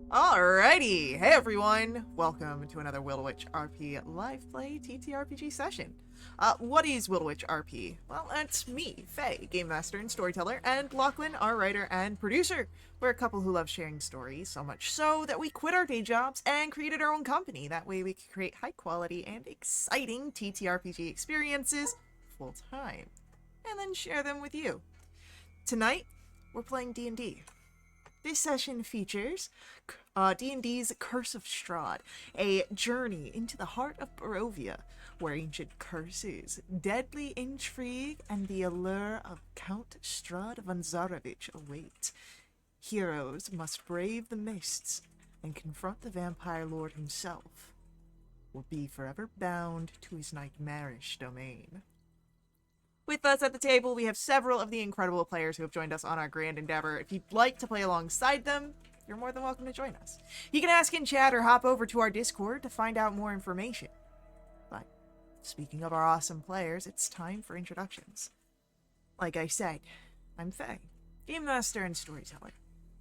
Alrighty, hey everyone! Welcome to another Will Witch RP live play TTRPG session. What is Will Witch RP? Well, it's me, Faye, Game Master and Storyteller, and Lachlan, our writer and producer. We're a couple who love sharing stories, so much so that we quit our day jobs and created our own company. That way we can create high quality and exciting TTRPG experiences full time, and then share them with you. Tonight, we're playing D&D. This session features D&D's Curse of Strahd, a journey into the heart of Barovia, where ancient curses, deadly intrigue, and the allure of Count Strahd von Zarovich await. Heroes must brave the mists and confront the vampire lord himself, or be forever bound to his nightmarish domain. With us at the table, we have several of the incredible players who have joined us on our grand endeavor. If you'd like to play alongside them, you're more than welcome to join us. You can ask in chat or hop over to our Discord to find out more information. But speaking of our awesome players, it's time for introductions. Like I said, I'm Faye, Game Master and Storyteller.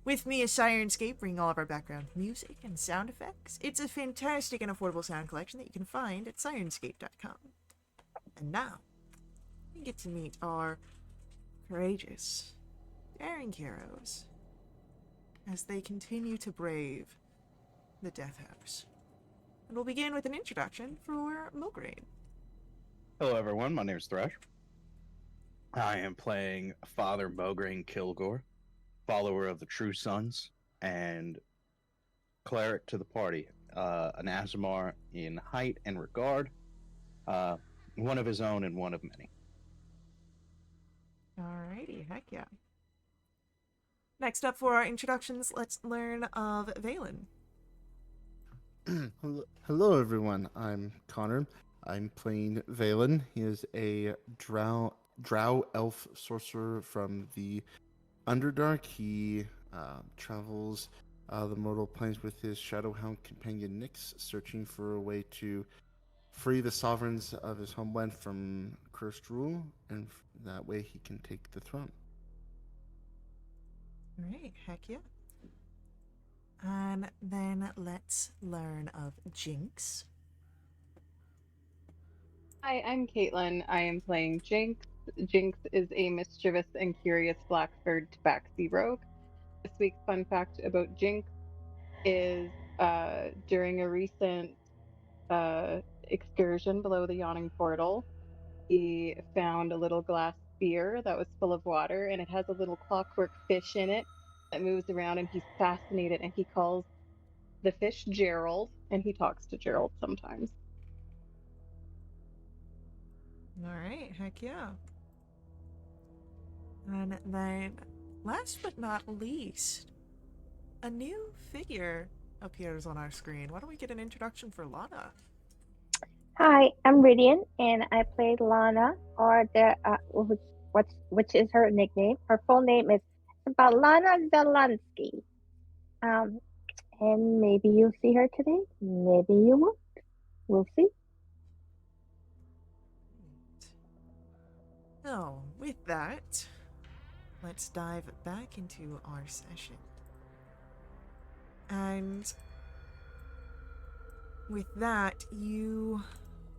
With me is Sirenscape, bringing all of our background music and sound effects. It's a fantastic and affordable sound collection that you can find at sirenscape.com. And now, we get to meet our courageous, daring heroes as they continue to brave the Death House. And we'll begin with an introduction for Milgraine. Hello everyone, my name is Thresh. I am playing Father Mograine Kilgore, follower of the True Sons, and cleric to the party, an Azamar in height and regard, one of his own and one of many. Alrighty, heck yeah. Next up for our introductions, let's learn of Valen. Hello, everyone. I'm Connor. I'm playing Valen. He is a drow elf sorcerer from the Underdark. He travels the mortal planes with his Shadowhound companion Nyx, searching for a way to free the sovereigns of his homeland from cursed rule, and that way he can take the throne. Alright, heck yeah. And then let's learn of Jinx. Hi, I'm Caitlin. I am playing Jinx. Jinx is a mischievous and curious Blackford Tabaxi rogue. This week's fun fact about Jinx is during a recent excursion below the Yawning Portal, he found a little glass sphere that was full of water, and it has a little clockwork fish in it that moves around, and he's fascinated, and he calls the fish Gerald, and he talks to Gerald sometimes. Alright, heck yeah. And then, last but not least, a new figure appears on our screen. Why don't we get an introduction for Lana? Hi, I'm Radiant, and I played Lana, or which is her nickname. Her full name is about Lana Zelansky. And maybe you'll see her today. Maybe you won't. We'll see. So, with that, let's dive back into our session. And with that, you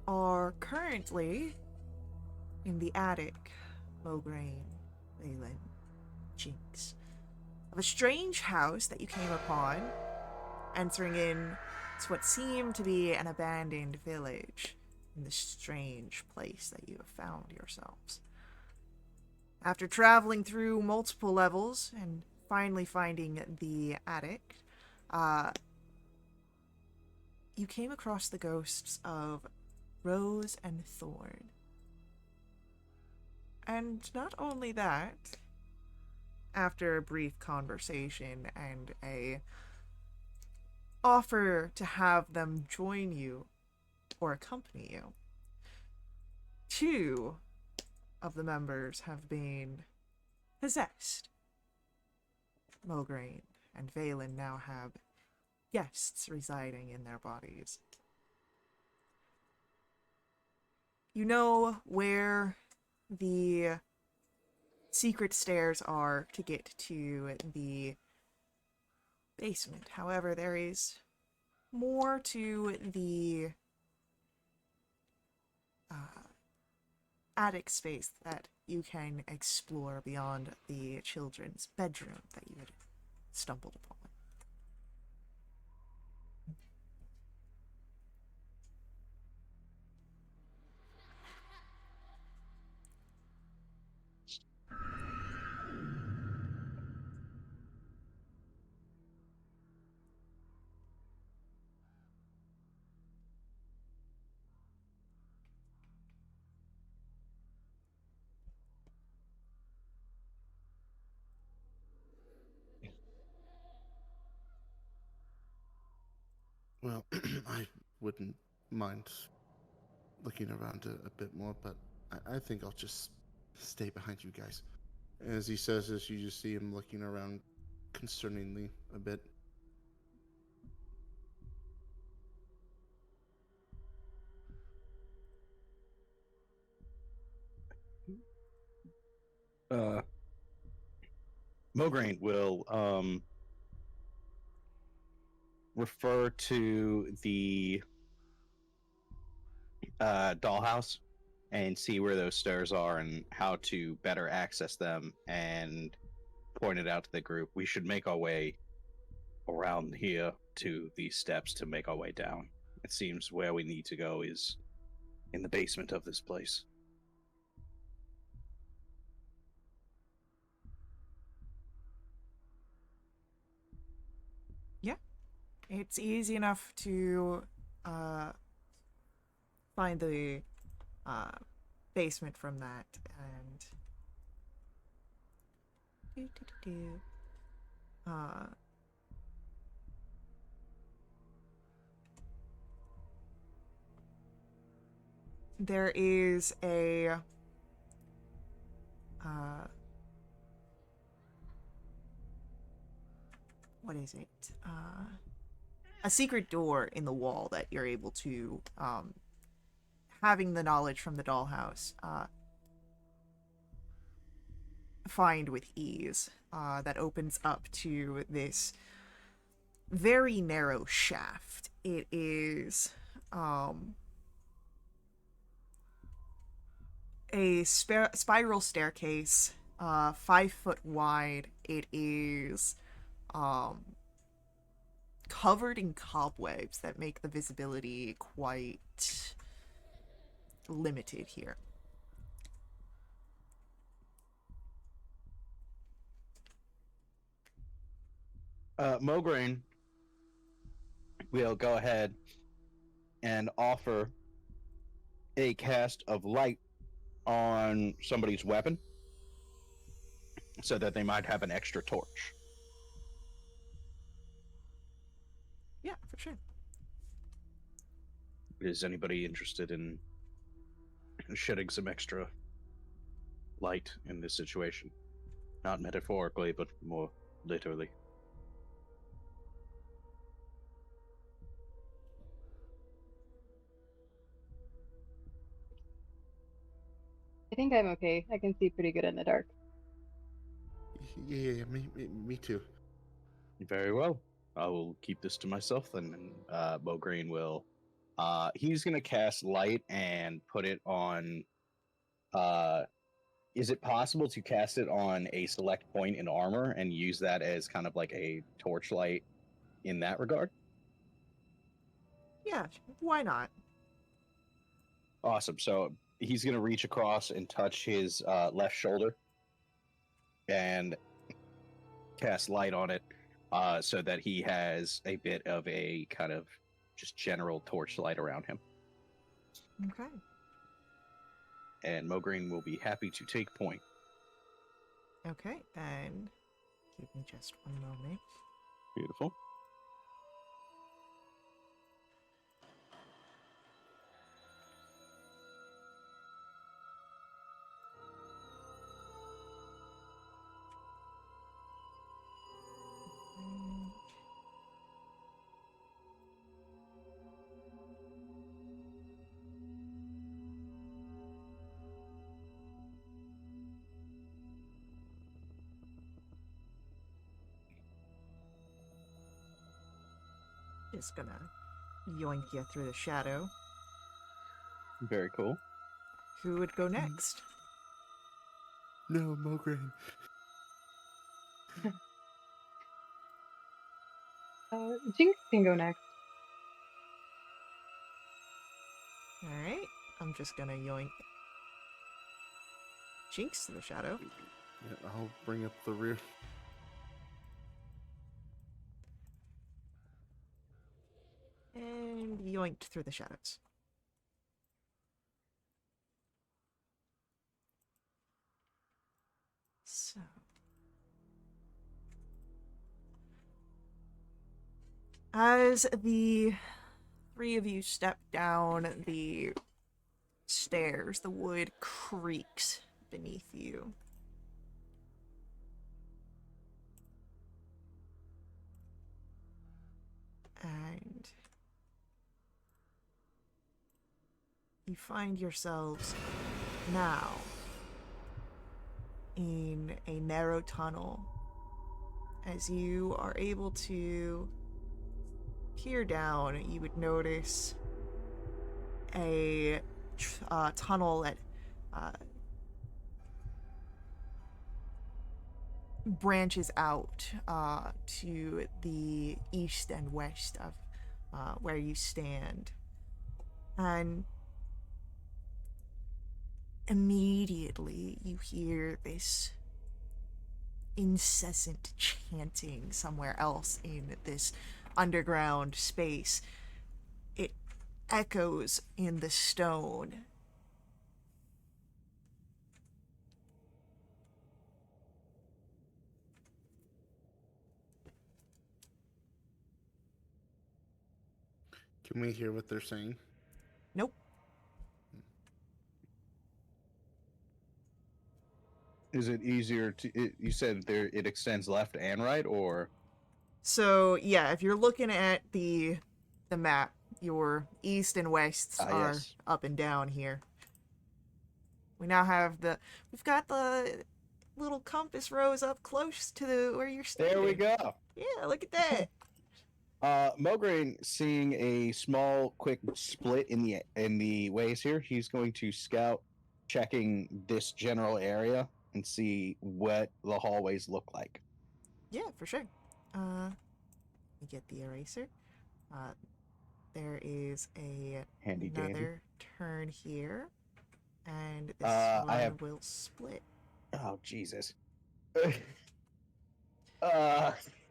are currently in the attic, Mograine, Valen, Jinx, of a strange house that you came upon, entering in to what seemed to be an abandoned village in this strange place that you have found yourselves. After traveling through multiple levels and finally finding the attic, you came across the ghosts of Rose and Thorn. And not only that, after a brief conversation and a offer to have them join you or accompany you, two of the members have been possessed. Mograine and Valen now have guests residing in their bodies. You know where the secret stairs are to get to the basement. However, there is more to the attic space that you can explore beyond the children's bedroom that you had stumbled upon. Well, I wouldn't mind looking around a bit more, but I think I'll just stay behind you guys. As he says this, you just see him looking around concerningly a bit. Mograine will refer to the dollhouse and see where those stairs are and how to better access them, and point it out to the group. We should make our way around here to these steps to make our way down. It seems where we need to go is in the basement of this place. Yeah, it's easy enough to find the uh, basement from that, and uh, there is uh, what is it? A secret door in the wall that you're able to, having the knowledge from the dollhouse, find with ease. That opens up to this very narrow shaft. It is a spiral staircase, 5 foot wide. It is covered in cobwebs that make the visibility quite limited here. Mograine will go ahead and offer a cast of light on somebody's weapon so that they might have an extra torch. Yeah, for sure. Is anybody interested in shedding some extra light in this situation? Not metaphorically, but more literally. I think I'm okay. I can see pretty good in the dark. Yeah, me too. Very well. I will keep this to myself then. And Mograine will. He's going to cast light and put it on. Is it possible to cast it on a select point in armor and use that as kind of like a torchlight in that regard? Yeah, why not? Awesome. So he's going to reach across and touch his left shoulder and cast light on it so that he has a bit of a kind of just general torchlight around him. Okay. And Mograine will be happy to take point. Okay, then give me just one moment. Beautiful. Just gonna yoink you through the shadow. Very cool. Who would go next? No, Mograine. Jinx can go next. Alright, I'm just gonna yoink Jinx to the shadow. Yeah, I'll bring up the rear. And yoinked through the shadows. So. As the three of you step down the stairs, the wood creaks beneath you. And you find yourselves now in a narrow tunnel as you are able to peer down. You would notice a tunnel that branches out to the east and west of where you stand. And immediately you hear this incessant chanting somewhere else in this underground space. It echoes in the stone. Can we hear what they're saying? Nope. Is it easier to? You said there it extends left and right, or So yeah, if you're looking at the map, your east and wests are yes. up and down here. We've got the little compass rose up close to where you're standing. There we go. Yeah, look at that. Mograine, seeing a small, quick split in the ways here, he's going to scout, checking this general area and see what the hallways look like. Yeah, for sure. Let me get the eraser. There is Handy dandy. another turn here, and this I one have- will split. Oh Jesus.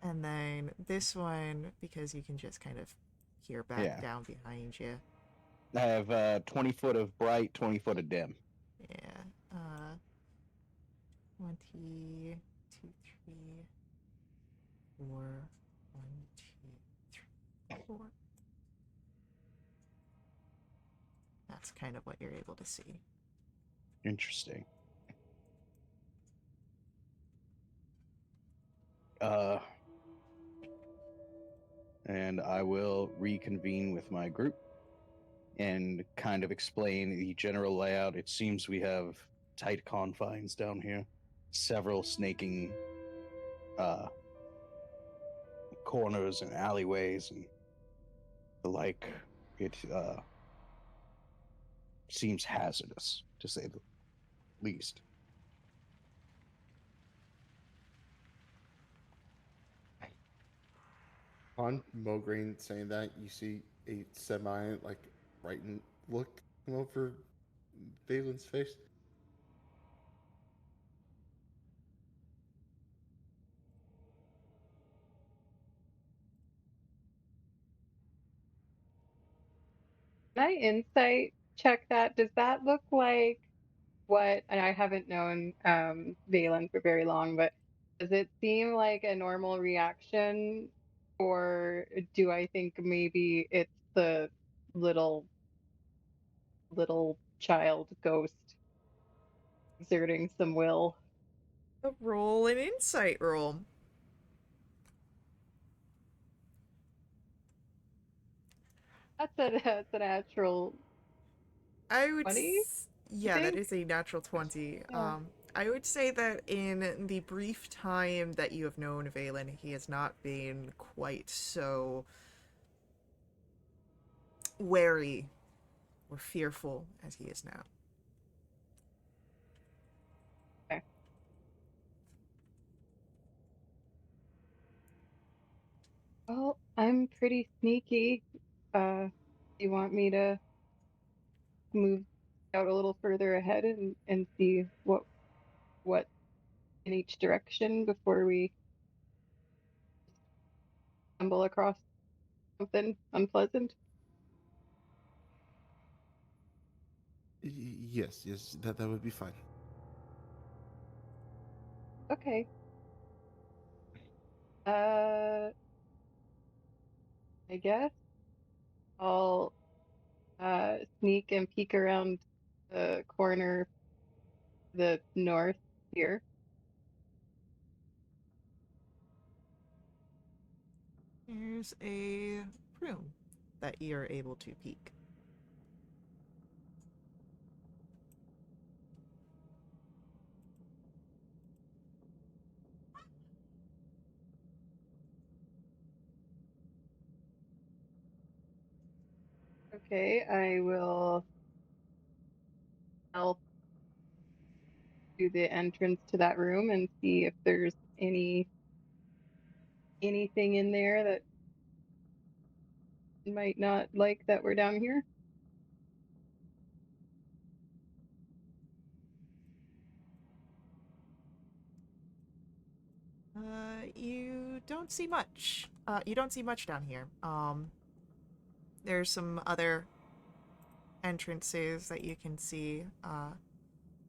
And then this one, because you can just kind of hear back Yeah. down behind you. I have 20 foot of bright, 20 foot of dim. Yeah. 20, 2, 3, 4, 1, 2, 3, 4. That's kind of what you're able to see. Interesting. And I will reconvene with my group and kind of explain the general layout. It seems we have tight confines down here, several snaking corners and alleyways and the like. It seems hazardous, to say the least. On Mograine saying that, you see a semi frightened look come over Valen's face. Can I insight check that? Does that look like what, and I haven't known Valen for very long, but does it seem like a normal reaction, or do I think maybe it's the little child ghost exerting some will? Roll an insight roll. That's a natural I would 20, yeah, that think? is a natural 20. Yeah. I would say that in the brief time that you have known Valen, he has not been quite so wary or fearful as he is now. Okay. Well, I'm pretty sneaky. You want me to move out a little further ahead and see what in each direction before we stumble across something unpleasant? Yes, that would be fine. Okay. Uh, I guess I'll sneak and peek around the corner, the north here. Here's a room that you're able to peek. Okay, I will help to the entrance to that room and see if there's anything in there that might not like that we're down here. You don't see much. You don't see much down here. There's some other entrances that you can see,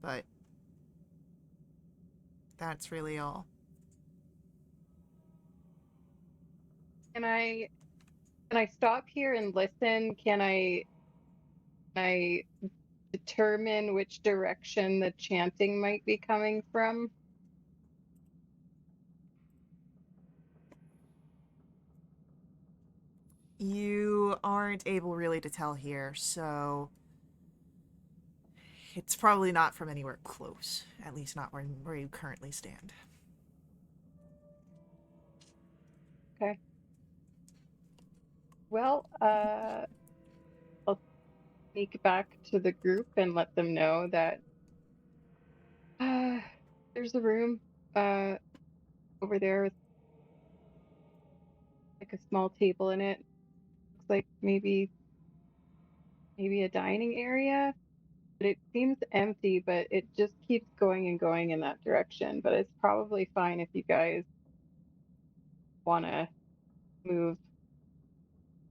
but that's really all. Can I stop here and listen? Can I determine which direction the chanting might be coming from? You aren't able really to tell here, so it's probably not from anywhere close. At least not where you currently stand. Okay. Well, I'll sneak back to the group and let them know that uh, there's a room uh, over there with like a small table in it. Looks like maybe a dining area, but it seems empty, but it just keeps going and going in that direction. But it's probably fine if you guys want to move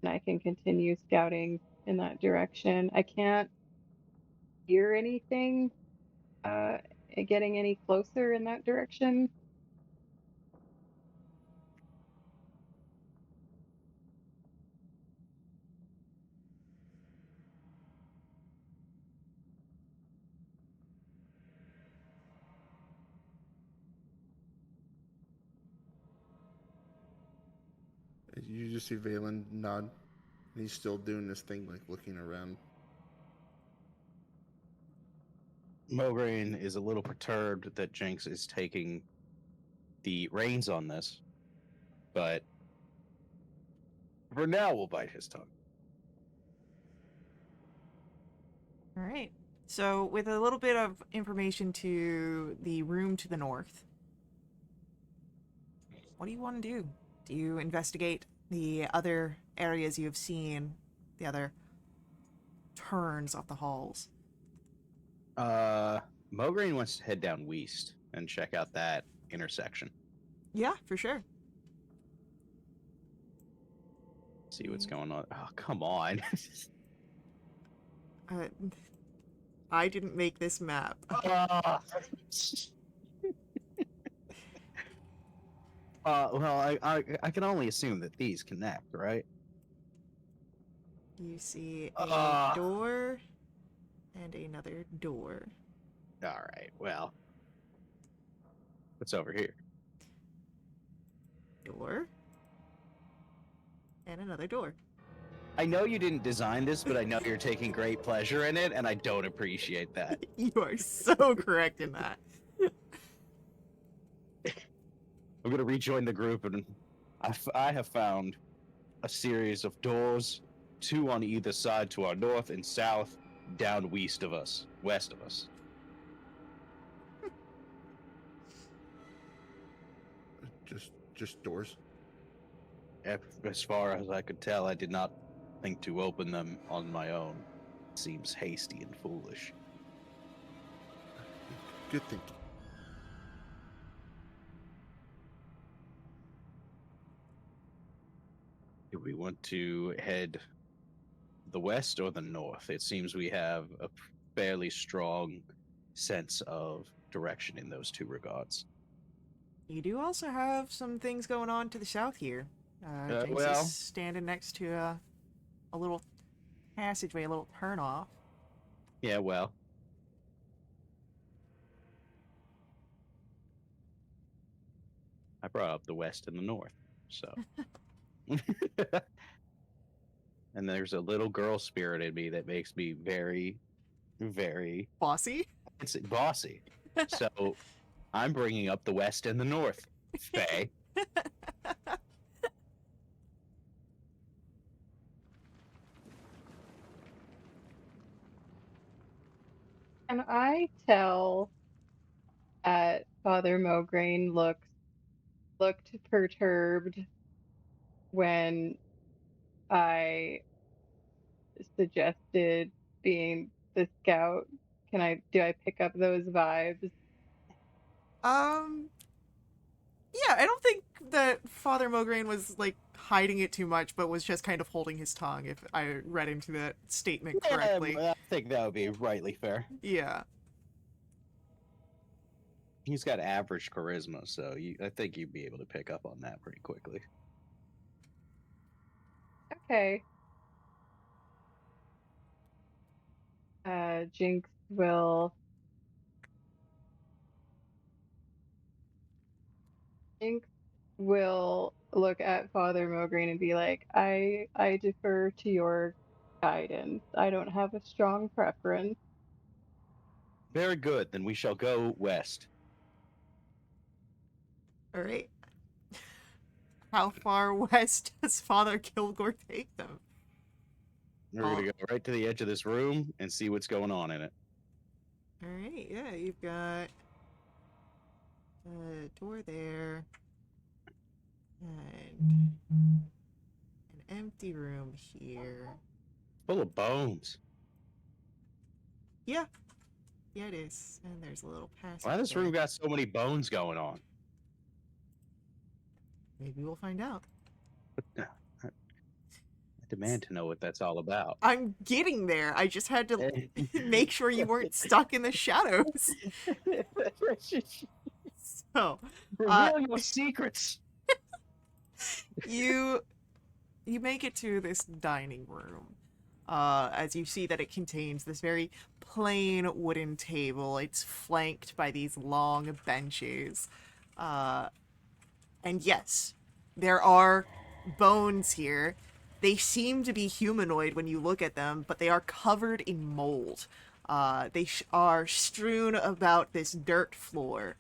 and I can continue scouting in that direction. I can't hear anything uh, getting any closer in that direction. You just see Valen nod, and he's still doing this thing, like looking around. Mograine is a little perturbed that Jinx is taking the reins on this, but for now, we'll bite his tongue. All right. So, with a little bit of information to the room to the north, what do you want to do? Do you investigate the other areas you have seen, the other turns of the halls? Mograine wants to head down west and check out that intersection. Yeah, for sure. See what's going on. Oh, come on. Uh, I didn't make this map. Well, I can only assume that these connect, right? You see a Ah. door and another door. All right. Well, what's over here? Door and another door. I know you didn't design this, but I know you're taking great pleasure in it, and I don't appreciate that. You are so correct in that. I'm gonna rejoin the group, and I have found a series of doors two on either side to our north and south, down west of us. Just doors. As far as I could tell, I did not think to open them on my own. Seems hasty and foolish. Good thinking. Do we want to head the west or the north? It seems we have a fairly strong sense of direction in those two regards. You do also have some things going on to the south here. Jinx well- is standing next to a little passageway, a little turnoff. Yeah, well. I brought up the west and the north, so. And there's a little girl spirit in me that makes me very, very Bossy? bossy. So I'm bringing up the west and the north, Faye. Can I tell that Father Mograine looked perturbed when I suggested being the scout? Do I pick up those vibes? Yeah, I don't think that Father Mograine was like hiding it too much, but was just kind of holding his tongue. If I read into that statement correctly. I think that would be rightly fair. Yeah. He's got average charisma, so I think you'd be able to pick up on that pretty quickly. Okay. Jinx will look at Father Mograine and be like, I defer to your guidance. I don't have a strong preference. Very good. Then we shall go west. All right. How far west does Father Kilgore take them? We're gonna go right to the edge of this room and see what's going on in it. All right. Yeah, you've got a door there, and an empty room here. Full of bones. Yeah. Yeah, it is. And there's a little passage. Why this there. room got so many bones going on? Maybe we'll find out. I demand to know what that's all about. I'm getting there. I just had to make sure you weren't stuck in the shadows. So, Reveal your secrets. you make it to this dining room. As you see that it contains this very plain wooden table. It's flanked by these long benches. And yes, there are bones here. They seem to be humanoid when you look at them, but they are covered in mold. They are strewn about this dirt floor.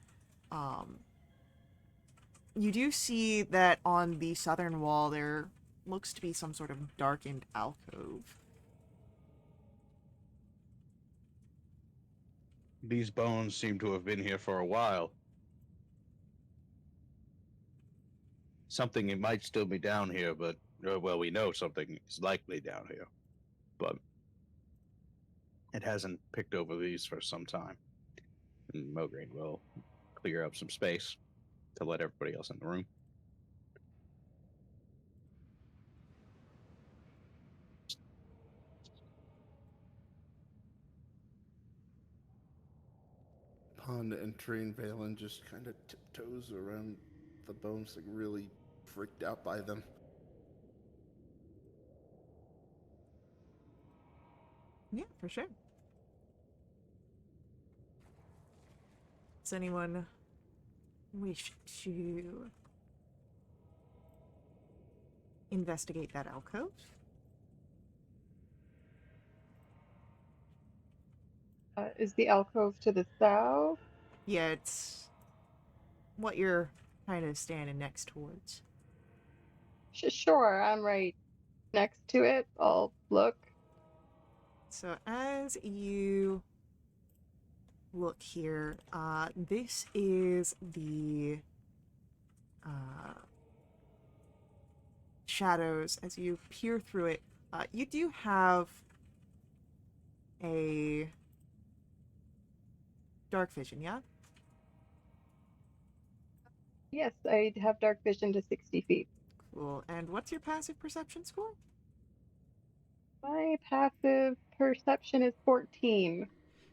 You do see that on the southern wall there looks to be some sort of darkened alcove. These bones seem to have been here for a while. Something it might still be down here, but well, we know something is likely down here, but it hasn't picked over these for some time. And Mograine will clear up some space to let everybody else in the room. Upon entering, Valen just kind of tiptoes around the bones, like really freaked out by them. Yeah, for sure. Does anyone wish to investigate that alcove? Is the alcove to the south? Yeah, it's what you're kind of standing next towards. Sure, I'm right next to it. I'll look. So as you look here, this is the shadows. As you peer through it, you do have a dark vision, yeah? Yes, I have dark vision to 60 feet. Cool. And what's your passive perception score? My passive perception is 14.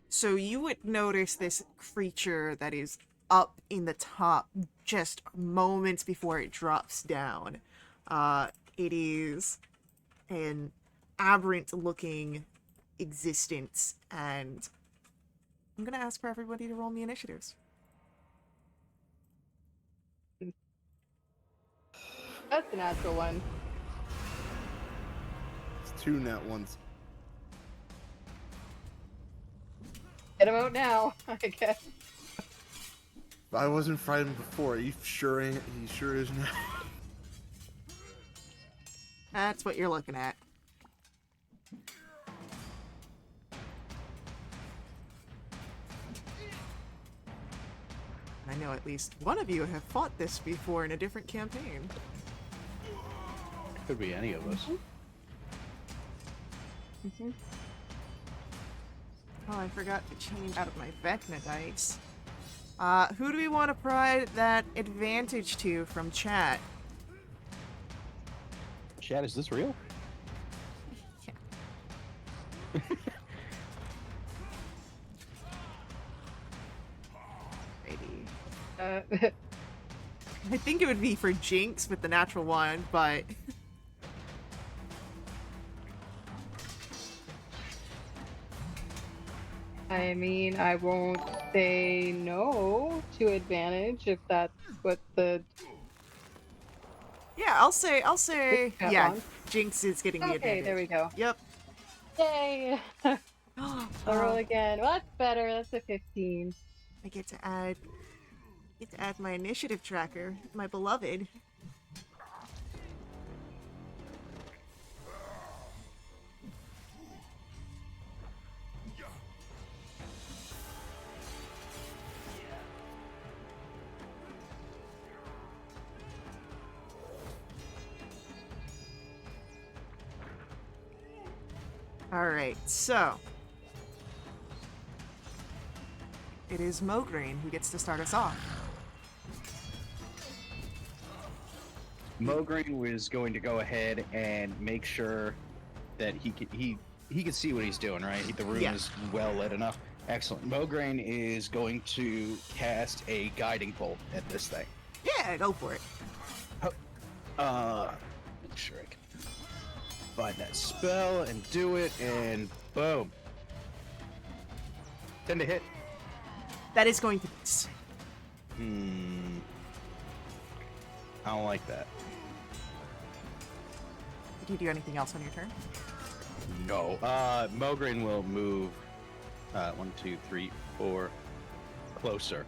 So you would notice this creature that is up in the top just moments before it drops down. It is an aberrant looking existence, and I'm gonna ask for everybody to roll me initiatives. That's a natural one. It's 2 nat ones. Get him out now, I guess. I wasn't frightened before. He sure ain't. He sure is now. That's what you're looking at. I know at least one of you have fought this before in a different campaign. Could be any of us. Mm-hmm. Oh, I forgot to change out of my Vecna dice. Who do we want to provide that advantage to from chat? Chad, is this real? Yeah. Alrighty. I think it would be for Jinx with the natural one, but... I mean, I won't say no to advantage if that's what the... Yeah, I'll say, Got yeah, one. Jinx is getting the Okay, advantage. there we go. Yep. Yay! I'll roll again. Well, that's better. That's a 15. I get to add my initiative tracker, my beloved. Alright, so it is Mograine who gets to start us off. Mograine was going to go ahead and make sure that he can see what he's doing, right? The room Yeah. is well lit enough. Excellent. Mograine is going to cast a guiding bolt at this thing. Yeah, go for it. Make sure I can find that spell and do it, and boom. 10 to hit. That is going to miss. I don't like that. Do you do anything else on your turn? No. Mograine will move 1, 2, 3, 4 closer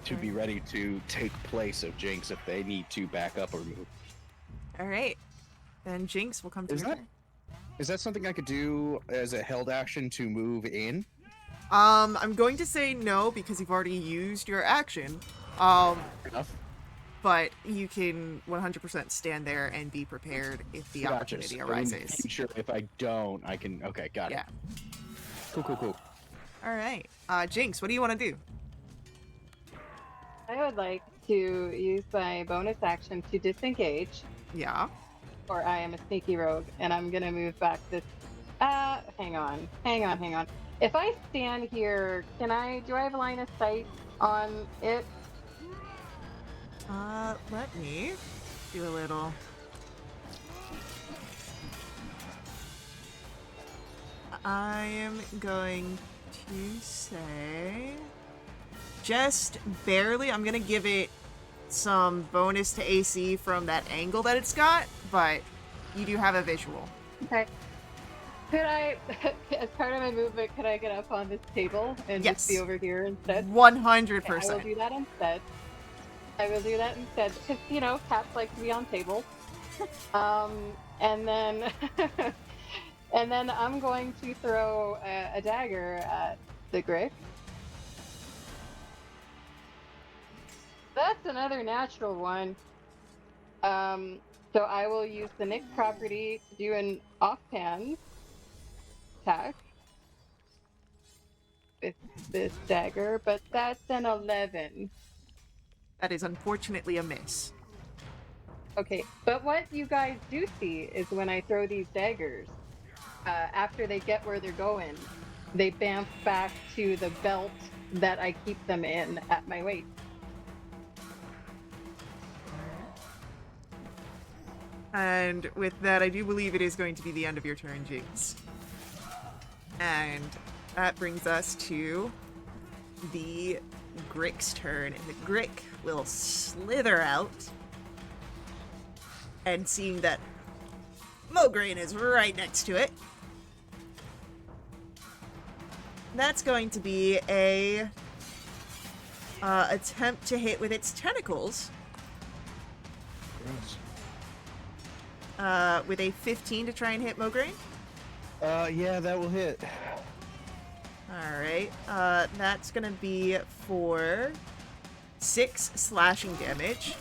to be ready to take place of Jinx if they need to back up or move. Alright. Then Jinx will come to Is your that- turn. Is that something I could do as a held action to move in? I'm going to say no because you've already used your action. Enough. But you can 100% stand there and be prepared if the opportunity So arises. in the future, if I don't, I can. Okay, got Yeah. it. Cool. Alright. Jinx, what do you want to do? I would like to use my bonus action to disengage, Yeah. or I am a sneaky rogue, and I'm gonna move back this. Hang on. If I stand here, do I have a line of sight on it? Let me do a little. I am going to say just barely. I'm gonna give it some bonus to AC from that angle that it's got, but you do have a visual. Okay. Could I, as part of my movement, could I get up on this table and Yes. just be over here instead? 100%. Okay, I will do that instead. Because, cats like to be on tables. And then and then I'm going to throw a dagger at the Grick. That's another natural one. So I will use the Nick property to do an offhand attack with this dagger, but that's an 11. That is unfortunately a miss. Okay, but what you guys do see is when I throw these daggers, after they get where they're going, they bamf back to the belt that I keep them in at my waist. And with that, I do believe it is going to be the end of your turn, Jinx. And that brings us to the Grick's turn. And the Grick will slither out. And seeing that Mograine is right next to it, that's going to be a attempt to hit with its tentacles. With a 15 to try and hit Mograine. Yeah, that will hit. Alright, that's gonna be for 6 slashing damage.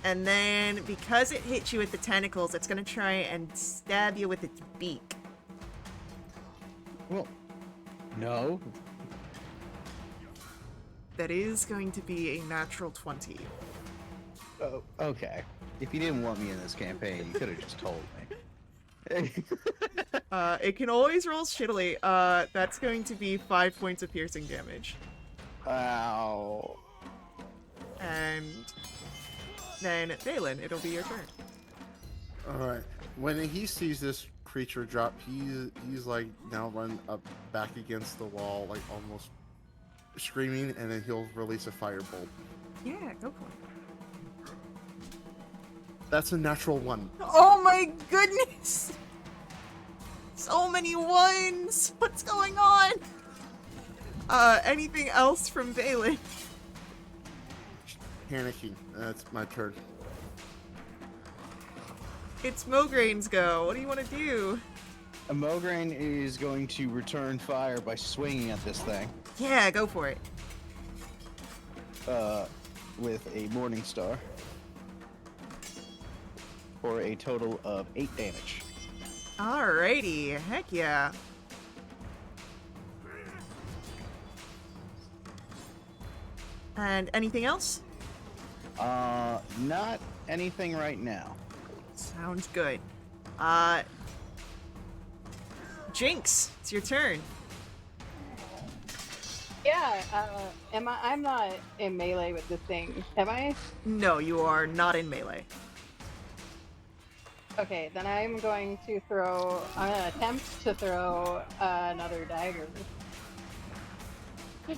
And then, because it hits you with the tentacles, it's gonna try and stab you with its beak. Well, no. That is going to be a natural 20. Oh, okay. If you didn't want me in this campaign, you could have just told me. It can always roll shittily. That's going to be 5 points of piercing damage. Ow. And then, Valen, it'll be your turn. Alright. When he sees this creature drop, he's like now run up back against the wall, like almost screaming, and then he'll release a firebolt. Yeah, go for it. That's a natural 1. Oh my goodness! So many ones! What's going on? Anything else from Valen? Panicking. That's my turn. It's Mograine's go. What do you want to do? A Mograine is going to return fire by swinging at this thing. Yeah, go for it. With a Morning Star. For a total of 8 damage. Alrighty, heck yeah. And anything else? Not anything right now. Sounds good. Jinx, it's your turn. Yeah, I'm not in melee with this thing, am I? No, you are not in melee. Okay, then I'm going to attempt to throw another dagger.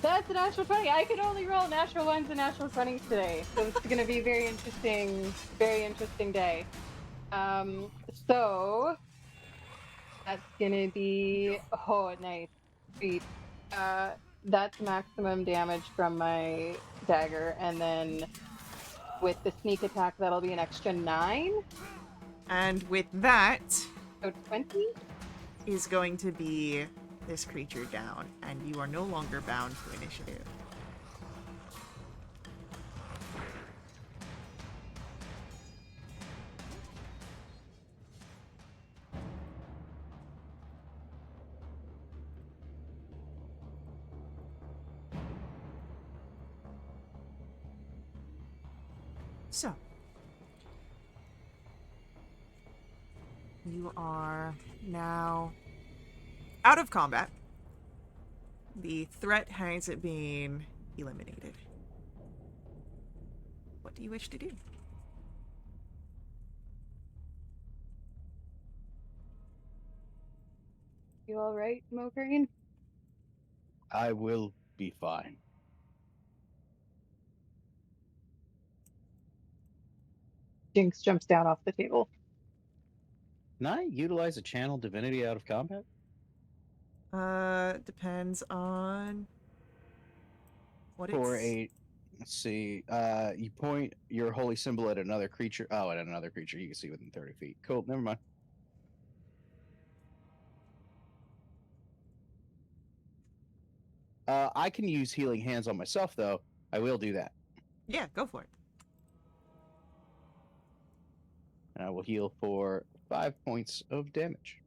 That's a natural 20. I could only roll natural 1s and natural 20s today, so it's going to be a very interesting day. So that's going to be, oh, nice, sweet. That's maximum damage from my dagger, and then with the sneak attack, that'll be an extra 9. And with that, So 20? is going to be this creature down, and you are no longer bound to initiative. So, you are now out of combat. The threat has been eliminated. What do you wish to do? You alright, Mograine? I will be fine. Jinx jumps down off the table. Can I utilize a channel divinity out of combat? Depends on what For it's... a Let's see. You point your holy symbol at another creature. Oh, at another creature you can see within 30 feet. Cool. Never mind. I can use healing hands on myself, though. I will do that. Yeah, go for it. And I will heal for 5 points of damage.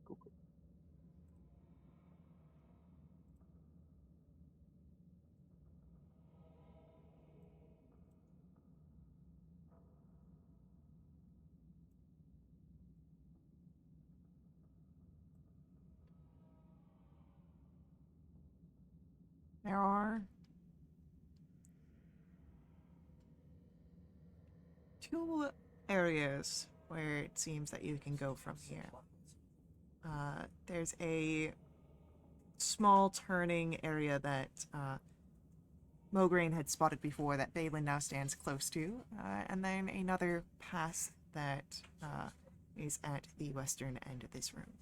Cool. There are two areas where it seems that you can go from here. There's a small turning area that Mograine had spotted before that Balin now stands close to, and then another pass that is at the western end of this room.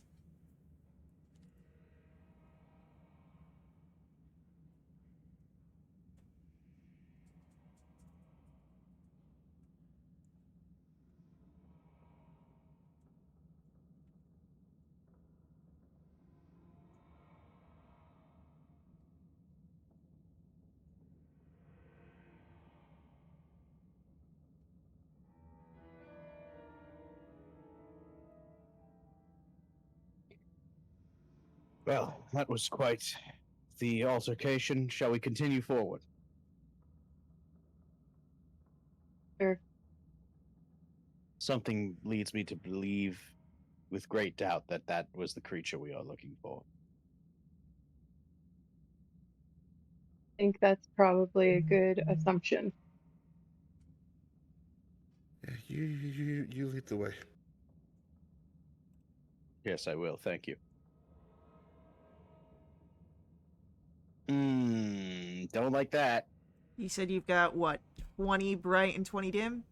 Well, that was quite the altercation. Shall we continue forward? Sure. Something leads me to believe with great doubt that that was the creature we are looking for. I think that's probably a good assumption. Yeah, you lead the way. Yes, I will. Thank you. Don't like that. You said you've got, what, 20 bright and 20 dim?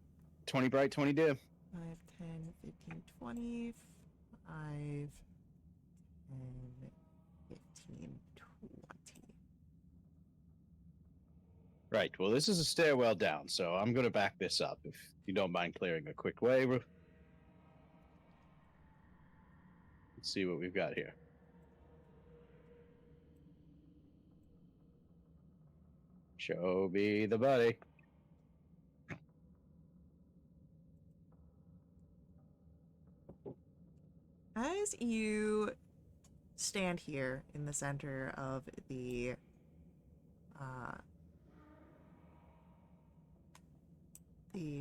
20 bright, 20 dim. 5, 10, 15, 20, 5, 10, 15, 20. Right. Well, this is a stairwell down, so I'm going to back this up if you don't mind clearing a quick way. Let's see what we've got here. Show me the buddy. As you stand here in the center of the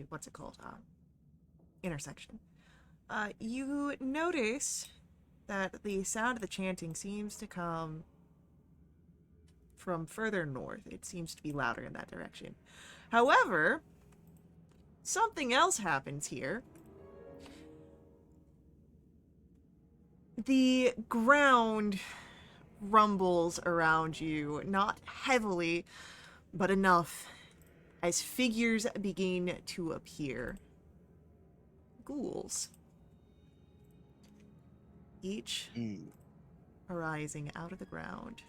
what's it called? Intersection. You notice that the sound of the chanting seems to come from further north. It seems to be louder in that direction. However, something else happens here. The ground rumbles around you, not heavily, but enough, as figures begin to appear. Ghouls. Each arising out of the ground.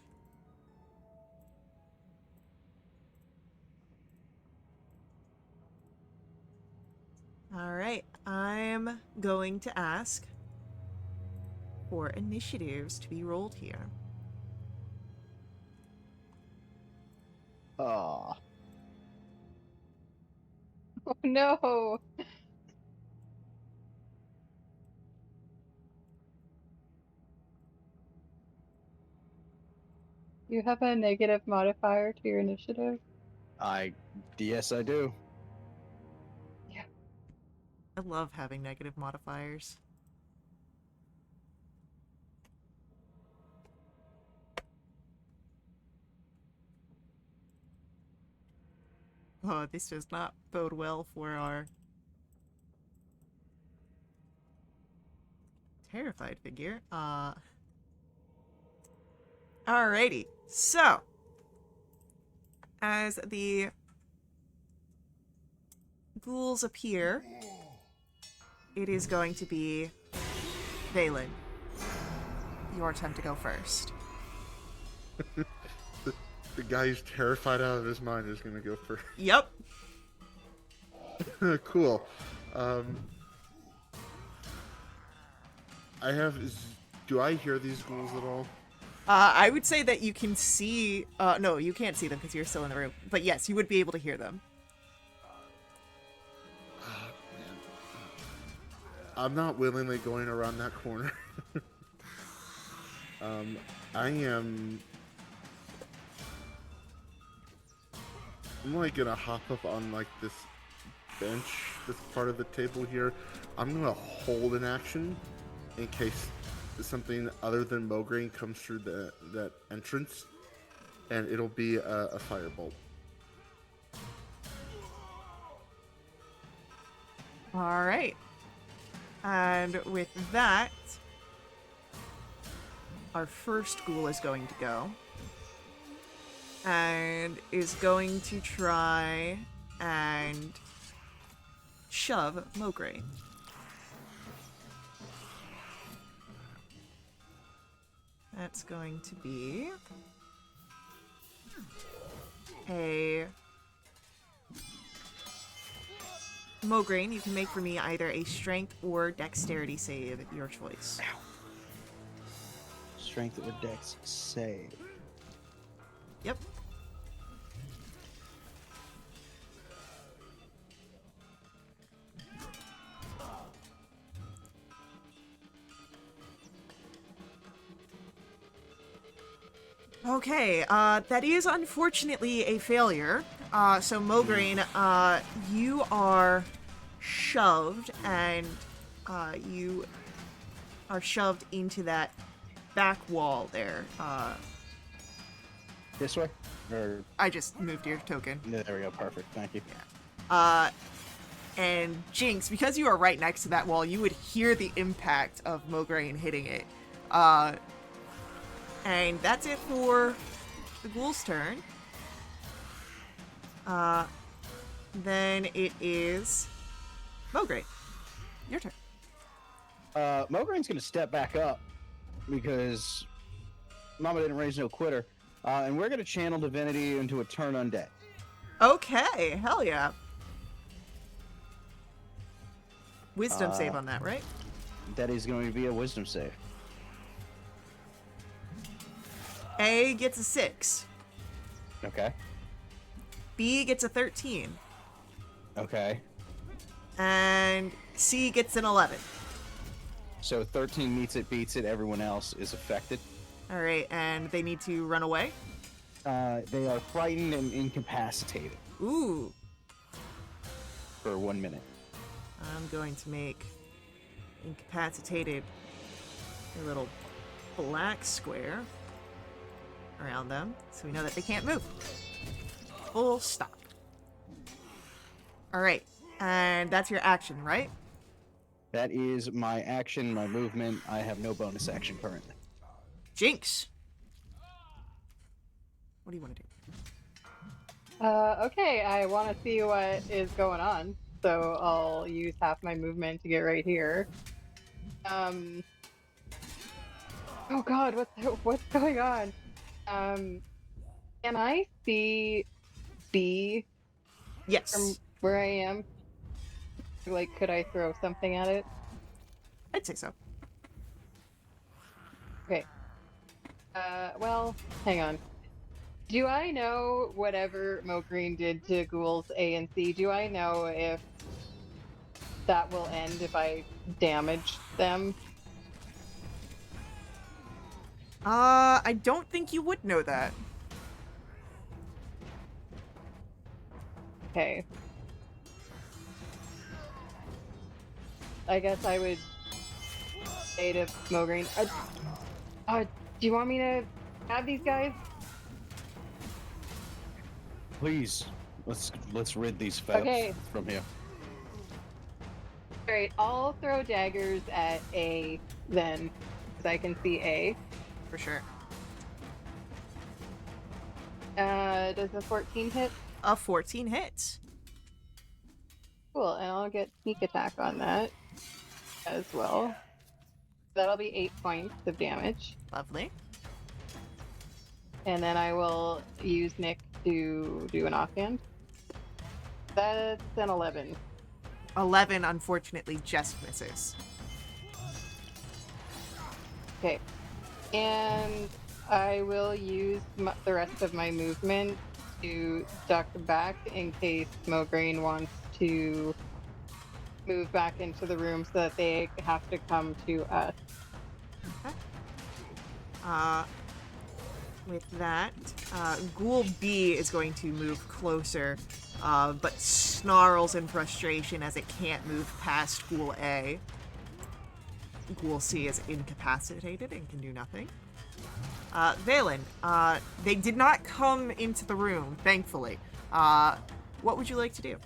Alright, I'm going to ask for initiatives to be rolled here. Ah. Oh no! You have a negative modifier to your initiative? Yes, I do. Yeah. I love having negative modifiers. Oh, this does not bode well for our terrified figure. Alrighty. So, as the ghouls appear, it is going to be Valen, your turn to go first. The guy who's terrified out of his mind is gonna go first. Yep. Cool. Do I hear these ghouls at all? I would say that you can see. No, you can't see them because you're still in the room. But yes, you would be able to hear them. Man. I'm not willingly going around that corner. I'm like gonna hop up on like this bench, this part of the table here. I'm gonna hold an action in case something other than Mograine comes through that entrance, and it'll be a firebolt. All right. And with that, our first ghoul is going to go. And is going to try and shove Mograine. That's going to be a Mograine. You can make for me either a strength or dexterity save, your choice. Strength or dex save. Yep. Okay, that is unfortunately a failure. So Mograine, you are shoved, and you are shoved into that back wall there. This way? Or I just moved your token. there we go. Perfect. Thank you. And Jinx, because you are right next to that wall, you would hear the impact of Mograine hitting it. And that's it for the ghoul's turn. Then it is Mograine. Your turn. Mograine's gonna step back up because Mama didn't raise no quitter, and we're gonna channel divinity into a turn undead. Okay, hell yeah. Wisdom save on that, right? That is going to be a wisdom save. A gets a 6. Okay. B gets a 13. Okay. And C gets an 11. So 13 meets it, beats it. Everyone else is affected. All right, and they need to run away. They are frightened and incapacitated Ooh. for 1 minute. I'm going to make incapacitated a little black square around them so we know that they can't move. Full stop. All right, and that's your action, right? That is my action, my movement. I have no bonus action currently. Jinx. What do you want to do? Okay, I want to see what is going on, so I'll use half my movement to get right here. Oh God, what's going on? Can I see B Yes. from where I am? Like, could I throw something at it? I'd say so. Okay. Well, hang on. Do I know whatever Mograine did to ghouls A and C? Do I know if that will end if I damage them? I don't think you would know that. Okay. I guess I would say to Mograine, do you want me to have these guys? Please, let's rid these fails Okay. from here. Alright, I'll throw daggers at A then, because I can see A. For sure. Does a 14 hit? A 14 hits. Cool, and I'll get sneak attack on that as well. That'll be 8 points of damage. Lovely. And then I will use Nick to do an offhand. That's an 11. 11, unfortunately, just misses. Okay. And I will use the rest of my movement to duck back in case Mograine wants to move back into the room so that they have to come to us. Okay. With that, Ghoul B is going to move closer, but snarls in frustration as it can't move past Ghoul A. Ghoul C is incapacitated and can do nothing. Valen, they did not come into the room, thankfully. What would you like to do?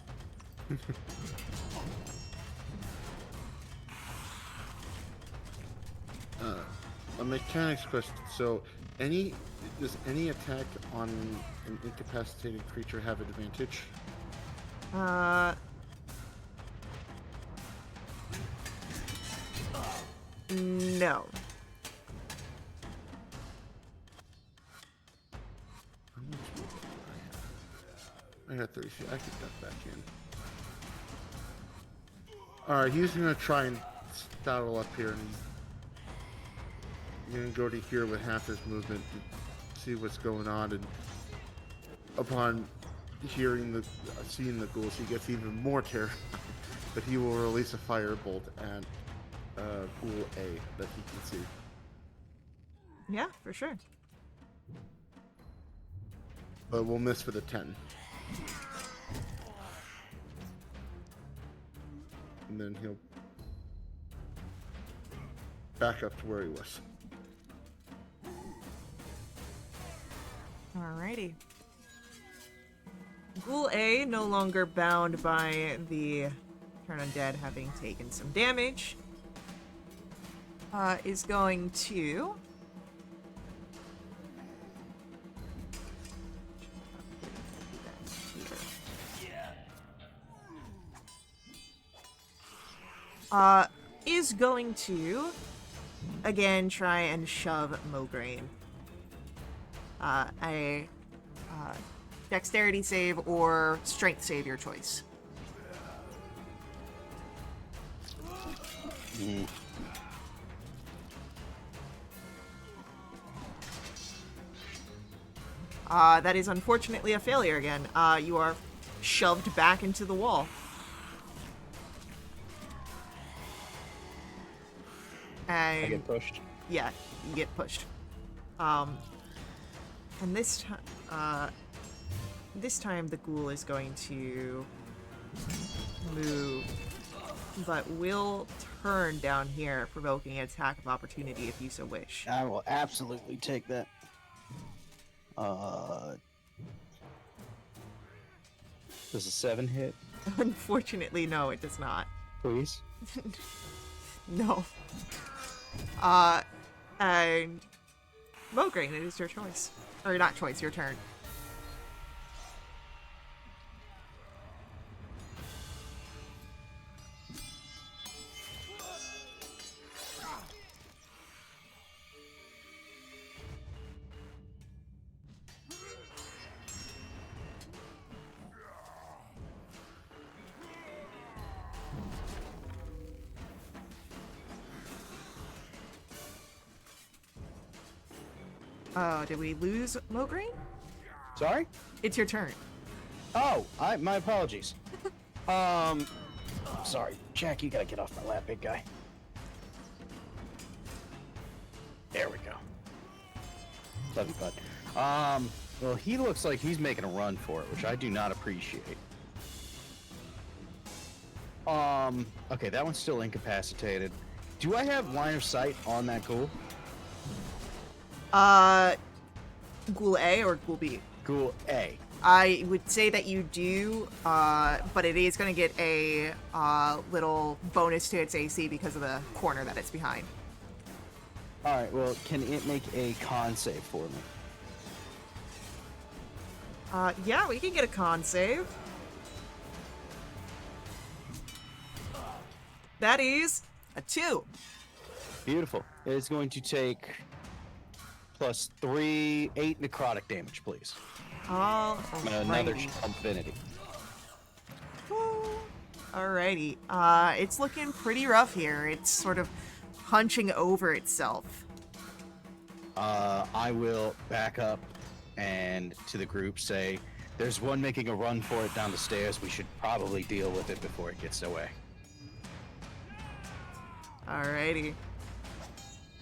A mechanics question. So, does any attack on an incapacitated creature have advantage? No. How much movement do I have? I got 30 feet. I could duck back in. Alright, he's gonna try and startle up here, and he's gonna go to here with half his movement to see what's going on, and upon seeing the ghouls, he gets even more terrified. But he will release a firebolt at Ghoul A that he can see. Yeah, for sure. But we'll miss for the 10. And then he'll back up to where he was. Alrighty. Ghoul A, no longer bound by the Turn Undead having taken some damage, is going to... is going to, again, try and shove Mograine. A dexterity save or strength save, your choice. That is unfortunately a failure again. You are shoved back into the wall. And I get pushed. yeah, you get pushed. And this time the ghoul is going to move, but will turn down here, provoking an attack of opportunity if you so wish. I will absolutely take that. Does a 7 hit? Unfortunately, no, it does not. Please? No. And Mograine, it is your choice. Or not choice, your turn. Oh, did we lose Mograine? Sorry? It's your turn. Oh, my apologies. Sorry. Jack, you gotta get off my lap, big guy. There we go. Love you, bud. Well, he looks like he's making a run for it, which I do not appreciate. Okay, that one's still incapacitated. Do I have line of sight on that ghoul? Ghoul A or Ghoul B? Ghoul A. I would say that you do, but it is going to get a little bonus to its AC because of the corner that it's behind. Alright, well, can it make a con save for me? Yeah, we can get a con save. That is a 2. Beautiful. It's going to take +3, 8 necrotic damage, please. Another Alrighty. Infinity. Alrighty. It's looking pretty rough here. It's sort of hunching over itself. I will back up and to the group say, there's one making a run for it down the stairs. We should probably deal with it before it gets away. Alrighty.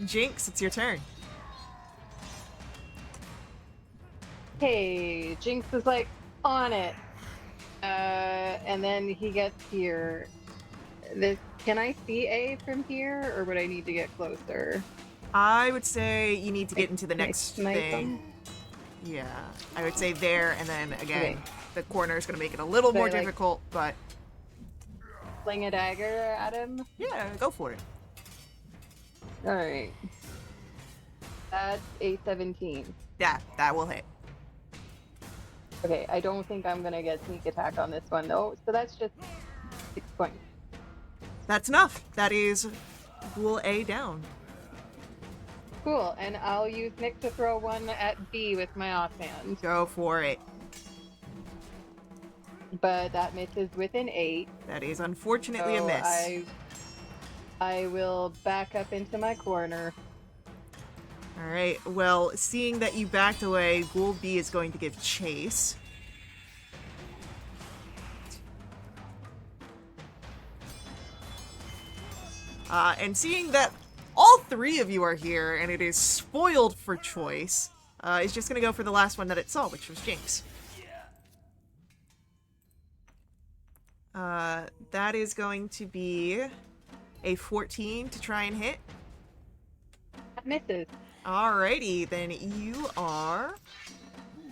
Jinx, it's your turn. Hey, Jinx is like on it. And then he gets here. Can I see A from here, or would I need to get closer? I would say you need to get into the Can I next snipe thing. him? Yeah, I would say there, and then again, Okay. the corner is going to make it a little So more I, like- difficult, but Fling a dagger at him. yeah, go for it. All right. That's a 17. Yeah, that will hit. Okay, I don't think I'm gonna get sneak attack on this one though. So that's just 6 points. That's enough. That is Ghoul A down. Cool, and I'll use Nick to throw one at B with my offhand. Go for it. But that misses with an 8. That is unfortunately So a miss. I will back up into my corner. Alright, well, seeing that you backed away, Ghoul B is going to give chase. And seeing that all three of you are here and it is spoiled for choice, it's just going to go for the last one that it saw, which was Jinx. That is going to be a 14 to try and hit. That misses. Alrighty, then you are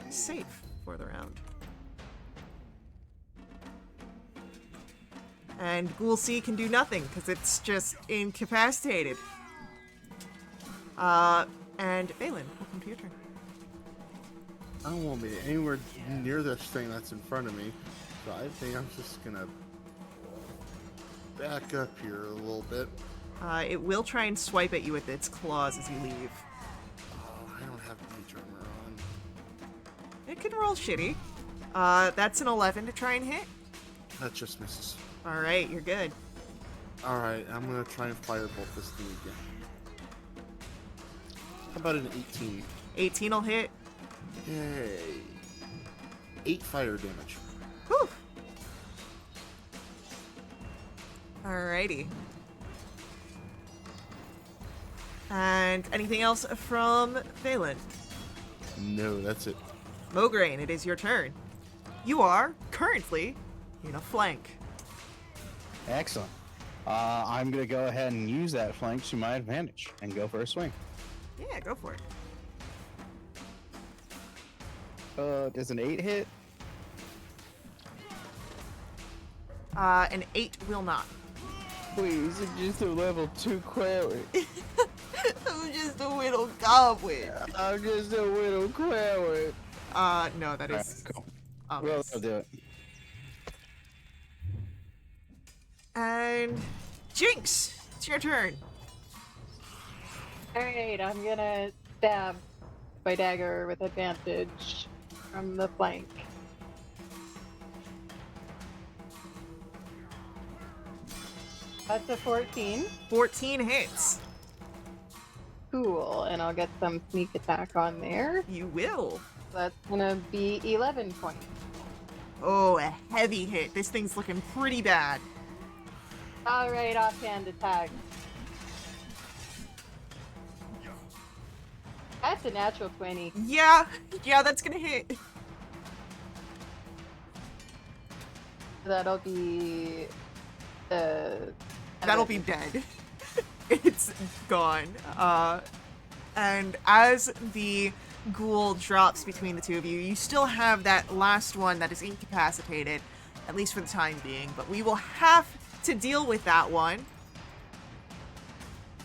safe for the round. And Ghoul C can do nothing because it's just incapacitated. And Balin, welcome to your turn. I don't want to be anywhere near this thing that's in front of me, so I think I'm just gonna back up here a little bit. It will try and swipe at you with its claws as you leave. Oh, I don't have mage armor on. It can roll shitty. That's an 11 to try and hit. That just misses. Alright, you're good. Alright, I'm gonna try and firebolt this thing again. How about an 18? 18 will hit. Yay. 8 fire damage. Whew. Alrighty. And anything else from Valen? No, that's it. Mograine, it is your turn. You are currently in a flank. Excellent. I'm going to go ahead and use that flank to my advantage and go for a swing. Yeah, go for it. Does an 8 hit? An 8 will not. Please, it's just a level 2 cleric. I'm just a little goblin. I'm just a little cleric. No, that is Cool. a Well, miss. I'll do it. And Jinx, it's your turn. Alright, I'm gonna stab my dagger with advantage from the flank. That's a 14. 14 hits. Cool, and I'll get some sneak attack on there. You will. That's gonna be 11 points. Oh, a heavy hit. This thing's looking pretty bad. Alright, offhand attack. That's a natural 20. Yeah, that's gonna hit. That'll be... That'll be dead. It's gone. And as the ghoul drops between the two of you, you still have that last one that is incapacitated, at least for the time being, but we will have to deal with that one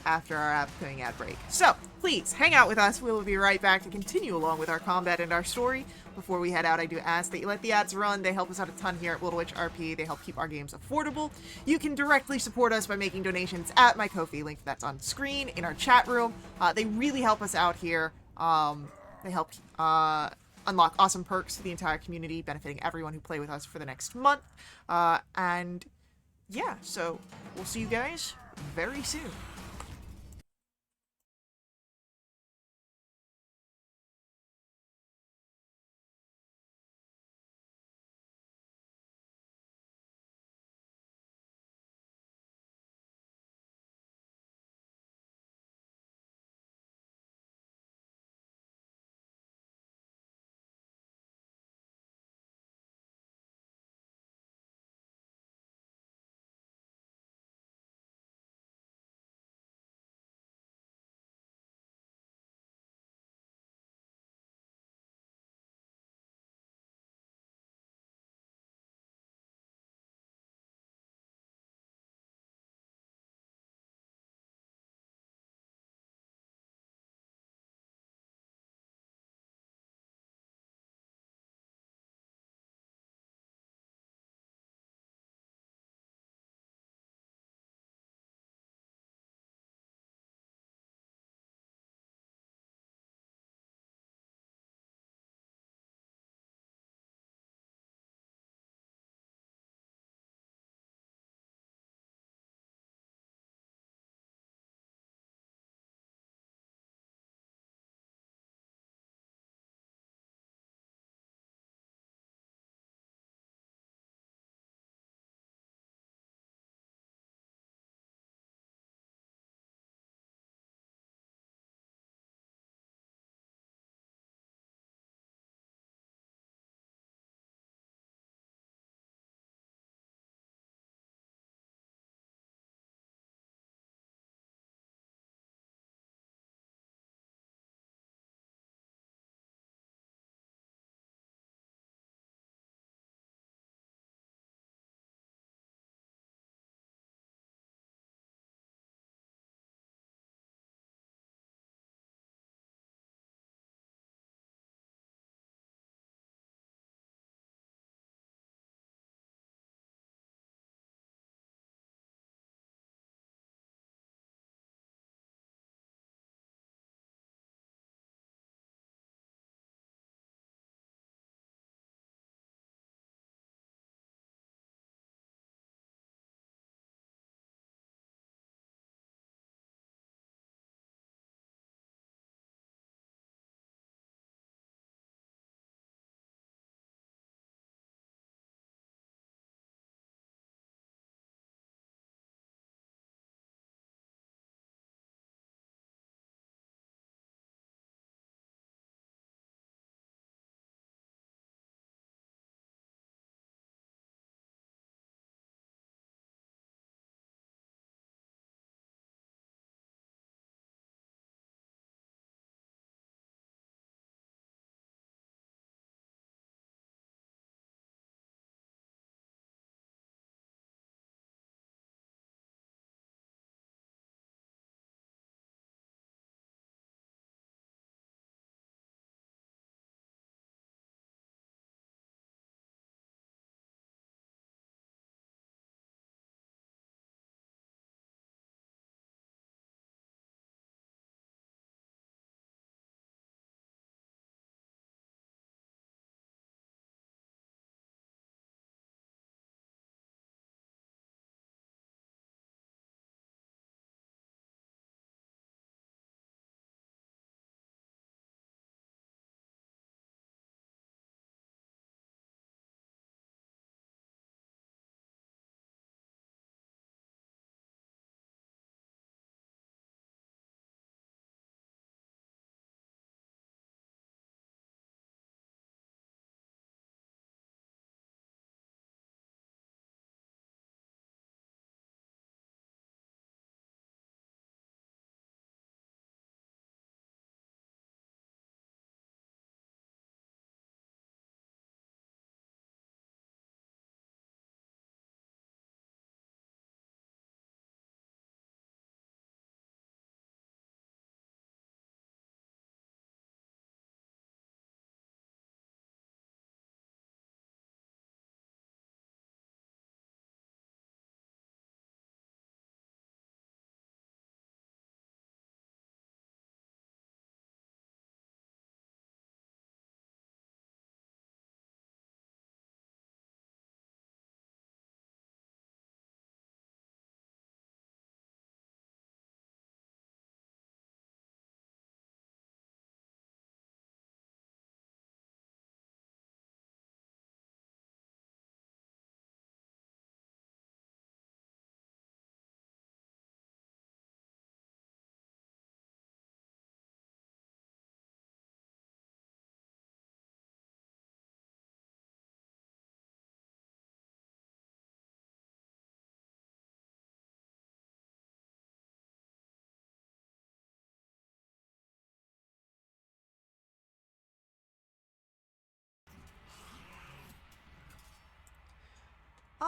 after our upcoming ad break. So, please, hang out with us. We will be right back to continue along with our combat and our story before we head out, I do ask that you let the ads run. They help us out a ton here at Little Witch RP. They help keep our games affordable. You can directly support us by making donations at my Ko-fi link that's on screen in our chat room. They really help us out here. They help unlock awesome perks for the entire community, benefiting everyone who play with us for the next month. And yeah, so we'll see you guys very soon.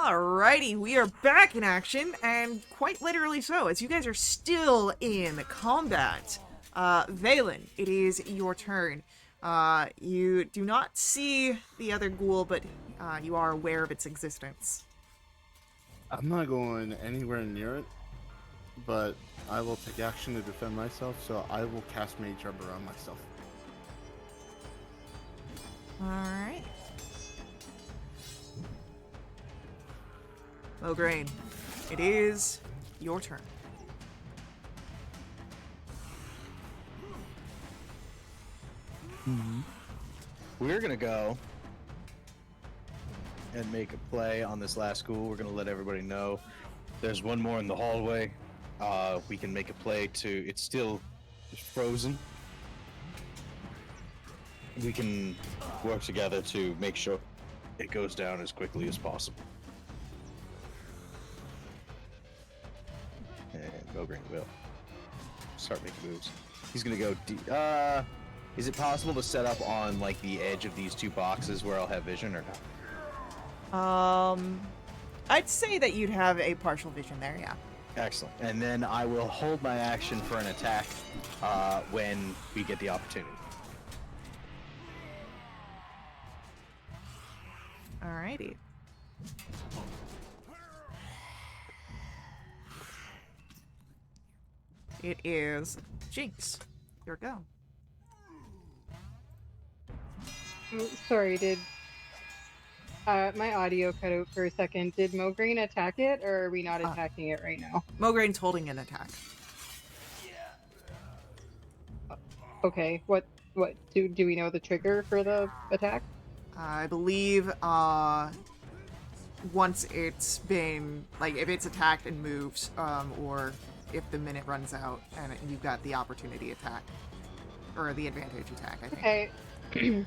Alrighty, we are back in action, and quite literally so, as you guys are still in combat. Valen, it is your turn. You do not see the other ghoul, but you are aware of its existence. I'm not going anywhere near it, but I will take action to defend myself, so I will cast Mage Armor on myself. Alright. Mograine, it is your turn. We're gonna go and make a play on this last ghoul. We're gonna let everybody know there's one more in the hallway. We can make a play to. It's still frozen. We can work together to make sure it goes down as quickly as possible. And Mograine will start making moves. He's gonna go. Is it possible to set up on like the edge of these two boxes where I'll have vision or not? I'd say that you'd have a partial vision there, yeah. Excellent. And then I will hold my action for an attack when we get the opportunity. Alrighty. It is Jinx. Your go. Oh, sorry, did my audio cut out for a second? Did Mograine attack it, or are we not attacking it right now? Mograine's holding an attack. Okay, what do we know the trigger for the attack? I believe once it's been, like, if it's attacked and moves, or if the minute runs out and you've got the opportunity attack, or the advantage attack, I think. Okay.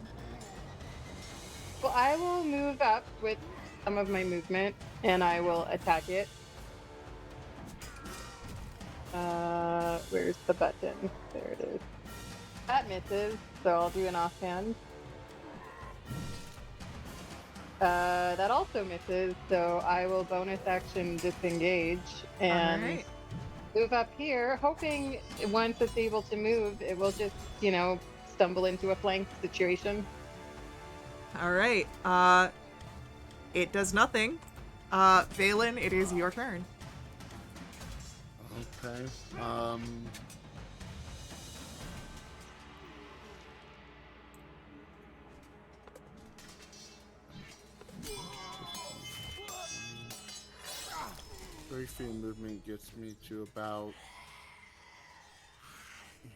Well, I will move up with some of my movement, and I will attack it. Where's the button? There it is. That misses, so I'll do an offhand. That also misses, so I will bonus action disengage and Alright. move up here, hoping once it's able to move, it will just, stumble into a flank situation. Alright, it does nothing. Valen, it is your turn. Okay. Very few movement gets me to about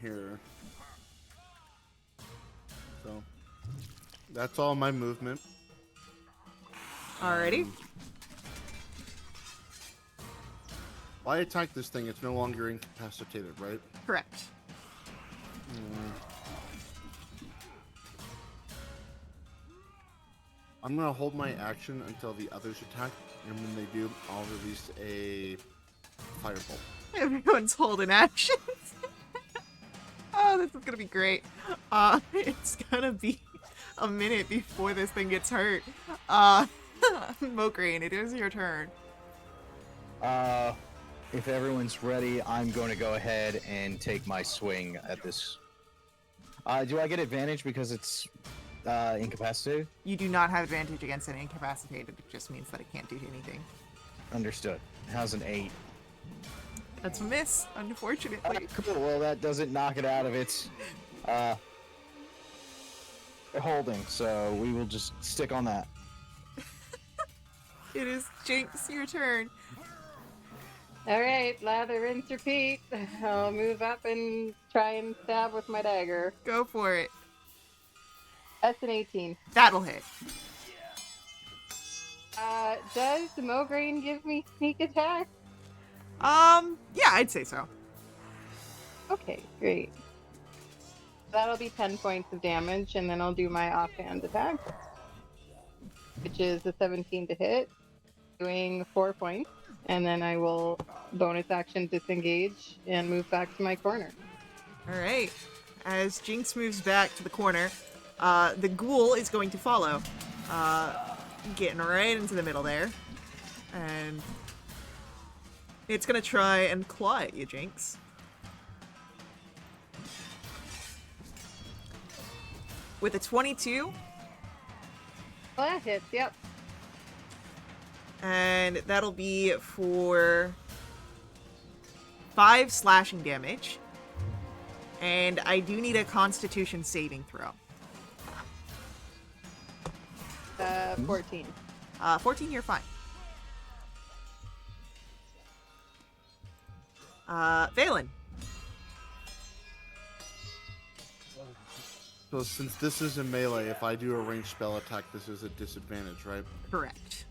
here. So that's all my movement. Alrighty. While I attack this thing, it's no longer incapacitated, right? Correct. I'm gonna hold my action until the others attack, and when they do, I'll release a firebolt. Everyone's holding actions. Oh, this is gonna be great. It's gonna be a minute before this thing gets hurt. Mograine, it is your turn. If everyone's ready, I'm going to go ahead and take my swing at this. Do I get advantage because it's incapacitated? You do not have advantage against an incapacitated. It just means that it can't do anything. Understood. How's an 8? That's a miss, unfortunately. Cool. Well, that doesn't knock it out of its holding, so we will just stick on that. It is Jinx, your turn. All right, lather, rinse, repeat. I'll move up and try and stab with my dagger. Go for it. That's an 18. That'll hit. Does Mograine give me sneak attack? Yeah, I'd say so. Okay, great. That'll be 10 points of damage, and then I'll do my offhand attack, which is a 17 to hit, doing 4 points, and then I will bonus action disengage and move back to my corner. Alright. As Jinx moves back to the corner, the ghoul is going to follow. Getting right into the middle there. and it's gonna try and claw at you, Jinx. With a 22, Well, that hits, yep. and that'll be for 5 slashing damage. And I do need a Constitution saving throw. 14. 14, you're fine. Valen. So since this is a melee, if I do a ranged spell attack, this is a disadvantage, right? Correct.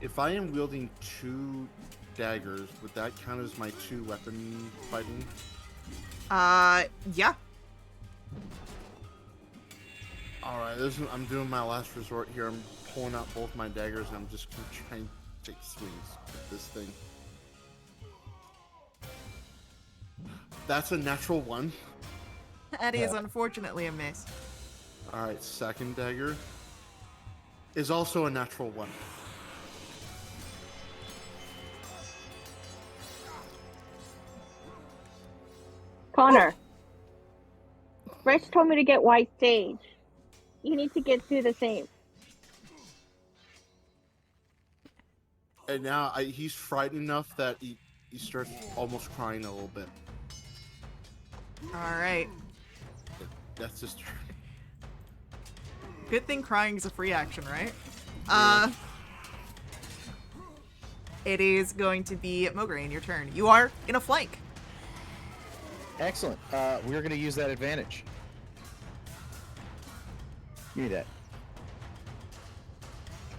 If I am wielding 2 daggers, would that count as my 2 weapon fighting? Yeah. Alright, I'm doing my last resort here. I'm pulling out both my daggers and I'm just gonna try and take swings at this thing. That's a natural 1. That is unfortunately a miss. Alright, second dagger is also a natural 1. Connor. Rich told me to get white sage. You need to get through the same. And now he's frightened enough that he starts almost crying a little bit. Alright. That's just Good thing crying is a free action, right? It is going to be Mograine, your turn. You are in a flank. Excellent. We're going to use that advantage. Give me that.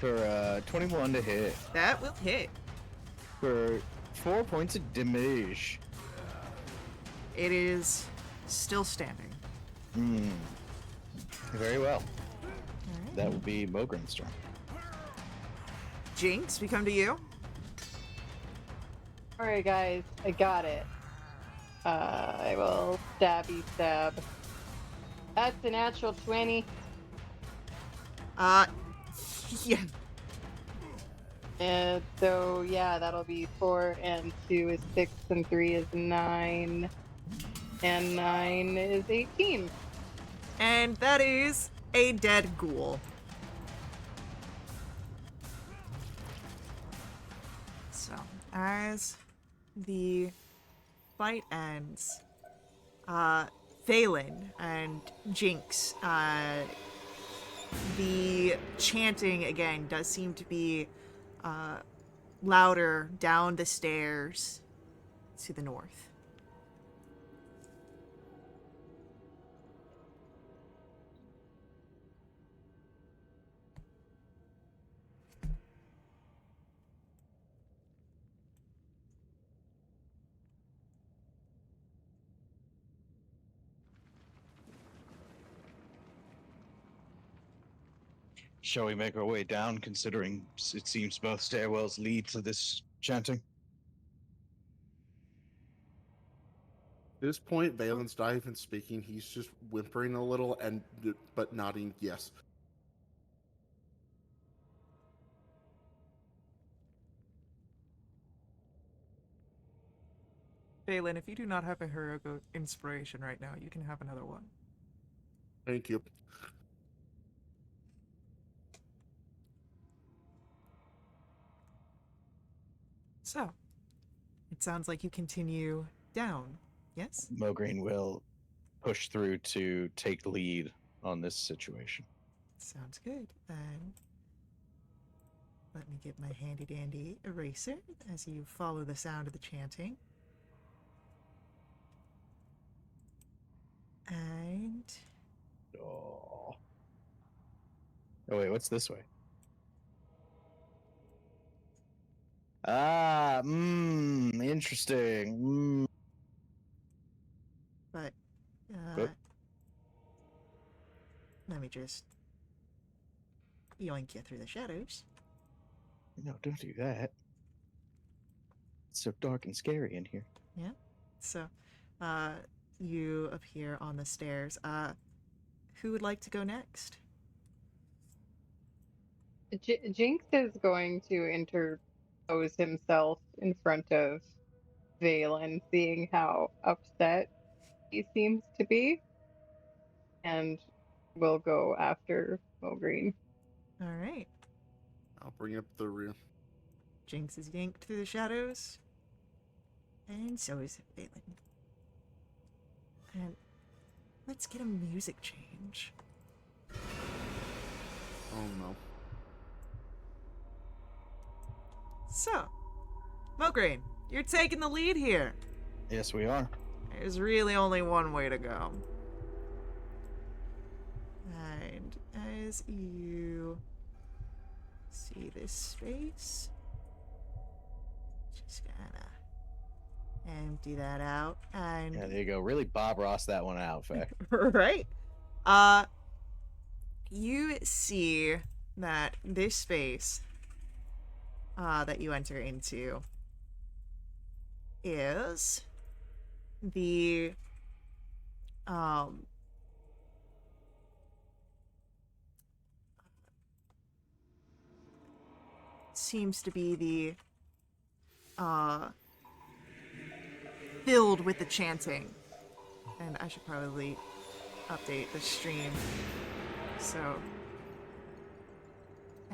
For 21 to hit. That will hit. For 4 points of damage. It is still standing. Very well. Alright. That will be Mograine's turn. Jinx, we come to you. Alright, guys, I got it. I will stabby stab. That's a natural 20. Yeah. And so, yeah, that'll be 4, and 2 is 6, and 3 is 9. And 9 is 18. And that is a dead ghoul. So, as the fight ends, Phelan and Jinx, the chanting again does seem to be louder down the stairs to the north. Shall we make our way down, considering it seems both stairwells lead to this chanting? At this point, Valen's not even speaking. He's just whimpering a little but nodding yes. Phelan, if you do not have a heroic inspiration right now, you can have another one. Thank you. So, it sounds like you continue down, yes? Mograine will push through to take lead on this situation. Sounds good. Then let me get my handy dandy eraser as you follow the sound of the chanting. And Oh. Oh wait, what's this way? Ah, interesting. but Oop. let me just yoink you through the shadows. No, don't do that. It's so dark and scary in here. Yeah. So, you appear on the stairs. Who would like to go next? Jinx is going to interpose himself in front of Valen, seeing how upset he seems to be, and will go after Mogreen. All right. I'll bring up the rear. Jinx is yanked through the shadows. And so is Valen. And let's get a music change. Oh no. So, Mograine, you're taking the lead here. Yes, we are. There's really only one way to go. And as you see this space, just gonna empty that out. And Yeah, there you go. Really Bob Ross that one out, Faye. right. You see that this space that you enter into is the seems to be the filled with the chanting. And I should probably update the stream so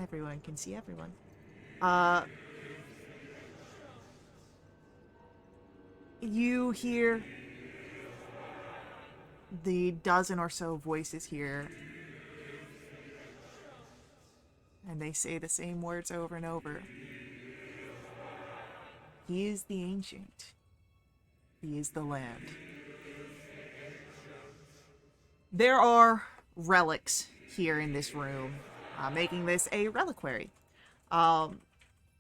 everyone can see everyone. You hear the dozen or so voices here, and they say the same words over and over. He is the ancient. He is the land. There are relics here in this room, making this a reliquary.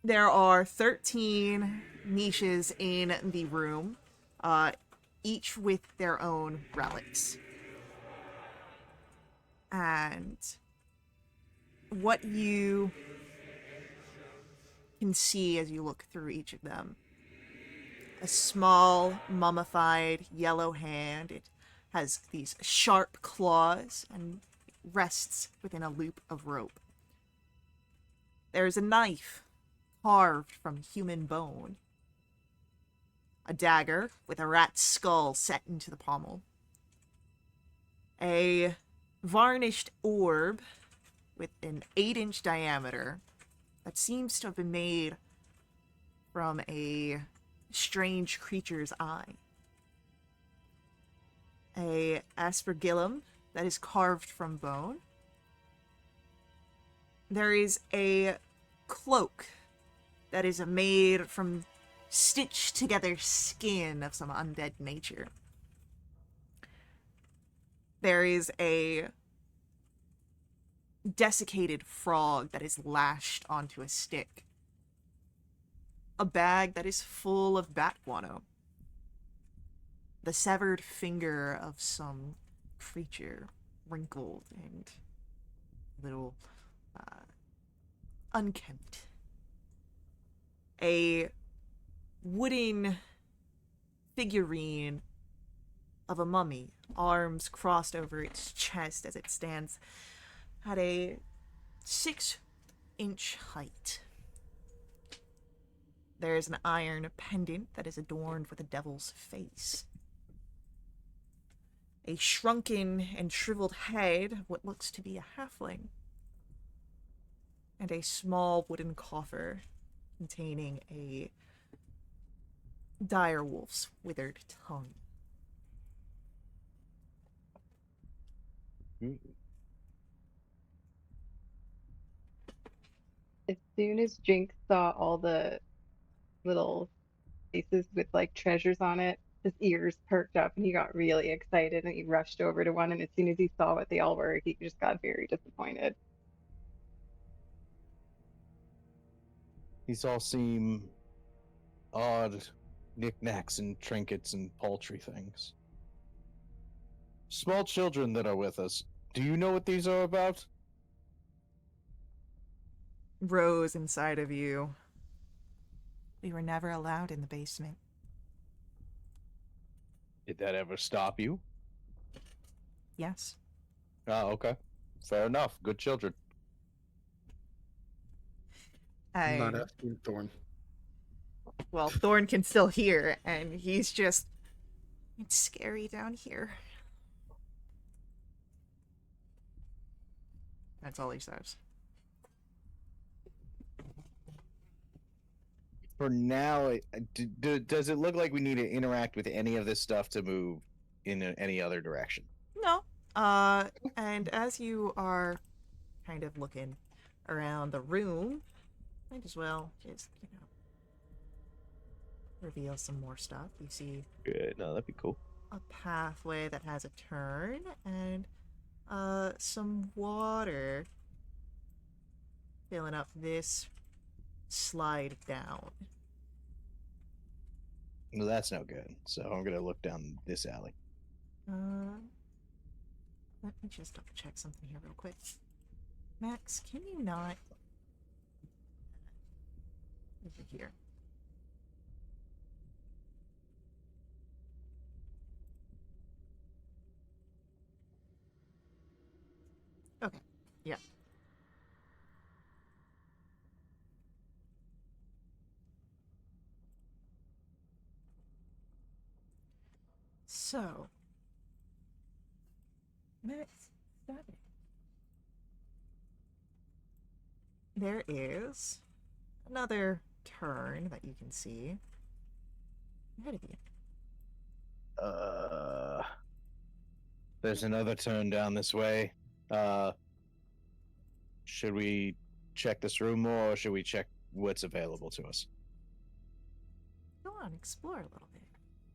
There are 13 niches in the room, each with their own relics. And what you can see as you look through each of them, a small, mummified yellow hand. It has these sharp claws and rests within a loop of rope. There is a knife carved from human bone. A dagger with a rat's skull set into the pommel. A varnished orb with an 8-inch diameter that seems to have been made from a strange creature's eye. A aspergillum that is carved from bone. There is a cloak that is made from stitched together skin of some undead nature. There is a desiccated frog that is lashed onto a stick. A bag that is full of bat guano. The severed finger of some creature, wrinkled and a little unkempt. A wooden figurine of a mummy, arms crossed over its chest as it stands at a 6-inch height. There is an iron pendant that is adorned with a devil's face. A shrunken and shriveled head of what looks to be a halfling. And a small wooden coffer containing a dire wolf's withered tongue. As soon as Jinx saw all the little faces with like treasures on it, his ears perked up and he got really excited and he rushed over to one. And as soon as he saw what they all were, he just got very disappointed. These all seem odd knickknacks and trinkets and paltry things. Small children that are with us, do you know what these are about? Rose inside of you. We were never allowed in the basement. Did that ever stop you? Yes. Oh, okay. Fair enough. Good children. I'm not And, asking Thorn. well, Thorn can still hear, and he's just. It's scary down here. That's all he says. For now, does it look like we need to interact with any of this stuff to move in any other direction? No. And as you are kind of looking around the room, might as well just, reveal some more stuff. You see Good. No, that'd be cool. a pathway that has a turn and some water filling up this slide down. No, that's no good. So I'm gonna look down this alley. Uh, let me just double check something here real quick. Max, can you not over here? Okay. Yeah. So, Max, stop it. There is another turn that you can see ahead of you. There's another turn down this way. Should we check this room more, or should we check what's available to us? Go on, explore a little bit.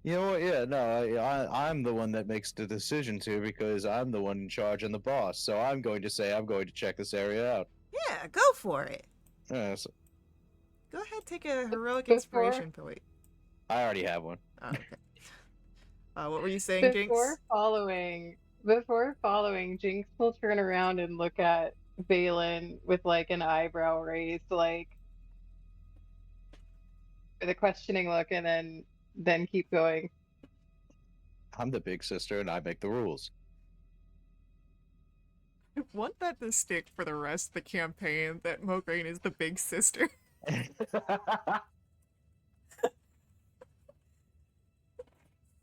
You know what? Yeah, no, I'm the one that makes the decision to because I'm the one in charge and the boss. So I'm going to say I'm going to check this area out. Yeah, go for it. So Go ahead, take a heroic Before- inspiration point. I already have one. Oh, okay. What were you saying, Jinx? Before following, Jinx will turn around and look at Valen with like an eyebrow raised, like with a questioning look, and then keep going. I'm the big sister, and I make the rules. I want that to stick for the rest of the campaign, that Mograine is the big sister.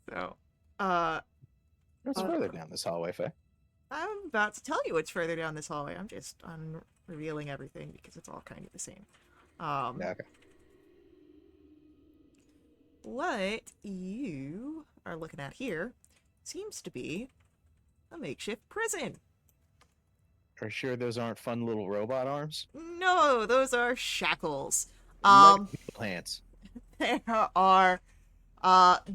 So, It's further down this hallway, Faye. I'm about to tell you what's further down this hallway. I'm just unrevealing everything because it's all kind of the same. Yeah, okay. What you are looking at here seems to be a makeshift prison. Are you sure those aren't fun little robot arms? No, those are shackles. Like plants. There are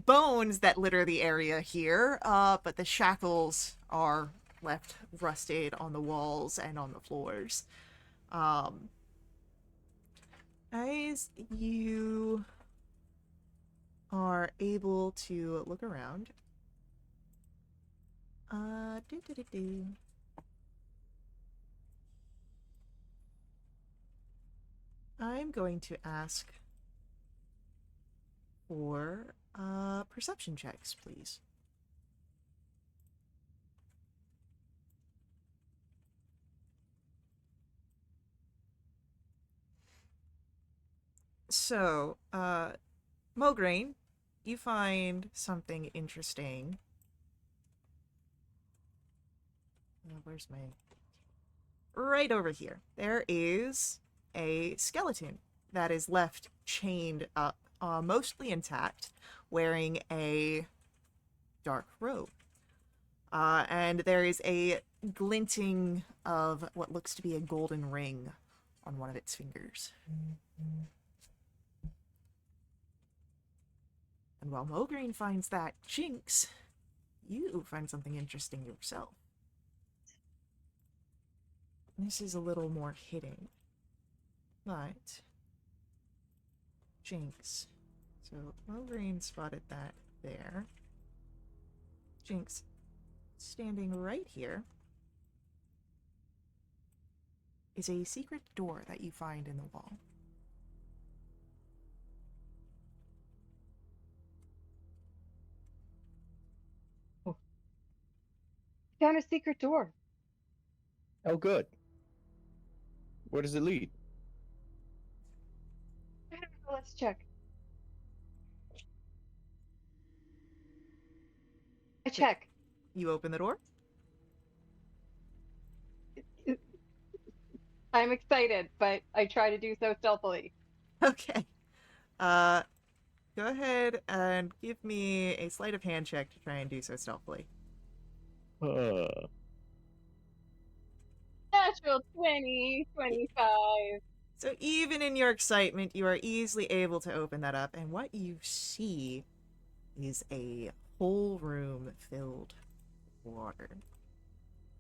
bones that litter the area here, but the shackles are left rusted on the walls and on the floors. As you are able to look around, I'm going to ask for perception checks, please. So, Mograine, you find something interesting. Where's my... Right over here. There is a skeleton that is left chained up, mostly intact, wearing a dark robe. And there is a glinting of what looks to be a golden ring on one of its fingers. And while Mograine finds that, Jinx, you find something interesting yourself. This is a little more hidden. But Jinx. So Mograine spotted that there. Jinx, standing right here, is a secret door that you find in the wall. Found a secret door. Oh, good. Where does it lead? let's check. I check. You open the door. I'm excited, but I try to do so stealthily. Okay. Go ahead and give me a sleight of hand check to try and do so stealthily. Natural 20, 25. So even in your excitement, you are easily able to open that up, and what you see is a whole room filled with water.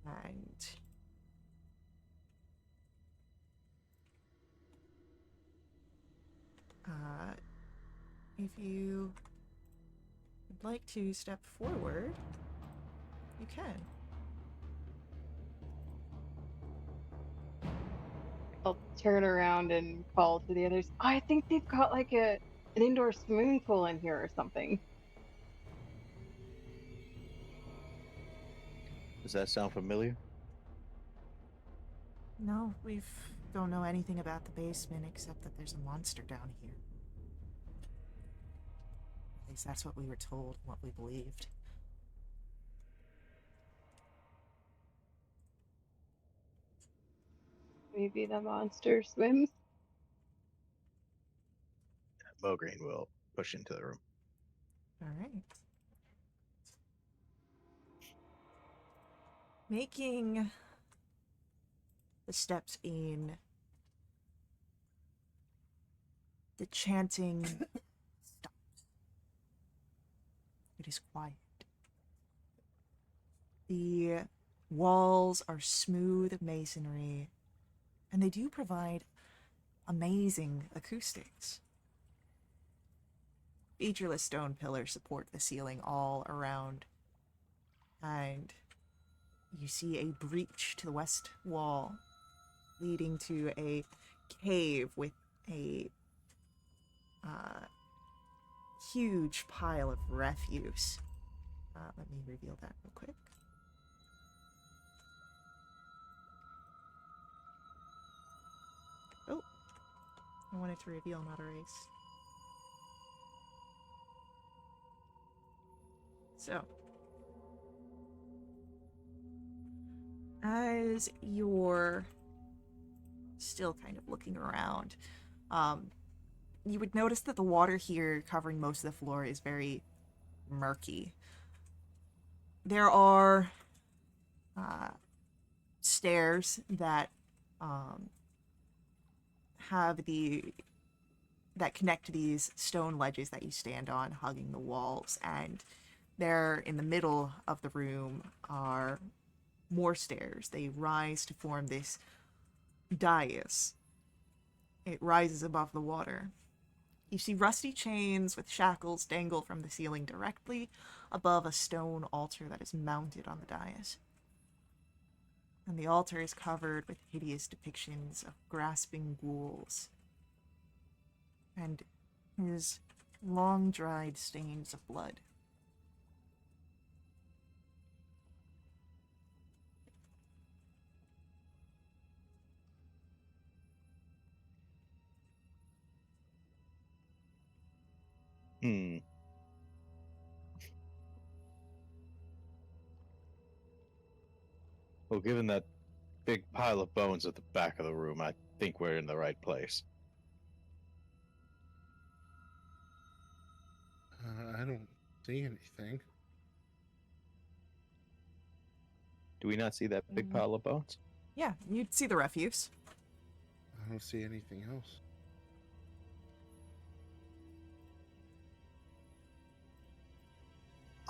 And if you would like to step forward, you can. I'll turn around and call to the others. I think they've got like an indoor swimming pool in here or something. Does that sound familiar? No, we don't know anything about the basement except that there's a monster down here. At least that's what we were told, what we believed. Maybe the monster swims. Mogreen will push into the room. All right. Making the steps in, the chanting stops. It is quiet. The walls are smooth masonry, and they do provide amazing acoustics. Featureless stone pillars support the ceiling all around, and you see a breach to the west wall leading to a cave with a huge pile of refuse. Let me reveal that real quick. Oh, I wanted to reveal, not erase. So, as you're still kind of looking around, you would notice that the water here covering most of the floor is very murky. There are stairs that that connect to these stone ledges that you stand on, hugging the walls, and there in the middle of the room are more stairs. They rise to form this dais. It rises above the water. You see rusty chains with shackles dangle from the ceiling directly above a stone altar that is mounted on the dais. And the altar is covered with hideous depictions of grasping ghouls and his long-dried stains of blood. Well, given that big pile of bones at the back of the room, I think we're in the right place. I don't see anything. Do we not see that big pile of bones? Yeah, you'd see the refuse. I don't see anything else.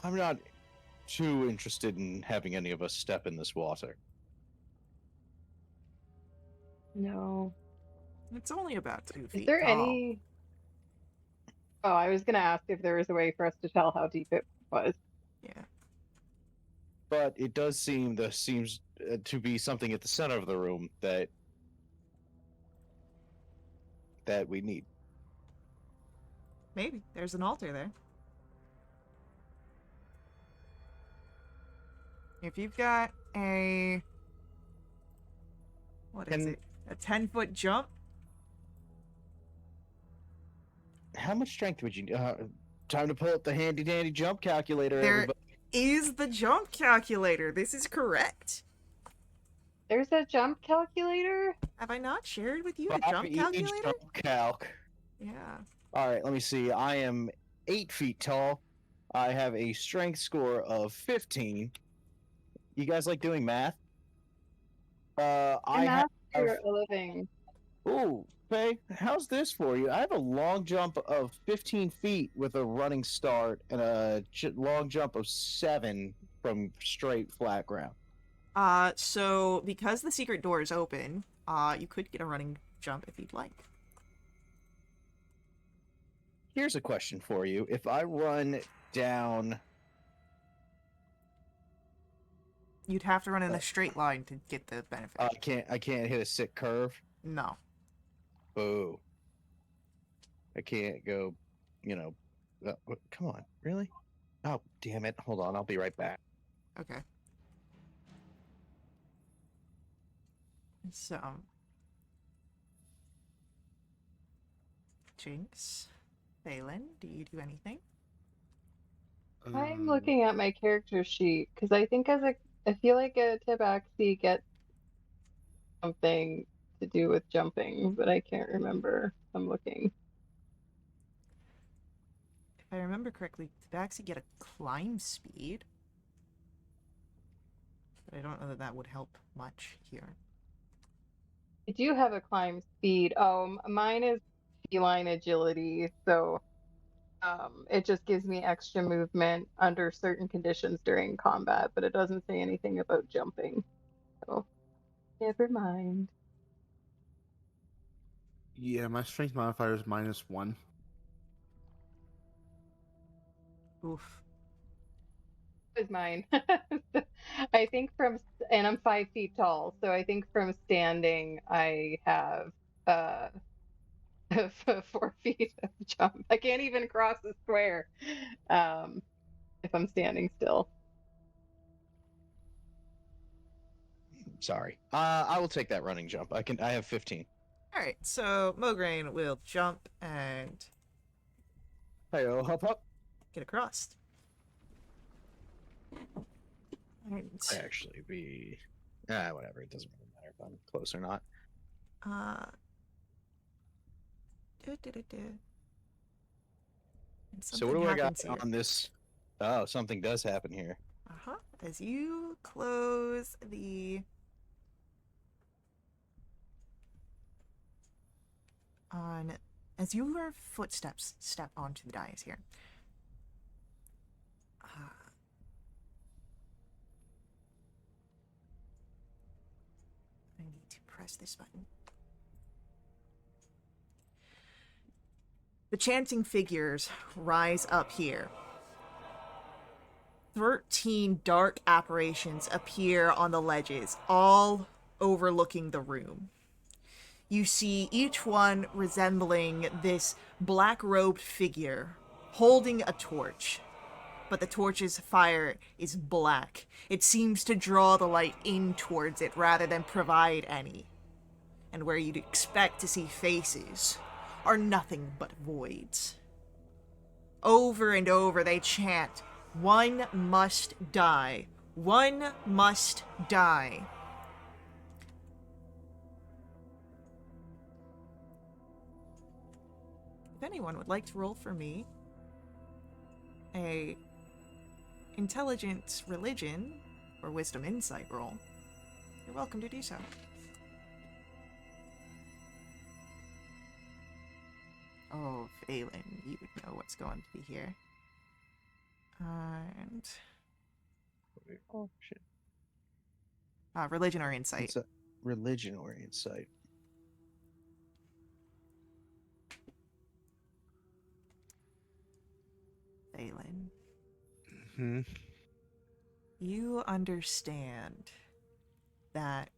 I'm not too interested in having any of us step in this water. No. It's only about 2 feet Is there tall. any... Oh, I was going to ask if there was a way for us to tell how deep it was. Yeah. But it does seem there seems to be something at the center of the room that we need. Maybe. There's an altar there. If you've got a... What is it? A 10-foot jump? how much strength would you? Time to pull up the handy dandy jump calculator, There everybody. is the jump calculator. This is correct. There's a jump calculator? Have I not shared with you the 5 jump E calculator? jump calc. Yeah. All right, let me see. I am 8 feet tall. I have a strength score of 15. You guys like doing math? I I have. math for a living. Ooh, Faye, how's this for you? I have a long jump of 15 feet with a running start and a long jump of 7 from straight flat ground. So because the secret door is open, you could get a running jump if you'd like. Here's a question for you. If I run down. You'd have to run in a straight line to get the benefit. I can't hit a sick curve. No. Boo. I can't go, come on, really? Oh, damn it. Hold on, I'll be right back. Okay. So. Jinx. Phelan, do you do anything? I'm looking at my character sheet because I think I feel like a tabaxi gets something to do with jumping, but I can't remember. I'm looking. If I remember correctly, Tabaxi get a climb speed. But I don't know that that would help much here. I do have a climb speed. Mine is feline agility, so it just gives me extra movement under certain conditions during combat, but it doesn't say anything about jumping. So never mind. Yeah, my strength modifier is -1. Oof. Is mine. I think and I'm 5 feet tall, so I think from standing I have 4 feet of jump. I can't even cross the square if I'm standing still. Sorry. I will take that running jump. I have 15. Alright, so Mograine will jump and Hey, hop up. get across. And, Actually, whatever. It doesn't really matter if I'm close or not. And So what something do I got happens here. on this? Oh, something does happen here. As you close the as your footsteps step onto the dais here. I need to press this button. The chanting figures rise up here. 13 dark apparitions appear on the ledges, all overlooking the room. You see each one resembling this black-robed figure holding a torch, but the torch's fire is black. It seems to draw the light in towards it rather than provide any. And where you'd expect to see faces are nothing but voids. Over and over they chant, "One must die. One must die." If anyone would like to roll for me a intelligence religion or wisdom insight roll, you're welcome to do so. Oh, Phelan, you would know what's going to be here. And Oh shit. religion or insight. It's a religion or insight. Phelan. Hmm. You understand that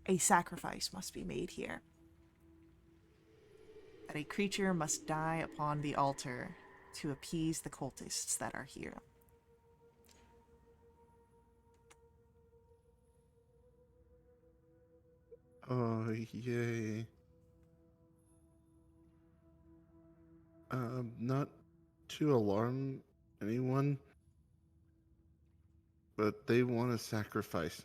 a sacrifice must be made here. That a creature must die upon the altar to appease the cultists that are here. Oh, yay. Not to alarm anyone, but they want a sacrifice.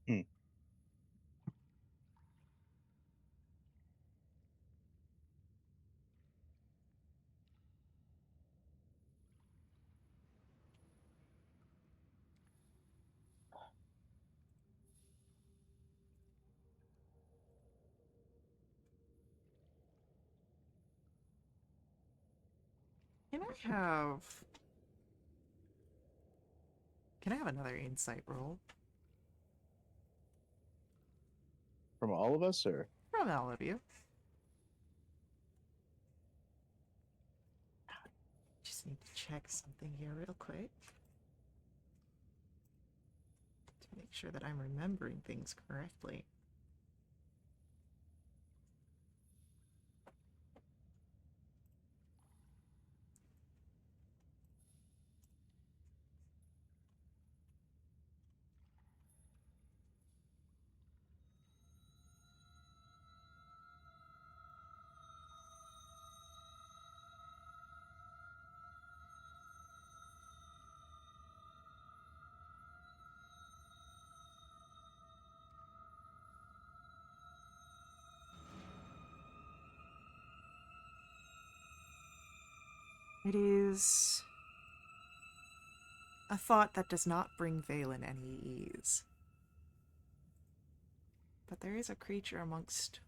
Hmm. Can I have... Can I have another insight roll? From all of us, or From all of you. Just need to check something here real quick. To make sure that I'm remembering things correctly. It is a thought that does not bring Valen any ease. But there is a creature amongst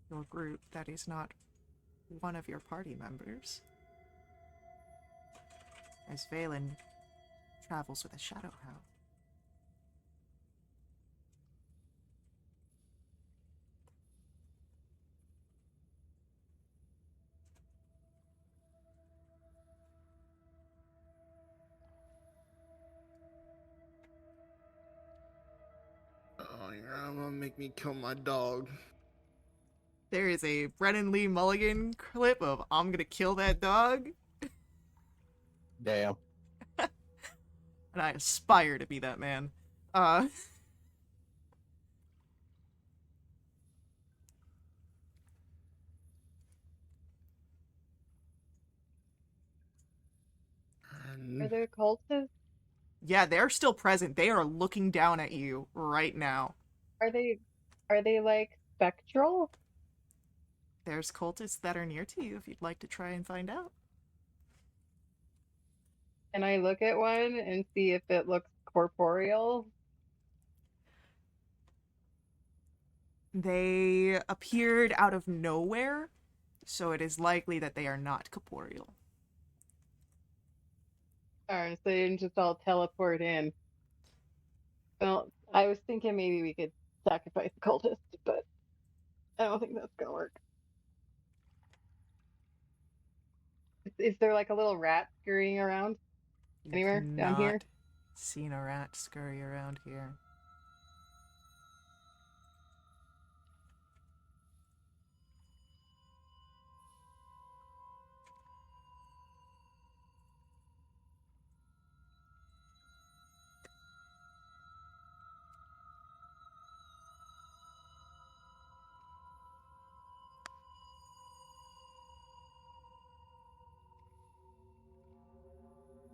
your group that is not one of your party members. As Valen travels with a shadow hound. Oh, you're gonna make me kill my dog. There is a Brennan Lee Mulligan clip of "I'm gonna kill that dog," damn. and I aspire to be that man. Uh, Are And there cultists? yeah, they're still present. They are looking down at you right now. Are they like spectral? There's cultists that are near to you if you'd like to try and find out. Can I look at one and see if it looks corporeal? They appeared out of nowhere, so it is likely that they are not corporeal. Darn, so they didn't just all teleport in. Well, I was thinking maybe we could sacrifice the cultists, but I don't think that's gonna work. Is there like a little rat scurrying around You've anywhere down here? not seen a rat scurry around here.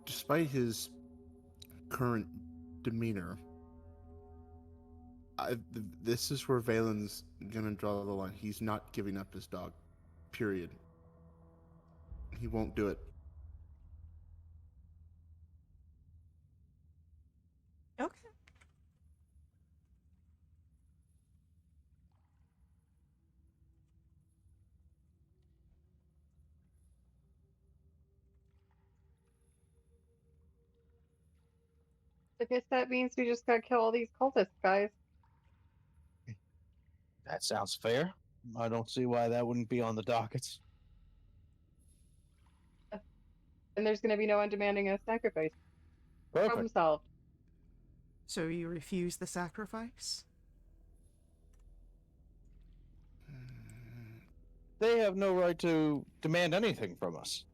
despite his current demeanor, this is where Valen's gonna draw the line. He's not giving up his dog. Period. He won't do it. Okay. I guess that means we just gotta kill all these cultists, guys. That sounds fair. I don't see why that wouldn't be on the dockets. And there's gonna be no one demanding a sacrifice. Problem Perfect. solved. So you refuse the sacrifice? They have no right to demand anything from us.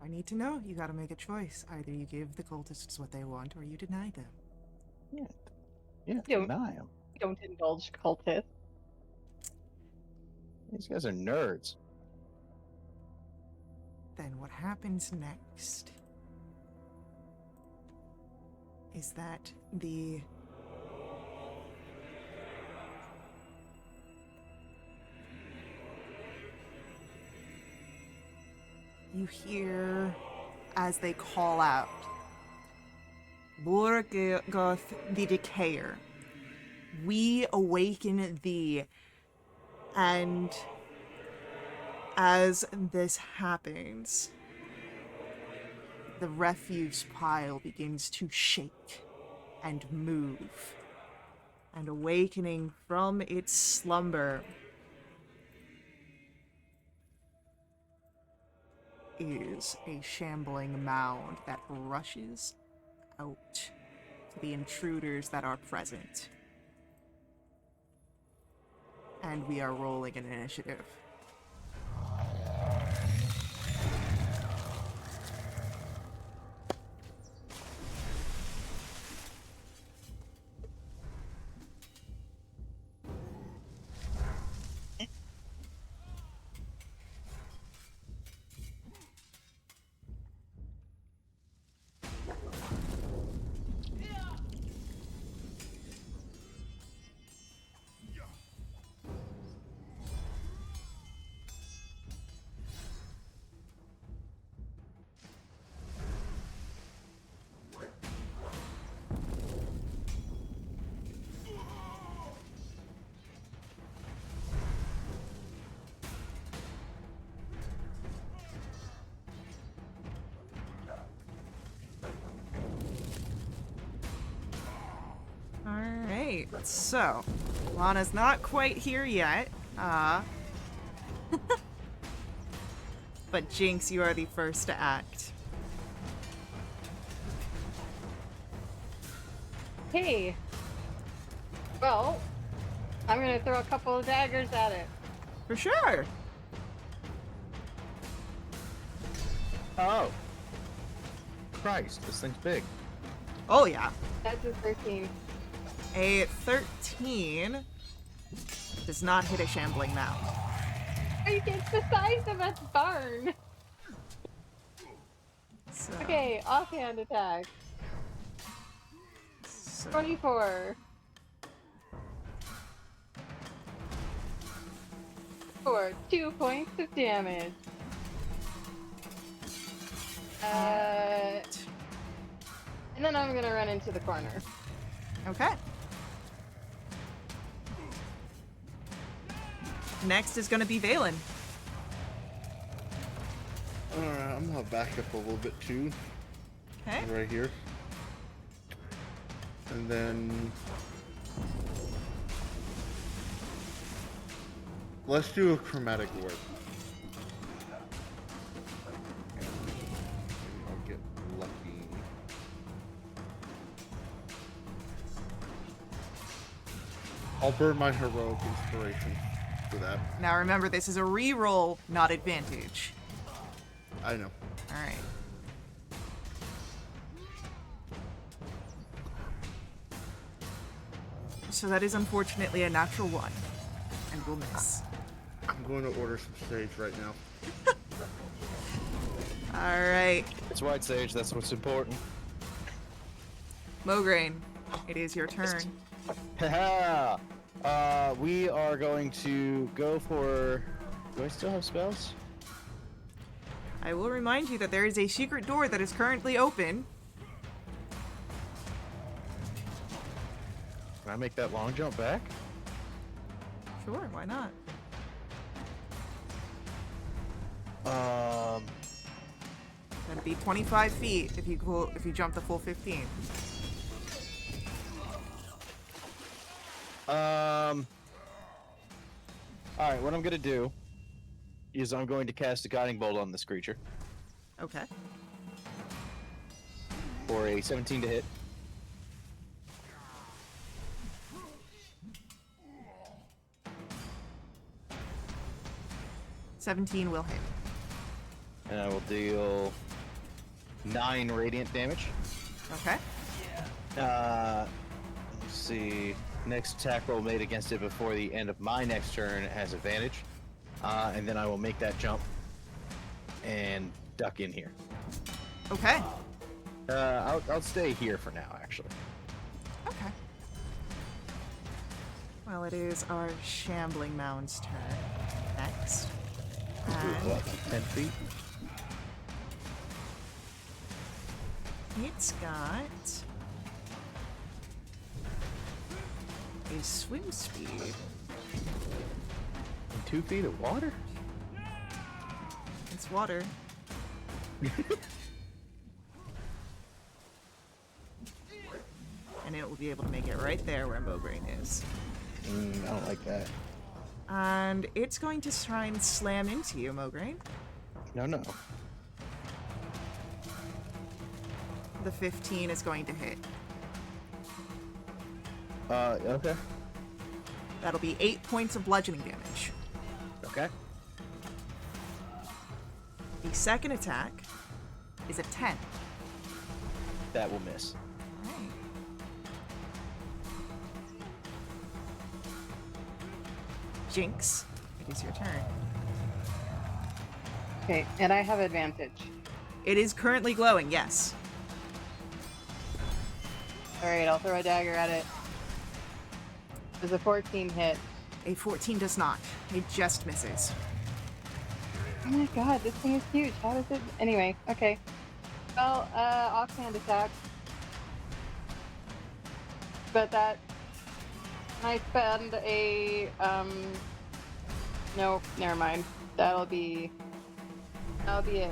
I need to know. You gotta make a choice. Either you give the cultists what they want, or you deny them. Yeah, Don't- deny him. Don't indulge cultists. These guys are nerds. Then what happens next is that you hear as they call out, Borgoth the Decayer, we awaken thee. And as this happens, the refuse pile begins to shake and move. And awakening from its slumber is a shambling mound that rushes out to the intruders that are present. And we are rolling an initiative. Alright, so Lana's not quite here yet. But Jinx, you are the first to act. Hey. Well, I'm gonna throw a couple of daggers at it. For sure. Oh. Christ, this thing's big. Oh yeah. That's a 13. A 13 does not hit a shambling mound. It's the size of a barn. So, Okay, offhand attack. so 24. For 2 points of damage. And then I'm gonna run into the corner. okay. Next is gonna be Valen. Alright, I'm gonna back up a little bit too. Okay. Right here. And then let's do a chromatic orb. I'll get lucky. I'll burn my heroic inspiration for that. Now remember, this is a reroll, not advantage. I know. Alright. So that is unfortunately a natural 1. And we'll miss. I'm going to order some sage right now. Alright. It's White Sage, that's what's important. Mograine, it is your turn. Haha! We are going to go for... Do I still have spells? I will remind you that there is a secret door that is currently open. Can I make that long jump back? Sure, why not? That'd be 25 feet if you jump the full 15. Alright, what I'm gonna do is I'm going to cast a guiding bolt on this creature Okay. for a 17 to hit. $17 will hit. And I will deal 9 radiant damage. Okay. Let's see. Next attack roll made against it before the end of my next turn has advantage. And then I will make that jump and duck in here. Okay. I'll stay here for now, actually. Okay. Well, it is our Shambling Mound's turn next. And What, 10 feet? it's got a swim speed. And 2 feet of water? It's water. And it will be able to make it right there where Mograine is. I don't like that. And it's going to try and slam into you, Mograine. No. The 15 is going to hit. Okay. That'll be 8 points of bludgeoning damage. Okay. The second attack is a 10. That will miss. Alright. Jinx, it is your turn. Okay, and I have advantage. It is currently glowing, yes. Alright, I'll throw a dagger at it. Does a 14 hit? A 14 does not. It just misses. Oh my god, this thing is huge. How does it... Anyway, okay. Well, offhand attack. But that... I spend a, Nope, never mind. That'll be it.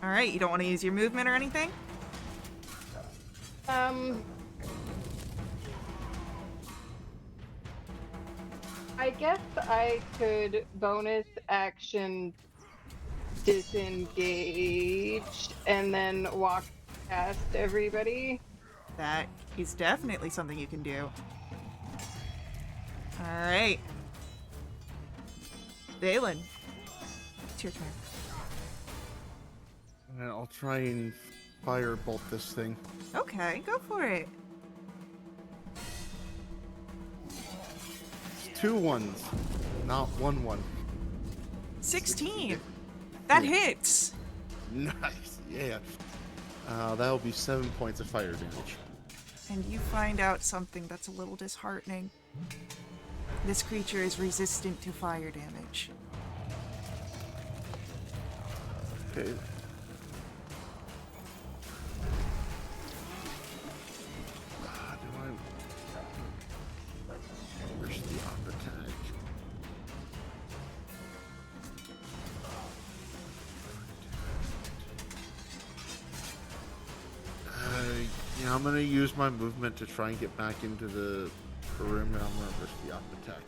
Alright, you don't want to use your movement or anything? I guess I could bonus action disengage and then walk past everybody. That is definitely something you can do. Alright. Valen, it's your turn. And I'll try and firebolt this thing. Okay, go for it. It's 2 ones, not 1 1. 16. That Yeah. hits. Nice, yeah. That'll be 7 points of fire damage. And you find out something that's a little disheartening. This creature is resistant to fire damage. Okay. Where's the op attack? Yeah, I'm gonna use my movement to try and get back into the room, and I'm gonna risk the op attack.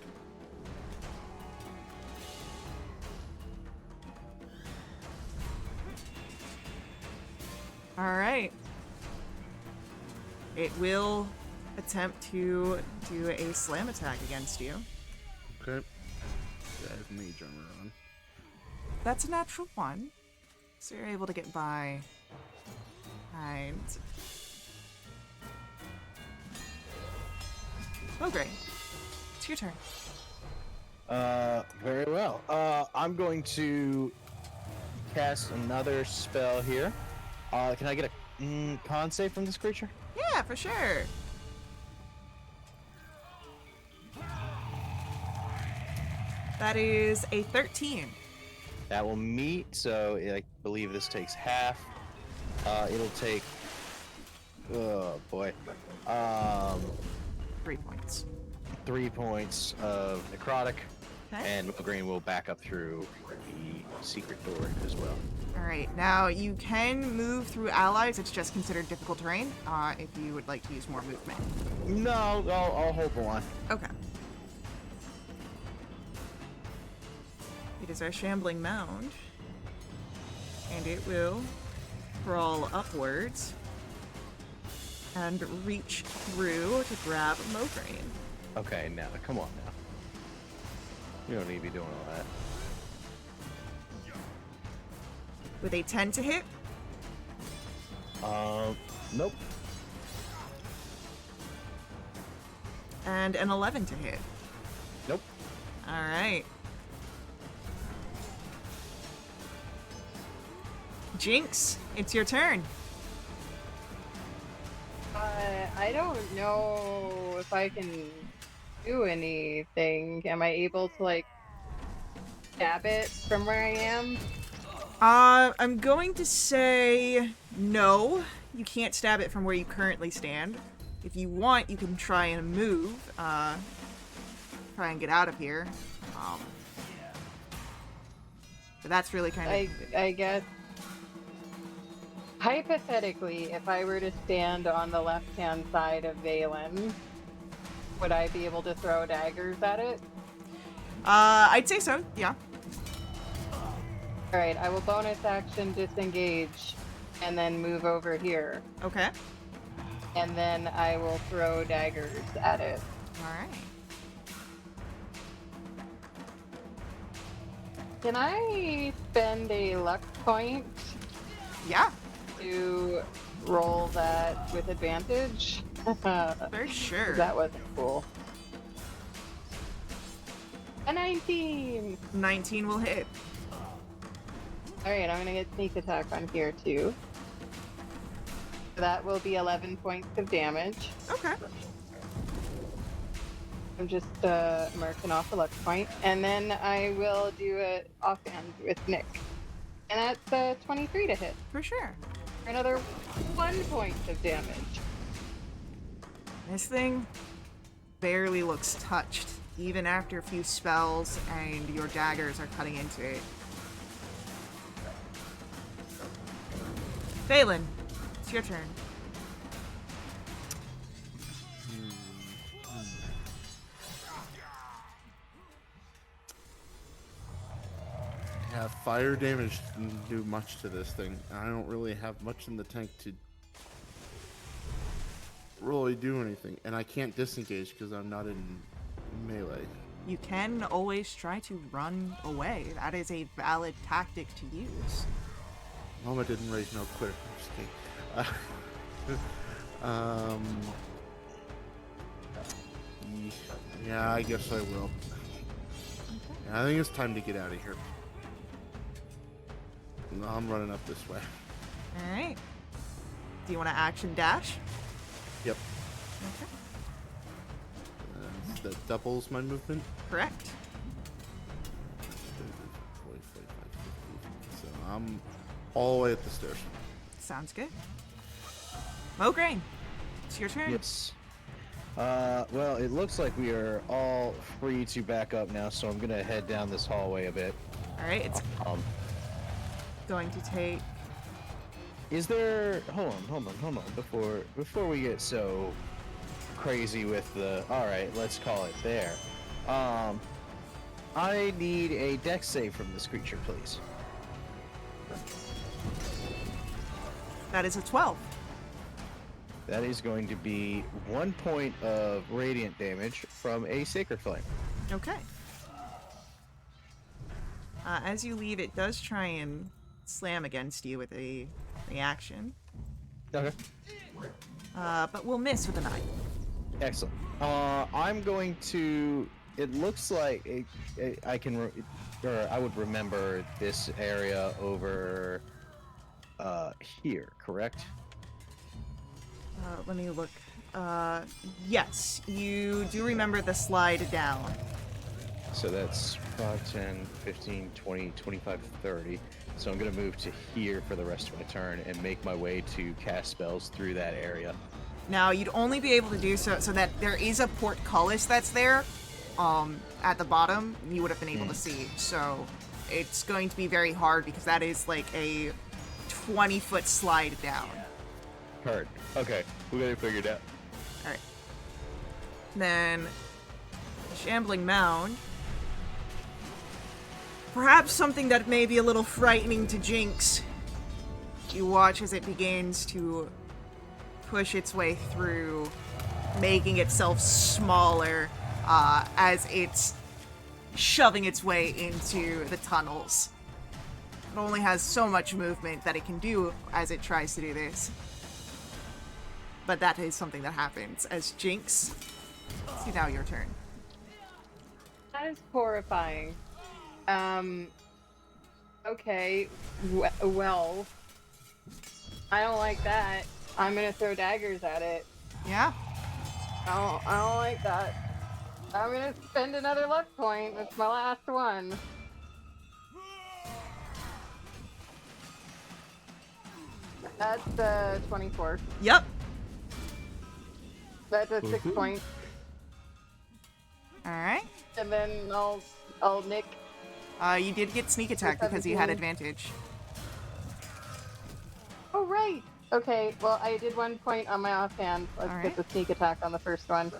Alright. It will attempt to do a slam attack against you. Okay. Yeah, I have mage armor on. That's a natural 1. So you're able to get by. And... Oh, great. It's your turn. Very well. I'm going to cast another spell here. Can I get a con save from this creature? Yeah, for sure. That is a 13. That will meet, so I believe this takes half. It'll take... Oh, boy. 3 points. 3 points of necrotic, Okay. and Green will back up through the secret door as well. Alright, now you can move through allies. It's just considered difficult terrain if you would like to use more movement. No, I'll hold the line. Okay. It is our Shambling Mound. And it will crawl upwards and reach through to grab Mograine. Okay, now, come on now. You don't need to be doing all that. with a 10 to hit. Nope. And an 11 to hit. Nope. Alright. Jinx, it's your turn. I don't know if I can do anything. Am I able to, like, stab it from where I am? I'm going to say no. You can't stab it from where you currently stand. If you want, you can try and move. Try and get out of here. But that's really kind of... I guess. Hypothetically, if I were to stand on the left-hand side of Valen, would I be able to throw daggers at it? I'd say so, yeah. Alright, I will bonus action disengage and then move over here. Okay. And then I will throw daggers at it. Alright. Can I spend a luck point Yeah, to roll that with advantage? for sure. That wasn't cool. A 19! 19 will hit. Alright, I'm gonna get sneak attack on here too. That will be 11 points of damage. Okay. I'm just marking off a luck point. And then I will do it offhand with Nick. And that's 23 to hit. For sure. For another 1 point of damage. This thing barely looks touched, even after a few spells and your daggers are cutting into it. Valen, it's your turn. Yeah, fire damage didn't do much to this thing. I don't really have much in the tank to really do anything. And I can't disengage because I'm not in melee. You can always try to run away. That is a valid tactic to use. Mama didn't raise no quitter. I'm just kidding. Yeah, I guess I will. Yeah, I think it's time to get out of here. No, I'm running up this way. Alright. Do you want to action dash? Yep. Okay. That doubles my movement. Correct. 45, 50. So I'm all the way up the stairs. Sounds good. Mograine, it's your turn. Yes. Well, it looks like we are all free to back up now, so I'm gonna head down this hallway a bit. Alright, it's going to take... Is there? Hold on. Before we get so crazy with the. All right, let's call it there. I need a dex save from this creature, please. That is a 12. That is going to be 1 point of radiant damage from a Sacred Flame. Okay. As you leave, it does try and slam against you with a reaction. Okay. But we'll miss with a 9. Excellent. I'm going to. It looks like I can, or I would remember this area over here, correct? Let me look. Yes, you do remember the slide down. So that's 5, 10, 15, 20, 25, 30. So I'm going to move to here for the rest of my turn and make my way to cast spells through that area. Now, you'd only be able to do so that there is a portcullis that's there at the bottom. You would have been able to see. So it's going to be very hard because that is like a 20-foot slide down. Heard. Okay, we got it figured out. Alright. Then, Shambling Mound. Perhaps something that may be a little frightening to Jinx. You watch as it begins to push its way through, making itself smaller as it's shoving its way into the tunnels. It only has so much movement that it can do as it tries to do this. But that is something that happens as Jinx. See, now your turn. That is horrifying. Okay. Well, I don't like that. I'm gonna throw daggers at it. Yeah? I don't like that. I'm gonna spend another luck point. It's my last one. That's 24. Yep. That's a 6 point. Alright. And then I'll nick. You did get sneak attack because you had 17. advantage. Oh, right. Okay, well, I did 1 point on my offhand. Let's Alright. get the sneak attack on the first one.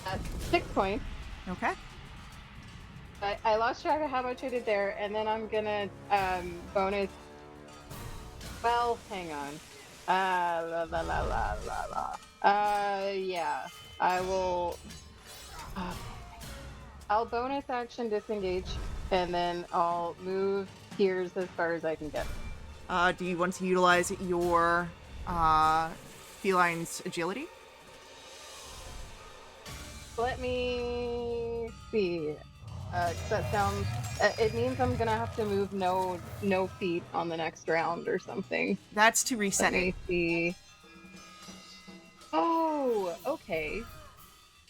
That's 6 points. Okay. I lost track of how much I did there, and then I'm gonna bonus. Well, hang on. Yeah. I will. I'll bonus action disengage, and then I'll move gears as far as I can get. Do you want to utilize your feline's agility? Let me see. 'Cause that sounds. It means I'm gonna have to move no feet on the next round or something. That's to reset Let me it. see. Oh, okay.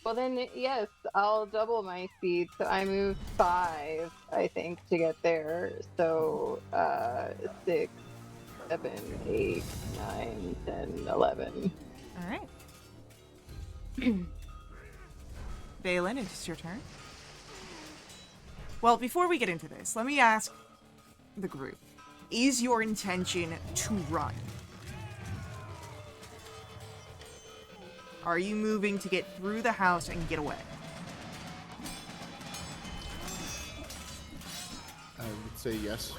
Well then, yes, I'll double my speed. So I move 5, I think, to get there. So 6, 7, 8, 9, 10, 11. Alright. Valen, it's your turn. Well, before we get into this, let me ask the group. Is your intention to run? Are you moving to get through the house and get away? I would say yes.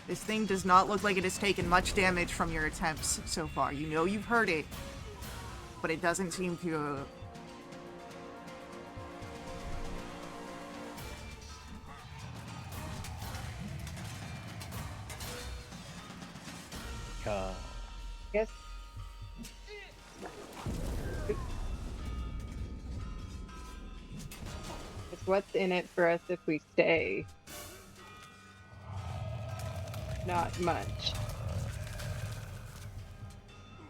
This thing does not look like it has taken much damage from your attempts so far. You know you've hurt it, but it doesn't seem to... Yes. It's what's in it for us if we stay. Not much.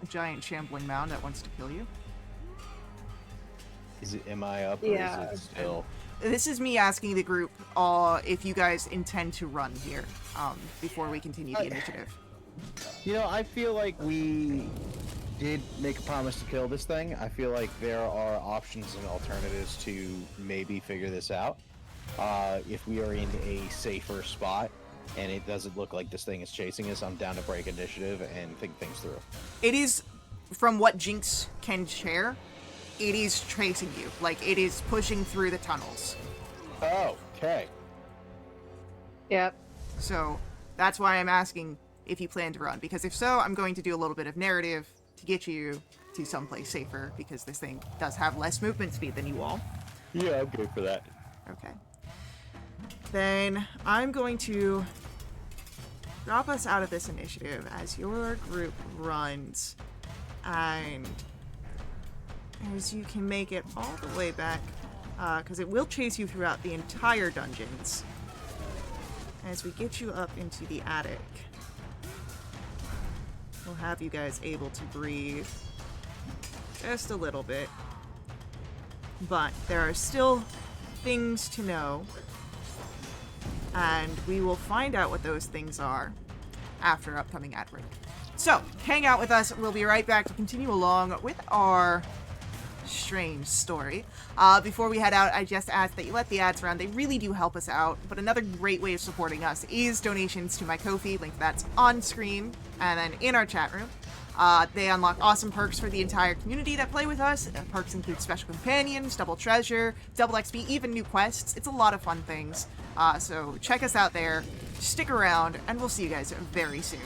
A giant shambling mound that wants to kill you. Am I up Yeah. or is it still? This is me asking the group if you guys intend to run here before we continue the initiative. You know, I feel like we did make a promise to kill this thing. I feel like there are options and alternatives to maybe figure this out. If we are in a safer spot and it doesn't look like this thing is chasing us, I'm down to break initiative and think things through. It is, from what Jinx can share, it is chasing you. Like, it is pushing through the tunnels. Oh, okay. Yep. So that's why I'm asking if you plan to run, because if so, I'm going to do a little bit of narrative to get you to someplace safer, because this thing does have less movement speed than you all. Yeah, I'm good for that. Okay. Then I'm going to drop us out of this initiative as your group runs, and as you can make it all the way back, because it will chase you throughout the entire dungeons, as we get you up into the attic. We'll have you guys able to breathe just a little bit. But there are still things to know, and we will find out what those things are after upcoming ad break. So, hang out with us. We'll be right back to continue along with our strange story. Before we head out, I just ask that you let the ads run. They really do help us out, but another great way of supporting us is donations to my Ko-fi. Link that's on screen and then in our chat room. They unlock awesome perks for the entire community that play with us. Perks include special companions, double treasure, double XP, even new quests. It's a lot of fun things. So check us out there, stick around, and we'll see you guys very soon.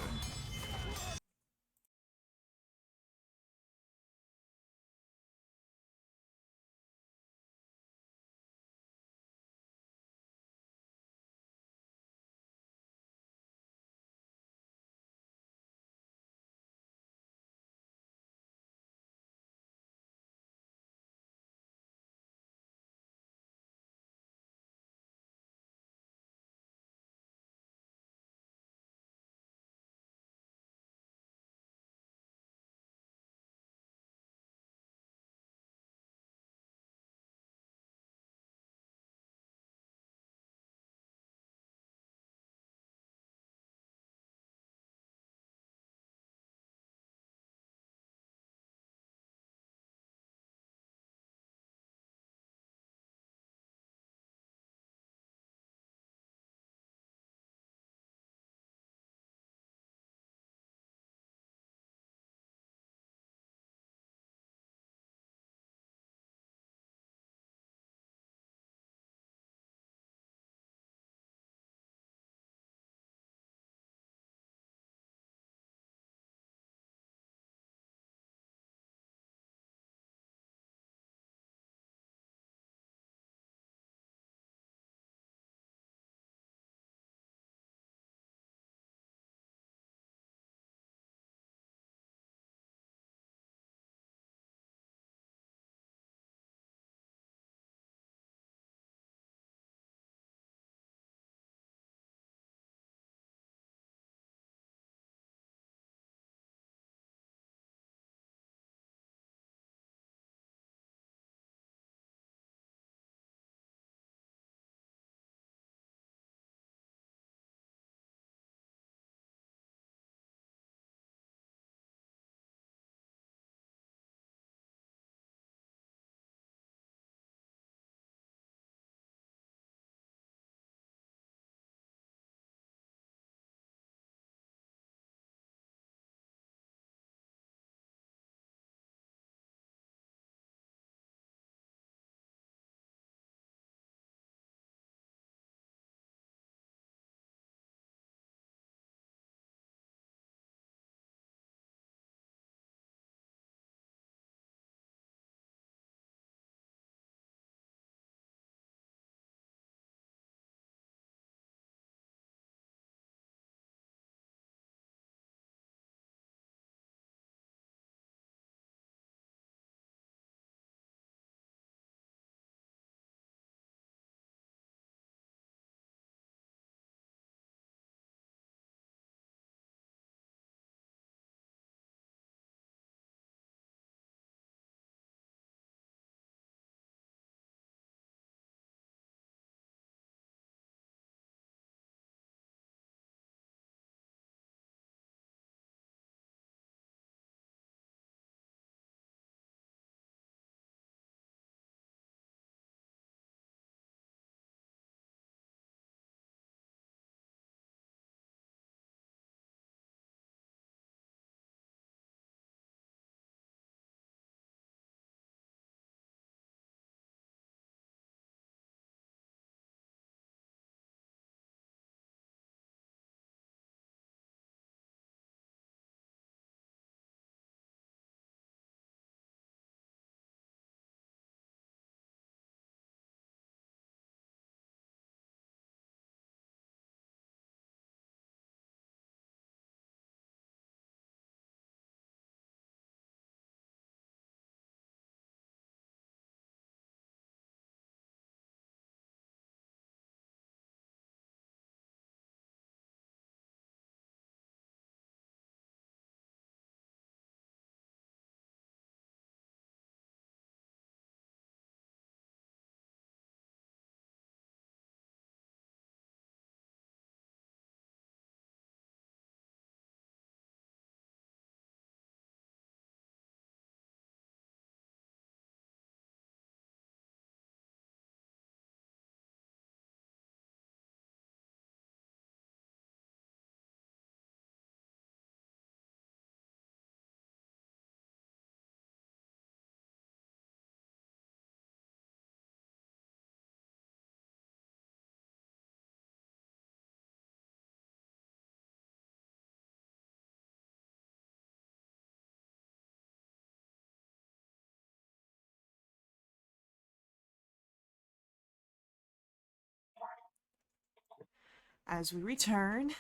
As we return,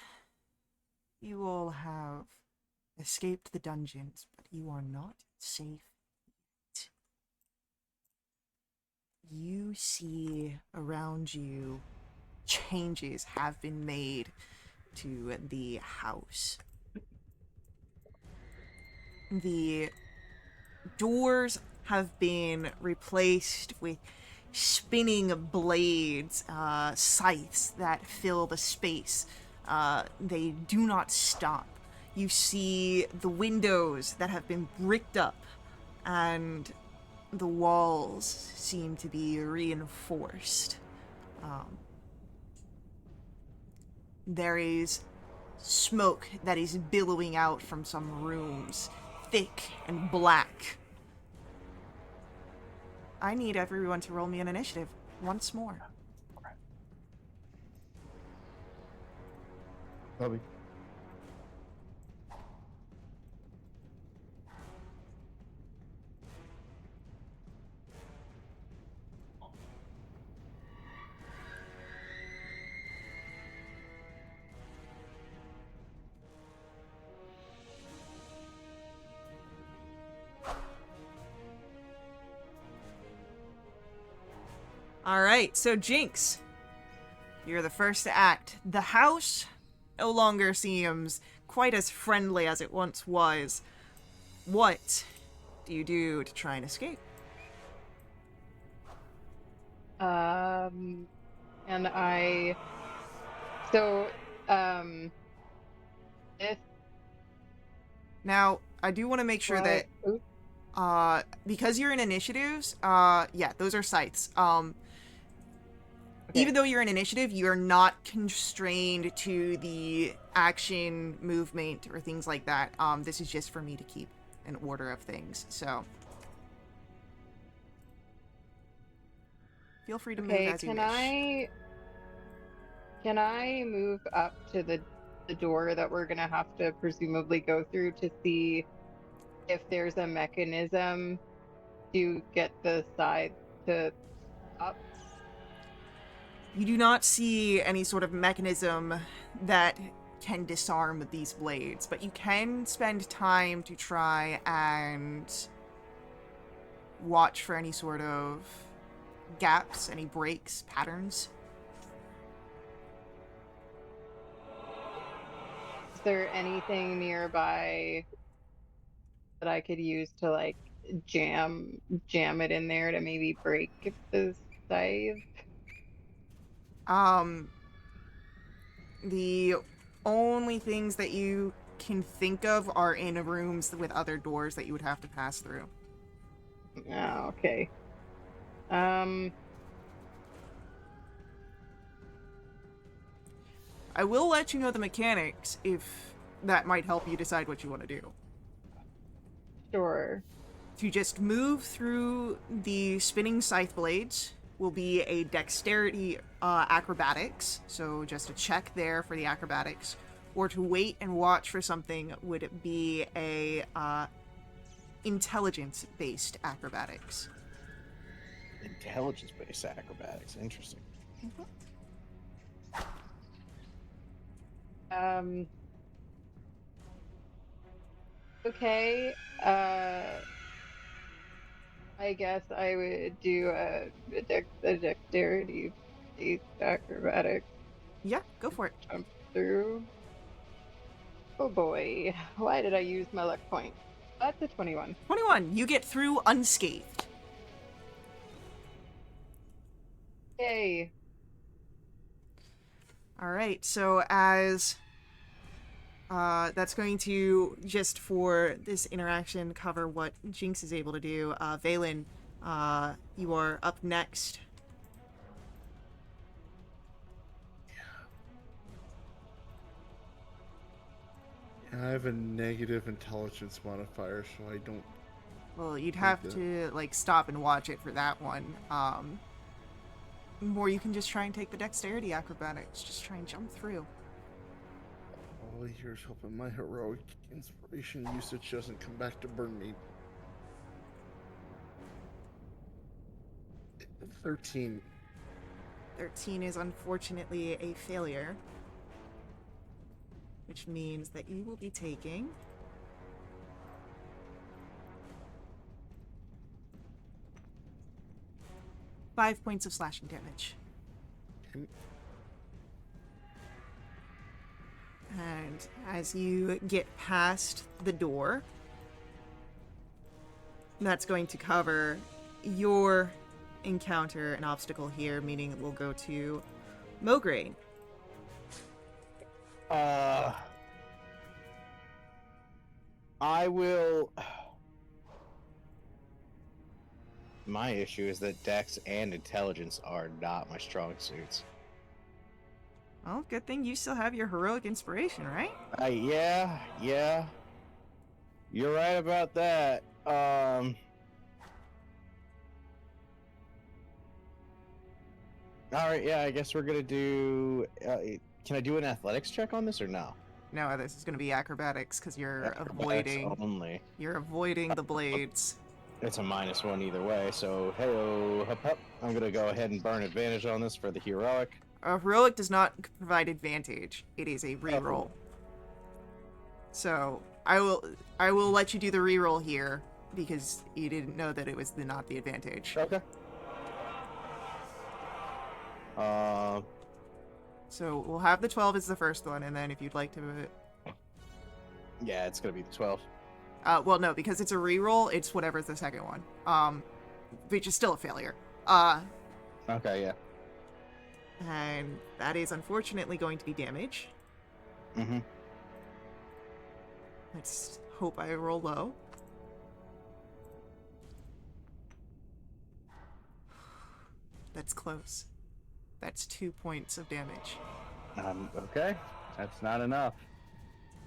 you all have escaped the dungeons, but you are not safe yet. You see around you changes have been made to the house. The doors have been replaced with spinning blades, scythes that fill the space. They do not stop. You see the windows that have been bricked up, and the walls seem to be reinforced. There is smoke that is billowing out from some rooms, thick and black. I need everyone to roll me an initiative once more. Bobby. All right, so Jinx, you're the first to act. The house no longer seems quite as friendly as it once was. What do you do to try and escape? And I, so, if Now, I do want to make sure that oops, because you're in initiatives, yeah, those are scythes. okay. Even though you're in initiative, you're not constrained to the action, movement, or things like that. This is just for me to keep an order of things, so feel free to move Okay, as you wish. can I move up to the door that we're gonna have to presumably go through to see if there's a mechanism to get the side to up? You do not see any sort of mechanism that can disarm these blades, but you can spend time to try and watch for any sort of gaps, any breaks, patterns. Is there anything nearby that I could use to like jam it in there to maybe break the scythe? The only things that you can think of are in rooms with other doors that you would have to pass through. Oh, okay. I will let you know the mechanics if that might help you decide what you want to do. Sure. To just move through the spinning scythe blades will be a dexterity acrobatics, so just a check there for the acrobatics. Or to wait and watch for something would be a intelligence-based acrobatics. Intelligence-based acrobatics. Interesting. Um, okay. I guess I would do a dexterity based acrobatics Yeah, go for it. jump through. Oh boy, why did I use my luck point? That's a 21. 21, you get through unscathed. Yay. All right, so as that's going to, just for this interaction, cover what Jinx is able to do. Valen, you are up next. I have a negative intelligence modifier, so I don't. Well, you'd have to, like, stop and watch it for that one. Or you can just try and take the dexterity acrobatics. Just try and jump through. All I hear is hoping my heroic inspiration usage doesn't come back to burn me. 13. 13 is unfortunately a failure. which means that you will be taking 5 points of slashing damage. And as you get past the door, that's going to cover your encounter an obstacle here, meaning it will go to Mograine. I will. My issue is that Dex and Intelligence are not my strong suits. Well, good thing you still have your heroic inspiration, right? Yeah. You're right about that. All right, yeah, I guess we're gonna do. Can I do an athletics check on this or no? No, this is going to be acrobatics because you're Acrobatics avoiding. only. You're avoiding the blades. It's a -1 either way. So hey, hup. I'm gonna go ahead and burn advantage on this for the heroic. Heroic does not provide advantage. It is a reroll. Oh. So I will let you do the reroll here because you didn't know that it was not the advantage. Okay. So we'll have the 12 as the first one, and then if you'd like to... Yeah, it's gonna be the 12. well, no, because it's a reroll, it's whatever's the second one. Which is still a failure. Okay, yeah. And that is unfortunately going to be damage. Mm-hmm. Let's hope I roll low. That's close. That's 2 points of damage. Okay. That's not enough.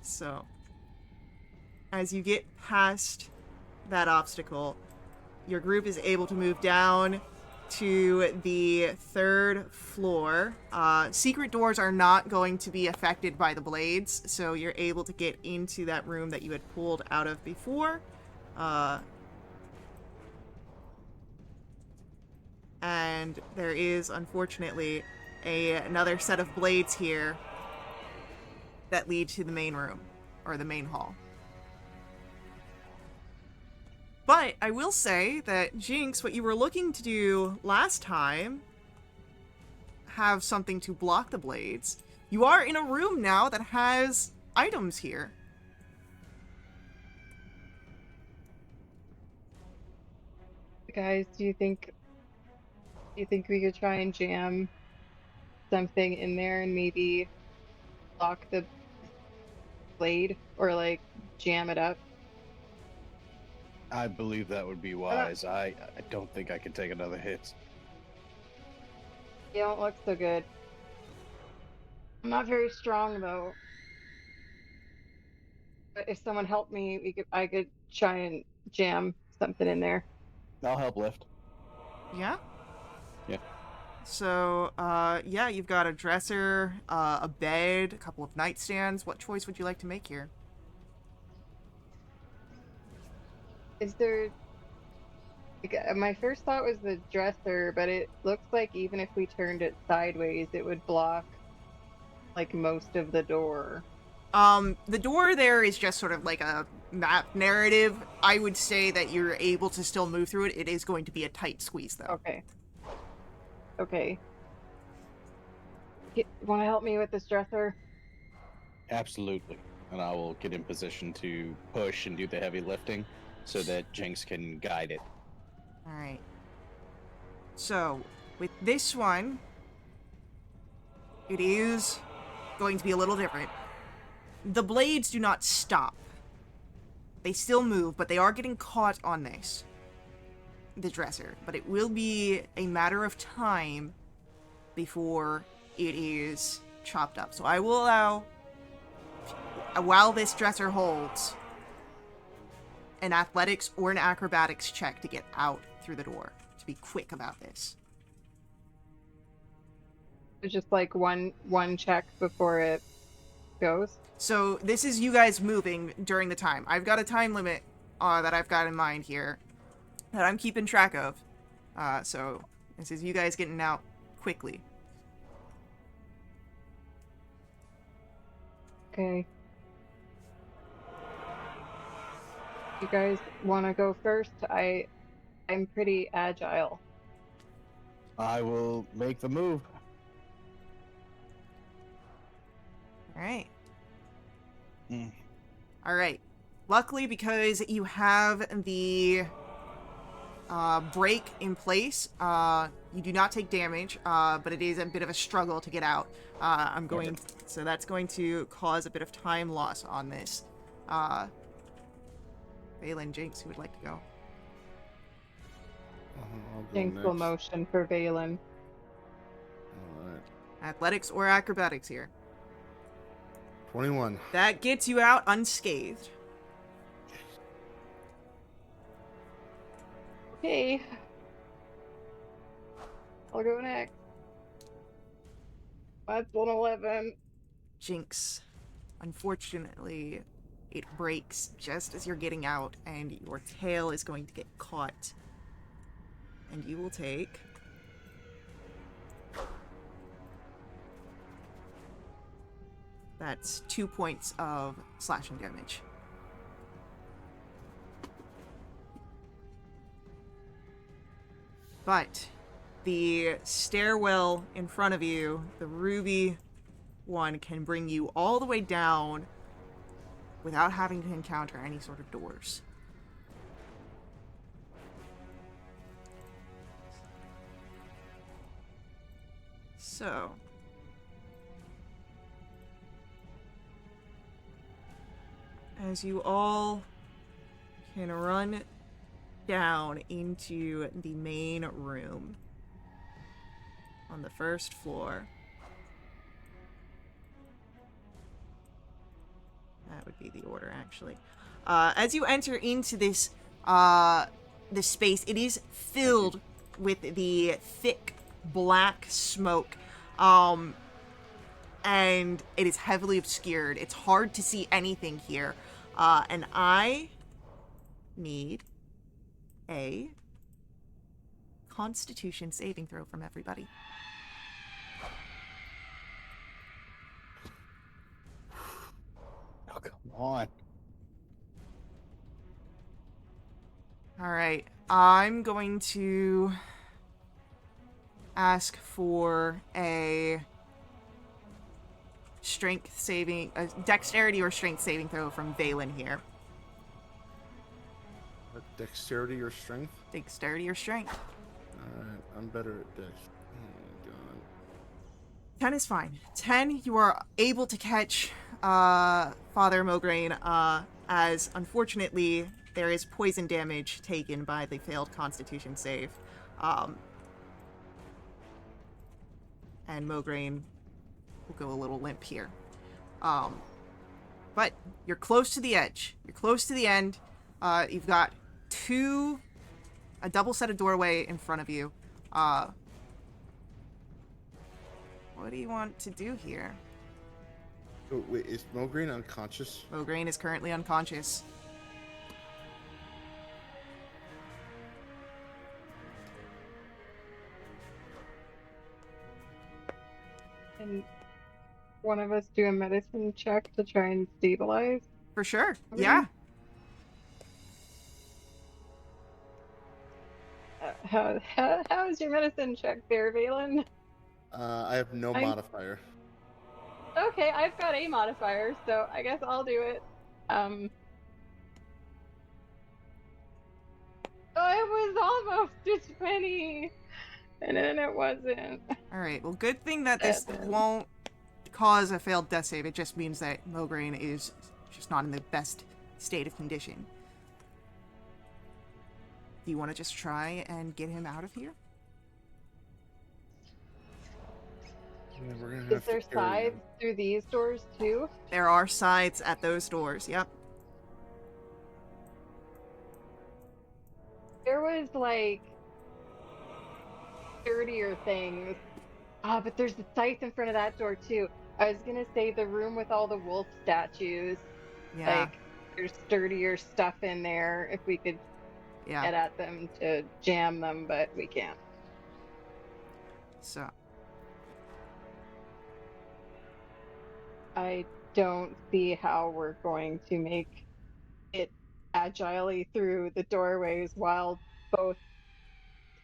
So, as you get past that obstacle, your group is able to move down to the 3rd floor. Secret doors are not going to be affected by the blades, so you're able to get into that room that you had pulled out of before. And there is, unfortunately, another set of blades here that lead to the main room, or the main hall. But I will say that, Jinx, what you were looking to do last time, have something to block the blades, you are in a room now that has items here. Guys, do you think we could try and jam something in there and maybe block the blade or like jam it up? I believe that would be wise. I don't think I can take another hit. You don't look so good. I'm not very strong though. But if someone helped me, I could try and jam something in there. I'll help lift. Yeah? Yeah. So, yeah, you've got a dresser, a bed, a couple of nightstands. What choice would you like to make here? Is there... my first thought was the dresser, but it looks like even if we turned it sideways, it would block, like, most of the door. The door there is just sort of like a map narrative. I would say that you're able to still move through it. It is going to be a tight squeeze, though. Okay. Want to help me with this dresser? Absolutely. And I will get in position to push and do the heavy lifting so that Jinx can guide it. Alright. So, with this one, it is going to be a little different. The blades do not stop. They still move, but they are getting caught on the dresser. But it will be a matter of time before it is chopped up. So I will allow, while this dresser holds, an athletics or an acrobatics check to get out through the door. To be quick about this. It's just like one check before it goes. So this is you guys moving during the time. I've got a time limit that I've got in mind here that I'm keeping track of. So this is you guys getting out quickly. Okay. You guys want to go first? I'm pretty agile. I will make the move. All right. Mm. All right. Luckily, because you have the break in place, you do not take damage, but it is a bit of a struggle to get out. So that's going to cause a bit of time loss on this. Valen, Jinx, who would like to go? I'll go Jinx will next. motion for Valen. All right. Athletics or acrobatics here? 21. That gets you out unscathed. Okay. I'll go next. That's 111. Jinx, unfortunately, it breaks just as you're getting out, and your tail is going to get caught. And you will take... That's 2 points of slashing damage. But the stairwell in front of you, the ruby one, can bring you all the way down without having to encounter any sort of doors. So... as you all can run down into the main room on the first floor. That would be the order, actually. As you enter into this space, it is filled with the thick black smoke, and it is heavily obscured. It's hard to see anything here, and I need a Constitution saving throw from everybody. Oh, come on. All right, I'm going to ask for a dexterity or strength saving throw from Valen here. Dexterity or strength? Dexterity or strength. Alright, I'm better at dex. Oh my god. 10 is fine. 10, you are able to catch Father Mograine, as unfortunately there is poison damage taken by the failed Constitution save. And Mograine will go a little limp here. But you're close to the edge. You're close to the end. You've got a double set of doorway in front of you. What do you want to do here? Oh, wait, is Mograine unconscious? Mograine is currently unconscious. Can one of us do a medicine check to try and stabilize? For sure. Okay. Yeah. How is your medicine check there, Valen? I have no modifier. Okay, I've got a modifier, so I guess I'll do it. Oh, it was almost a 20, and then it wasn't. All right. Well, good thing that this Seven. won't cause a failed death save. It just means that Mograine is just not in the best state of condition. Do you want to just try and get him out of here? Yeah, we're gonna Is have there to carry sides him. through these doors too? There are sides at those doors. Yep. There was like sturdier things. But there's the sights in front of that door too. I was gonna say the room with all the wolf statues. Yeah. Like there's sturdier stuff in there if we could Yeah. get at them to jam them, but we can't. So. I don't see how we're going to make it agilely through the doorways while both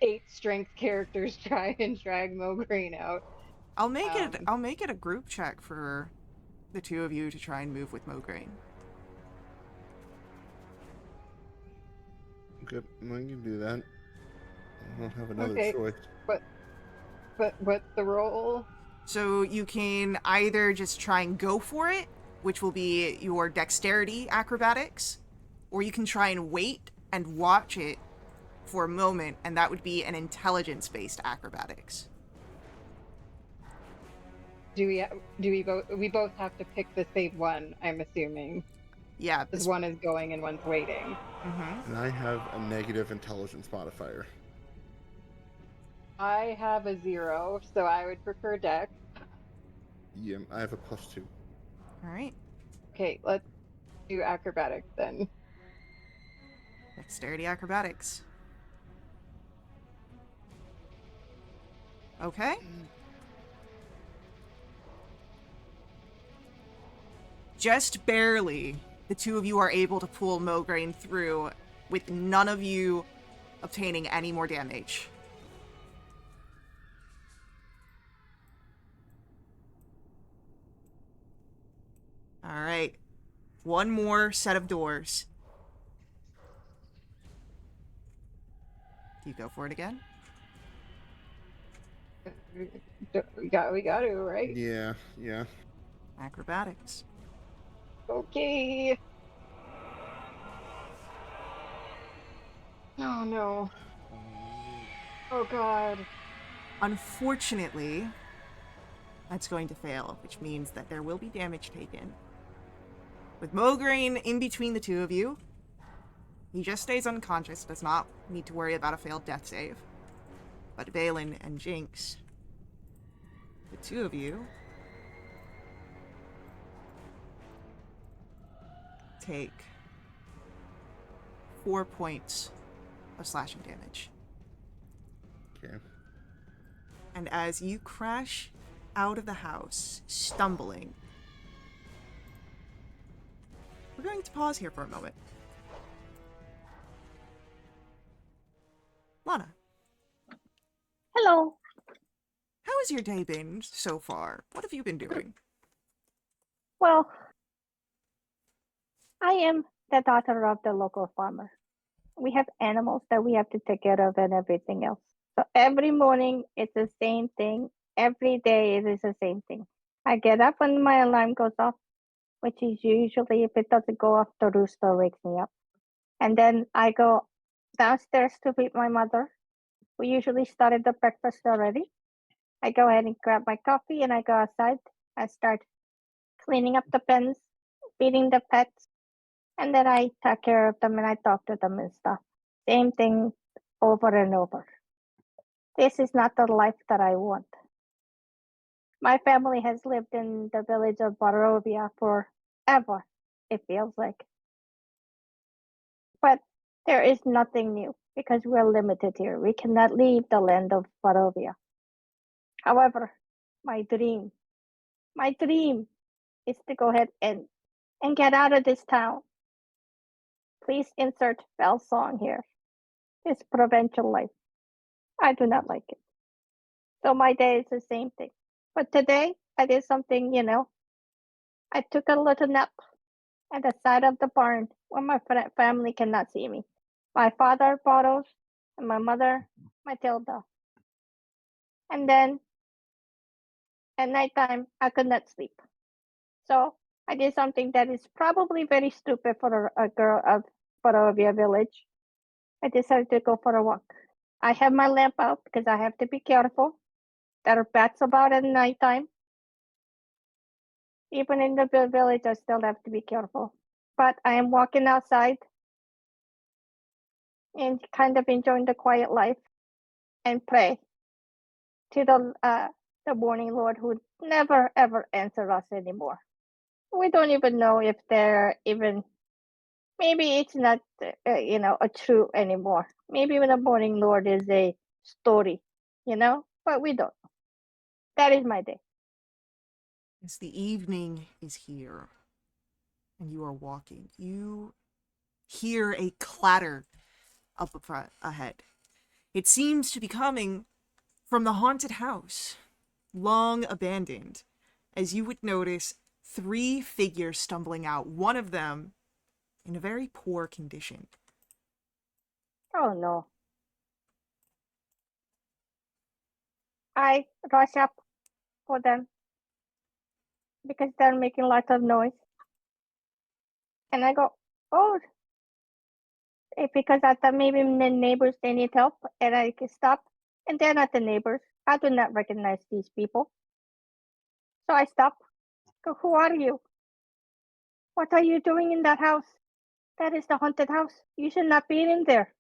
8 strength characters try and drag Mograine out. I'll make it a group check for the two of you to try and move with Mograine. Okay, I can do that. I don't have another Okay. choice. But what's the roll? So you can either just try and go for it, which will be your dexterity acrobatics, or you can try and wait and watch it for a moment, and that would be an intelligence-based acrobatics. Do we both have to pick the same one, I'm assuming. Yeah. Because one is going and one's waiting. Mm-hmm. And I have a negative intelligence modifier. I have a 0, so I would prefer Dex. Yeah, I have a +2. All right. Okay, let's do acrobatics then. Dexterity acrobatics. Okay. Just barely, the two of you are able to pull Mograine through with none of you obtaining any more damage. All right. One more set of doors. Do you go for it again? We got to, right? Yeah. Acrobatics. Okay. Oh no. Oh god. Unfortunately, that's going to fail, which means that there will be damage taken. With Mograine in between the two of you, he just stays unconscious, does not need to worry about a failed death save. But Valen and Jinx, the two of you, take 4 points of slashing damage. Okay. And as you crash out of the house, stumbling, we're going to pause here for a moment. Lana, Hello. how has your day been so far? What have you been doing? Well, I am the daughter of the local farmer. We have animals that we have to take care of and everything else. So every morning it's the same thing. Every day it is the same thing. I get up when my alarm goes off, which is usually, if it doesn't go off, the rooster wakes me up. And then I go downstairs to meet my mother. We usually started the breakfast already. I go ahead and grab my coffee and I go outside. I start cleaning up the pens, feeding the pets, and then I take care of them and I talk to them and stuff. Same thing over and over. This is not the life that I want. My family has lived in the village of Barovia forever, it feels like. But there is nothing new because we're limited here. We cannot leave the land of Barovia. However, my dream is to go ahead and get out of this town. Please insert bell song here. It's provincial life. I do not like it. So my day is the same thing. But today I did something, I took a little nap at the side of the barn where my family cannot see me. My father, Bottles, and my mother, Matilda. And then at nighttime, I could not sleep. So I did something that is probably very stupid for a girl of Barovia village. I decided to go for a walk. I have my lamp out because I have to be careful. There are bats about at nighttime. Even in the village, I still have to be careful. But I am walking outside and kind of enjoying the quiet life and pray to the morning Lord who never ever answer us anymore. We don't even know if they're even. Maybe it's not a true anymore. Maybe the morning Lord is a story, but we don't. That is my day. As the evening is here, and you are walking, you hear a clatter up front ahead. It seems to be coming from the haunted house, long abandoned, as you would notice 3 figures stumbling out, one of them in a very poor condition. Oh no. I rush up for them because they're making lots of noise. And I go, oh, because I thought maybe the neighbors they need help, and I can stop. And they're not the neighbors. I do not recognize these people. So I stop. Go, who are you? What are you doing in that house? That is the haunted house. You should not be in there.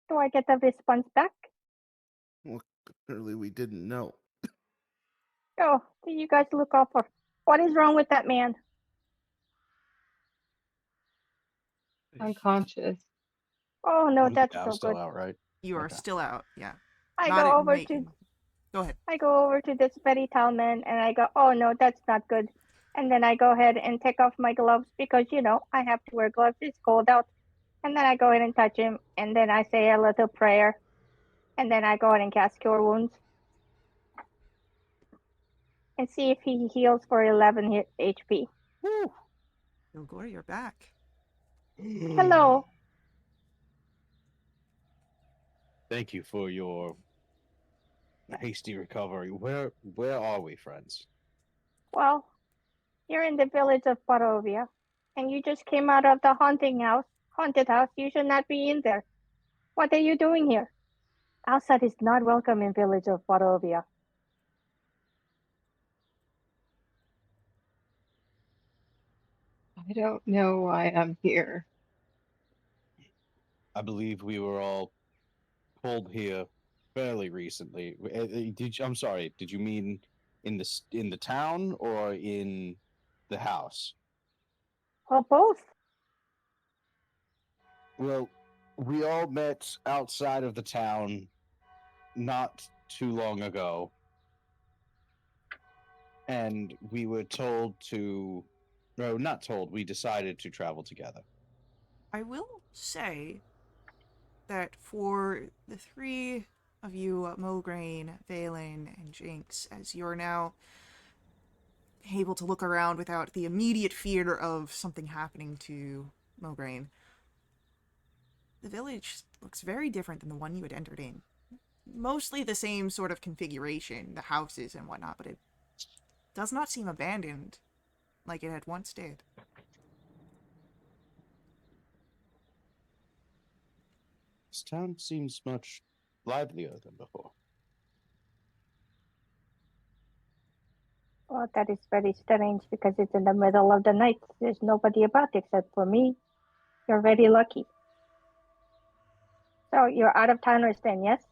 Do I get a response back? Well, clearly we didn't know. Oh, do you guys look awful? What is wrong with that man? Unconscious. Oh no, that's Yeah, I'm so still good. out, right? You are Okay. still out, yeah. I Not go at over to making. Go ahead. this very tall man and I go, oh no, that's not good. And then I go ahead and take off my gloves because I have to wear gloves. It's cold out. And then I go ahead and touch him, and then I say a little prayer, and then I go ahead and cast Cure Wounds and see if he heals for 11 HP. Woo. Kilgore, you're back. Hello. Thank you for your hasty recovery. Where are we, friends? Well, you're in the village of Barovia, and you just came out of the haunted house. You should not be in there. What are you doing here? Outside is not welcome in village of Barovia. I don't know why I'm here. I believe we were all pulled here fairly recently. I'm sorry. Did you mean in the town or in the house? Well, both. Well, we all met outside of the town not too long ago, and we were told to. No, not told. We decided to travel together. I will say that for the 3 of you, Mograine, Valen, and Jinx, as you're now able to look around without the immediate fear of something happening to Mograine, the village looks very different than the one you had entered in. Mostly the same sort of configuration, the houses and whatnot, but it does not seem abandoned like it had once did. This town seems much livelier than before. Well, that is very strange because it's in the middle of the night. There's nobody about except for me. You're very lucky. So you're out of towners then, yes?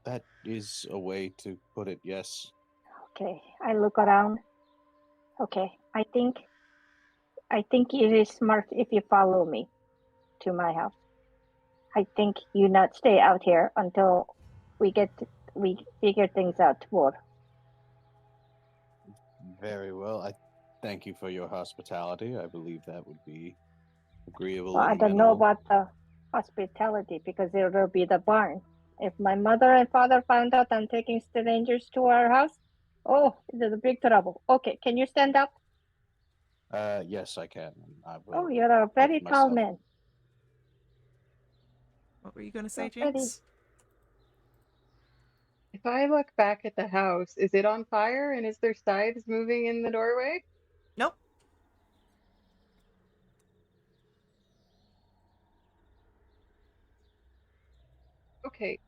That is a way to put it. Yes. Okay, I look around. Okay, I think it is smart if you follow me to my house. I think you not stay out here until we figure things out more. Very well. I thank you for your hospitality. I believe that would be agreeable Well, I and don't know amenable. about the hospitality because it will be the barn. If my mother and father found out I'm taking strangers to our house, oh, there's a big trouble. Okay, can you stand up? Yes, I can. I Oh, will you're a very lift tall myself. man. What were you going to say, You're very. Jinx? If I look back at the house, is it on fire and is there sides moving in the doorway? Nope. Okay.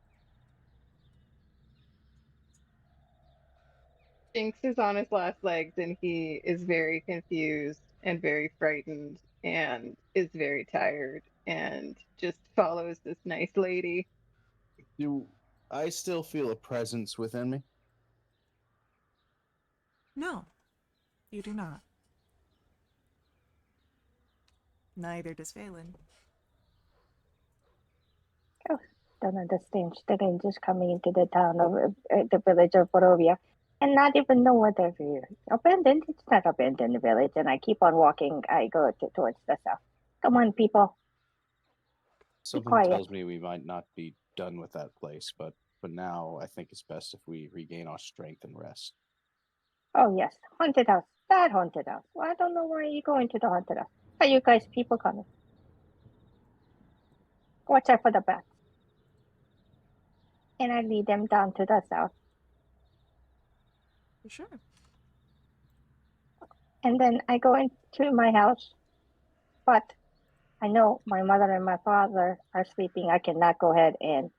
Jinx is on his last legs and he is very confused and very frightened and is very tired and just follows this nice lady. Do I still feel a presence within me? No, you do not. Neither does Valen. Oh, don't understand. Strangers coming into the town of the village of Barovia and not even know what they're here. Abandoned? It's not abandoned village. And I keep on walking. I go towards the south. Come on, people. Something quiet. tells me we might not be done with that place, but for now, I think it's best if we regain our strength and rest. Oh, yes. Haunted house. That haunted house. Well, I don't know why you go into the haunted house. Are you guys people coming? Watch out for the bats. And I lead them down to the south. For sure. And then I go into my house. But I know my mother and my father are sleeping. I cannot go ahead and,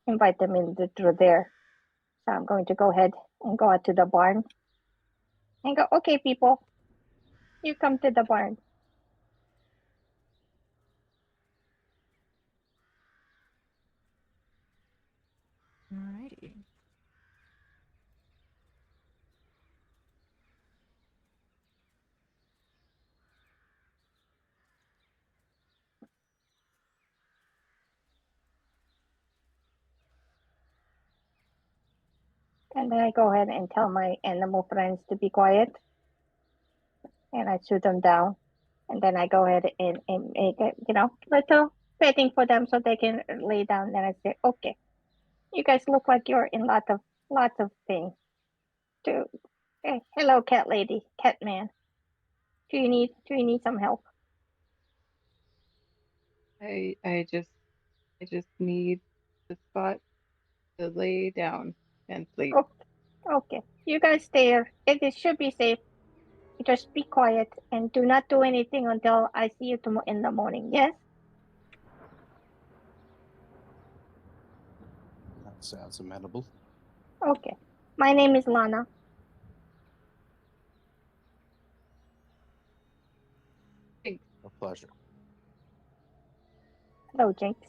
invite them in through there. So I'm going to go ahead and go out to the barn and go, okay, people, you come to the barn. Alrighty. And then I go ahead and tell my animal friends to be quiet. And I shoot them down. And then I go ahead and make a, little bedding for them so they can lay down. Then I say, okay, you guys look like you're in lots of pain. Hey, hello, cat lady, cat man. Do you need some help? I just need the spot to lay down and sleep. Oh, okay. You guys stay here. It should be safe. Just be quiet and do not do anything until I see you tomorrow in the morning. Yes? That sounds amenable. Okay. My name is Lana. Thanks. A pleasure. Hello, Jinx.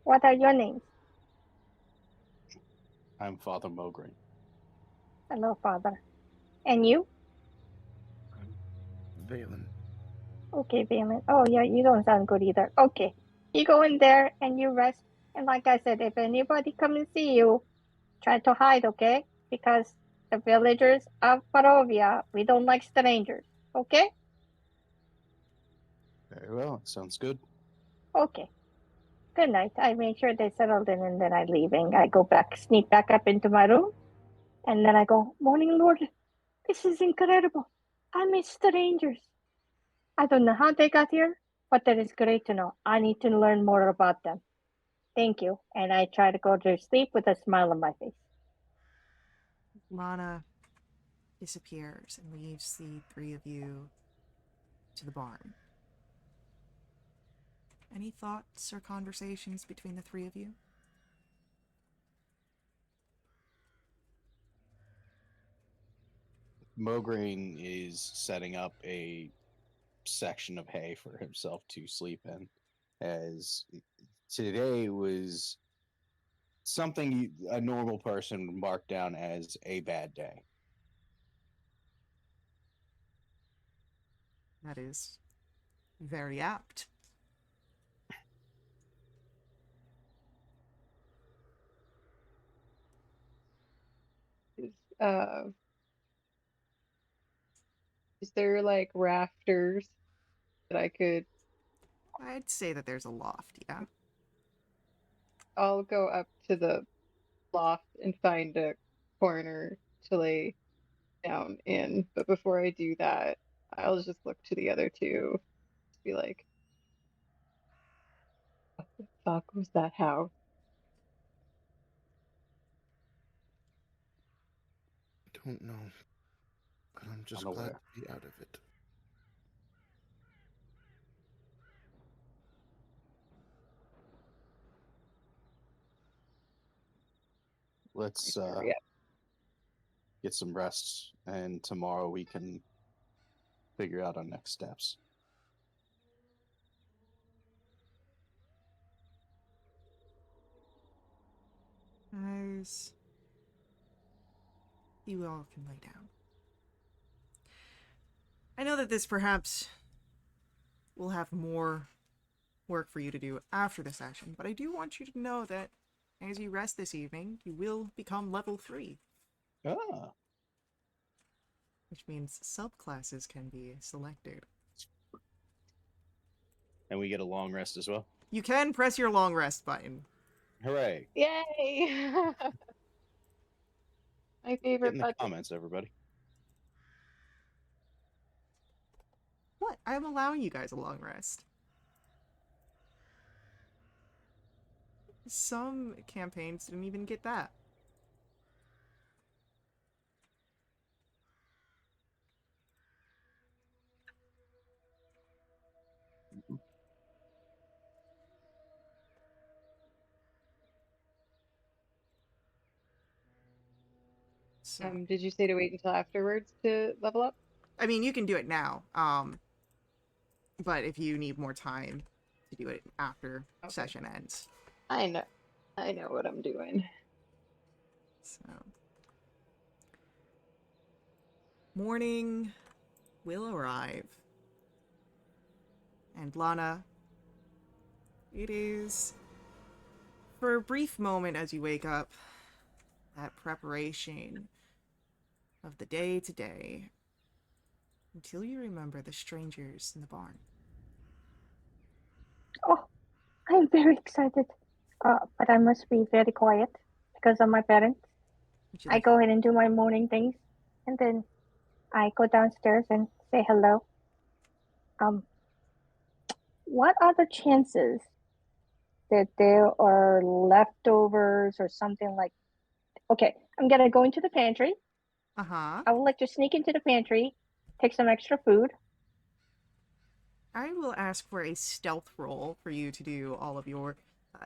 What are your names? I'm Father Mogren. Hello, Father. And you? Valen. Okay, Valen. Oh, yeah, you don't sound good either. Okay. You go in there and you rest. And like I said, if anybody come and see you, try to hide, okay? Because the villagers of Barovia, we don't like strangers. Okay? Very well. Sounds good. Okay. Good night. I make sure they settled in and then I leave and I go back, sneak back up into my room. And then I go, Morning, Lord. This is incredible. I miss strangers. I don't know how they got here, but that is great to know. I need to learn more about them. Thank you. And I try to go to sleep with a smile on my face. Lana disappears and leaves the three of you to the barn. Any thoughts or conversations between the three of you? Mogren is setting up a section of hay for himself to sleep in, as today was something a normal person would mark down as a bad day. That is very apt. Is uh is there like rafters that I could I'd say that there's a loft, yeah. I'll go up to the loft and find a corner to lay down in. But before I do that, I'll just look to the other two. Just be like, what the fuck was that house? Don't know, but I'm just glad Unaware. to be out of it. Let's Area. get some rest, and tomorrow we can figure out our next steps. Guys, you all can lay down. I know that this perhaps will have more work for you to do after the session, but I do want you to know that as you rest this evening, you will become level 3, Ah, which means subclasses can be selected. and we get a long rest as well. You can press your long rest button. Hooray! Yay! My Get favorite in the button. comments, everybody. What? I'm allowing you guys a long rest. Some campaigns didn't even get that. So, Did you say to wait until afterwards to level up? I mean, you can do it now. But if you need more time to do it after Okay. session ends. I know what I'm doing. So, morning will arrive. And Lana, it is for a brief moment as you wake up, that preparation of the day to day, until you remember the strangers in the barn. Oh, I'm very excited. But I must be very quiet because of my parents. Would you I like go ahead and do my morning things, and then I go downstairs and say hello. What are the chances that there are leftovers or something like? Okay, I'm gonna go into the pantry. Uh-huh. I would like to sneak into the pantry, take some extra food. I will ask for a stealth roll for you to do all of your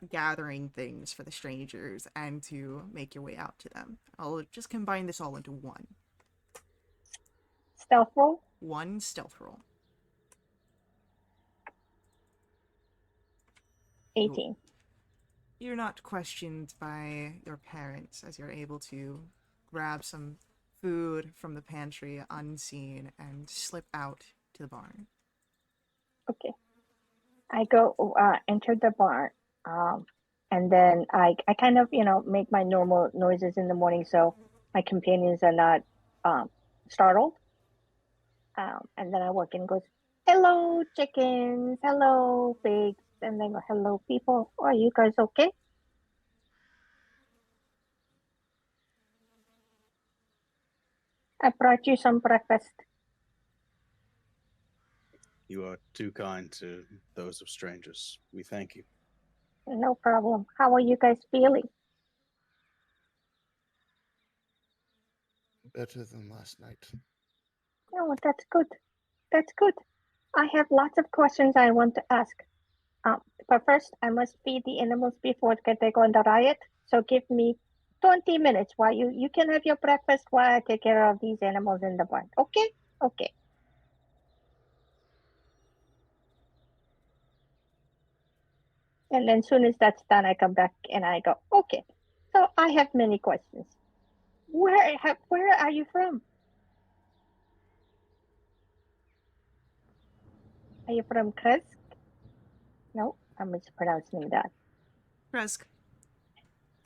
gathering things for the strangers and to make your way out to them. I'll just combine this all into one. Stealth roll. One stealth roll. 18. You're not questioned by your parents as you're able to grab some food from the pantry unseen and slip out to the barn. Okay. I go enter the barn, and then I kind of make my normal noises in the morning so my companions are not startled. And then I walk in and goes, "Hello, chickens. Hello, pigs." And then go, "Hello, people. Are you guys okay?" I brought you some breakfast. You are too kind to those of strangers. We thank you. No problem. How are you guys feeling? Better than last night. Oh, that's good. That's good. I have lots of questions I want to ask. But first, I must feed the animals before they go on the riot. So give me 20 minutes while you can have your breakfast while I take care of these animals in the barn. Okay? Okay. And then as soon as that's done, I come back and I go, okay. So I have many questions. Where are you from? Are you from Kresk? No, I'm mispronouncing that. Kresk,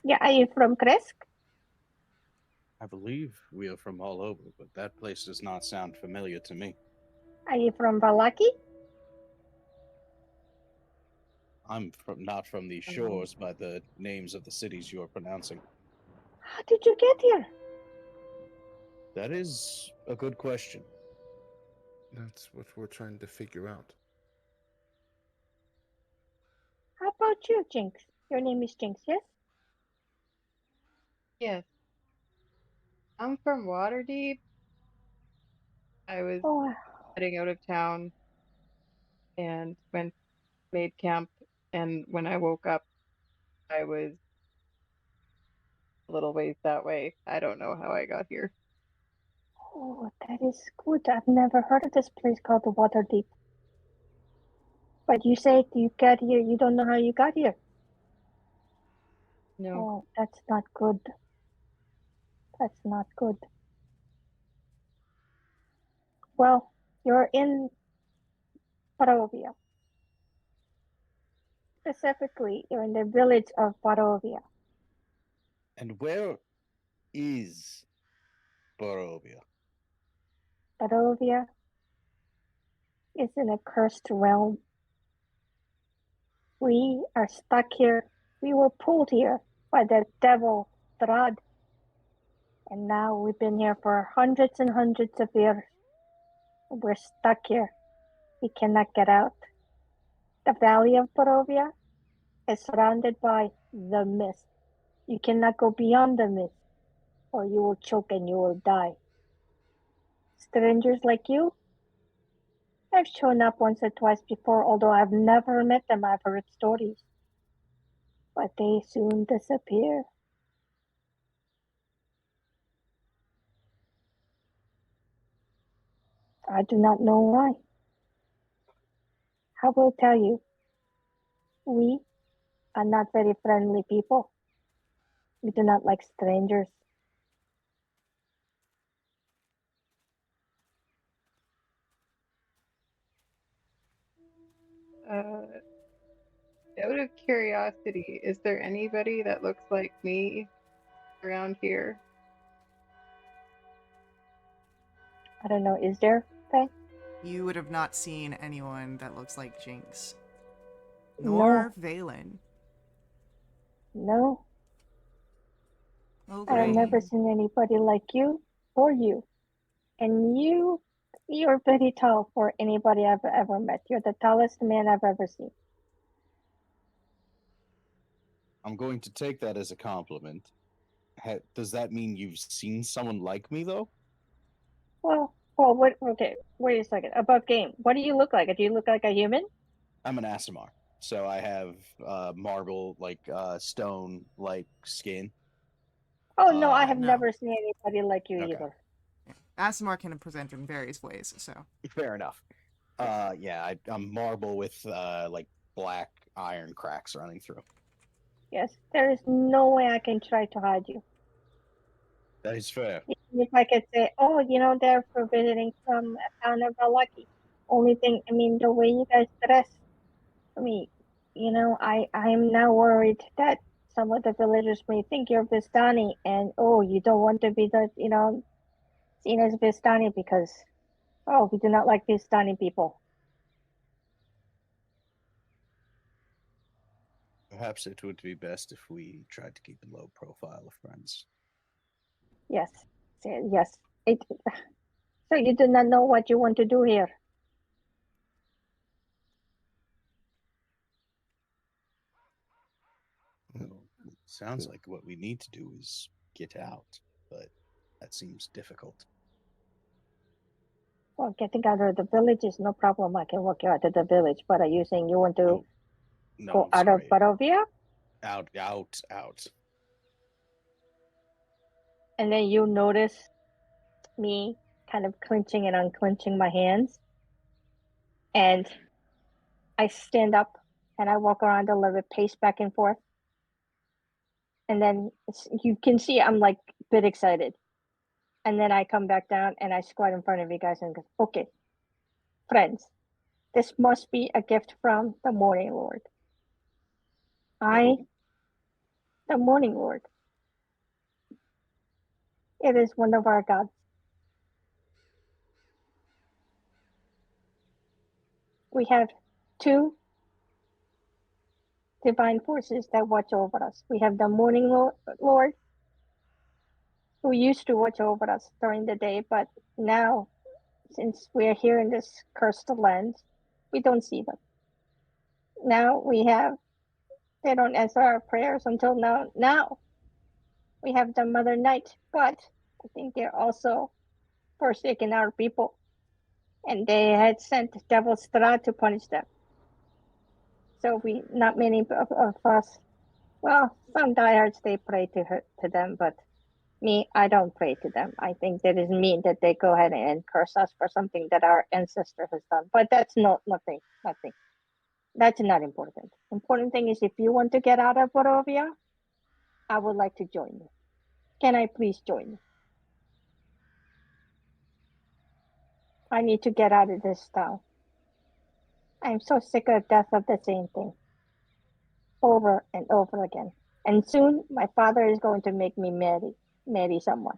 Yeah, are you from Kresk? I believe we are from all over, but that place does not sound familiar to me. Are you from Valaki? I'm not from these shores by the names of the cities you are pronouncing. How did you get here? That is a good question. That's what we're trying to figure out. How about you, Jinx? Your name is Jinx, yes? Yes. I'm from Waterdeep. I was Oh, heading out of town and made camp, and when I woke up, I was a little ways that way. I don't know how I got here. oh, that is good. I've never heard of this place called the Waterdeep. But you say you got here, you don't know how you got here. No. Oh, that's not good. That's not good. Well, You're in Barovia. Specifically, you're in the village of Barovia. And where is Barovia? Barovia is in a cursed realm. We are stuck here. We were pulled here by the devil, Strahd. And now we've been here for hundreds and hundreds of years. We're stuck here. We cannot get out. The valley of Barovia is surrounded by the mist. You cannot go beyond the mist, or you will choke and you will die. Strangers like you have shown up once or twice before, although I've never met them. I've heard stories. But they soon disappear. I do not know why. I will tell you, we are not very friendly people. We do not like strangers. Out of curiosity, is there anybody that looks like me around here? I don't know, is there, Faye? You would have not seen anyone that looks like Jinx. No. Nor Valen. No, Oh, I have great. never seen anybody like you or you. And you're very tall for anybody I've ever met. You're the tallest man I've ever seen. I'm going to take that as a compliment. Does that mean you've seen someone like me, though? Well, what? Okay, wait a second. Above game, what do you look like? Do you look like a human? I'm an Asimar, so I have marble, stone, like skin. Oh no, I Yeah, have no. never seen anybody like you Okay. either. Asimar can present in various ways, so. Fair enough. I'm marble with black iron cracks running through. Yes, there is no way I can try to hide you. That is fair. Even if I could say, oh, they're for visiting from a town of Valaki. Only thing, I mean, the way you guys dress, I mean, I'm now worried that some of the villagers may think you're Vistani, and oh, you don't want to be seen as Vistani because, oh, we do not like Vistani people. Perhaps it would be best if we tried to keep a low profile of friends. Yes, yes. So you do not know what you want to do here. Well, it sounds like what we need to do is get out, but that seems difficult. Well, getting out of the village is no problem. I can walk you out of the village. But are you saying you want to No, go I'm out of sorry. Barovia? Out. And then you notice me kind of clenching and unclenching my hands. And I stand up and I walk around a little bit, pace back and forth. And then you can see I'm like a bit excited. And then I come back down and I squat in front of you guys and go, okay, friends, this must be a gift from the Morning Lord. The Morning Lord. It is one of our gods. We have two divine forces that watch over us. We have the Morning Lord, who used to watch over us during the day, but now, since we are here in this cursed land, we don't see them. Now they don't answer our prayers until now. Now we have the Mother Night, but I think they're also forsaking our people, and they had sent Devil Strahd to punish them. So not many of us, well, some diehards, they pray to them, but me, I don't pray to them. I think that is mean that they go ahead and curse us for something that our ancestor has done. But that's nothing. That's not important. Important thing is if you want to get out of Barovia, I would like to join you. Can I please join you? I need to get out of this town. I'm so sick of death of the same thing. Over and over again. And soon my father is going to make me marry someone.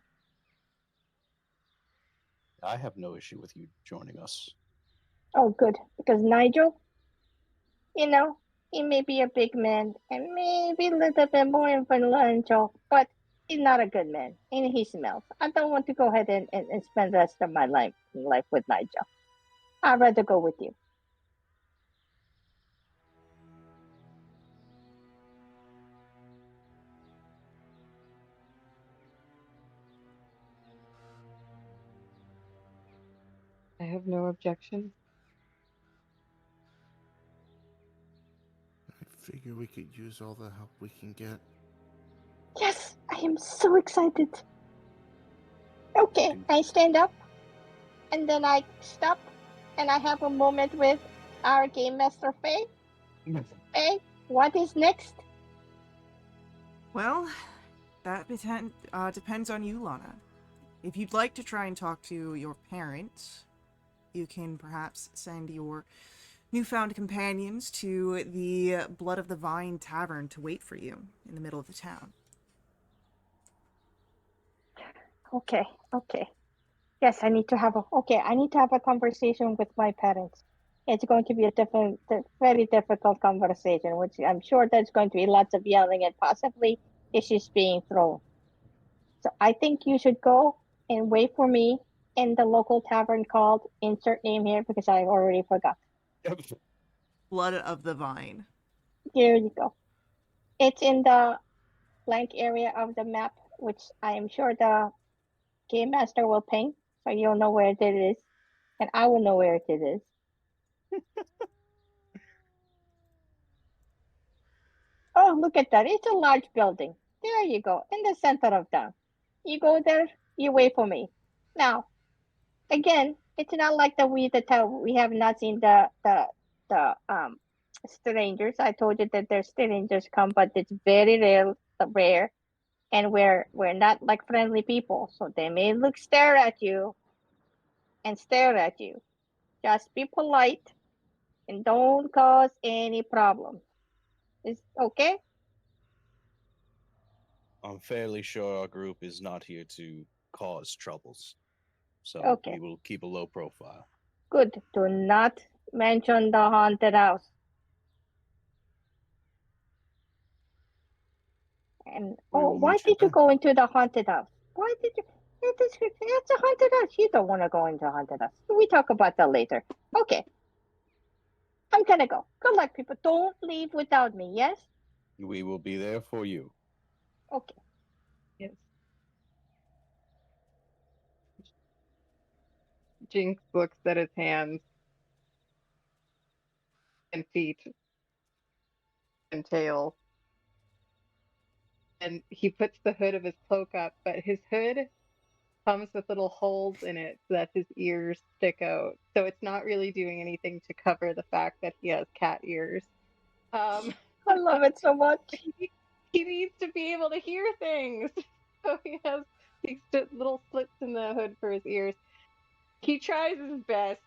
I have no issue with you joining us. Oh, good. Because Nigel, you know, he may be a big man and maybe a little bit more influential, but he's not a good man and he smells. I don't want to go ahead and spend the rest of my life with Nigel. I'd rather go with you. I have no objection. I figure we could use all the help we can get. Yes, I am so excited. Okay, I stand up and then I stop and I have a moment with our game master Faye. Faye, what is next? Well, that depends on you, Lana. If you'd like to try and talk to your parents, you can perhaps send your newfound companions to the Blood of the Vine Tavern to wait for you in the middle of the town. Okay. Yes, I need to have a conversation with my parents. It's going to be a very difficult conversation, which I'm sure there's going to be lots of yelling and possibly issues being thrown. So I think you should go and wait for me in the local tavern called insert name here because I already forgot. Blood of the Vine. Here you go. It's in the blank area of the map, which I am sure the game master will ping, so you'll know where it is, and I will know where it is. Oh, look at that. It's a large building. There you go, in the center of town. You go there, you wait for me. Now, again, it's not like we have not seen the strangers. I told you that there's strangers come, but it's very rare, and we're not like friendly people, so they may stare at you and stare at you. Just be polite and don't cause any problems. Is okay? I'm fairly sure our group is not here to cause troubles, so Okay. we will keep a low profile. Good. Do not mention the haunted house. And We will why mention did you that. go into the haunted house? Why did you? It's a haunted house. You don't want to go into haunted house. We talk about that later. Okay. I'm gonna go. Good luck, people. Don't leave without me. Yes. We will be there for you. Okay. Yes. Jinx looks at his hands and feet and tail. And he puts the hood of his cloak up, but his hood comes with little holes in it so that his ears stick out. So it's not really doing anything to cover the fact that he has cat ears. I love it so much. He needs to be able to hear things. So he has these little slits in the hood for his ears. He tries his best,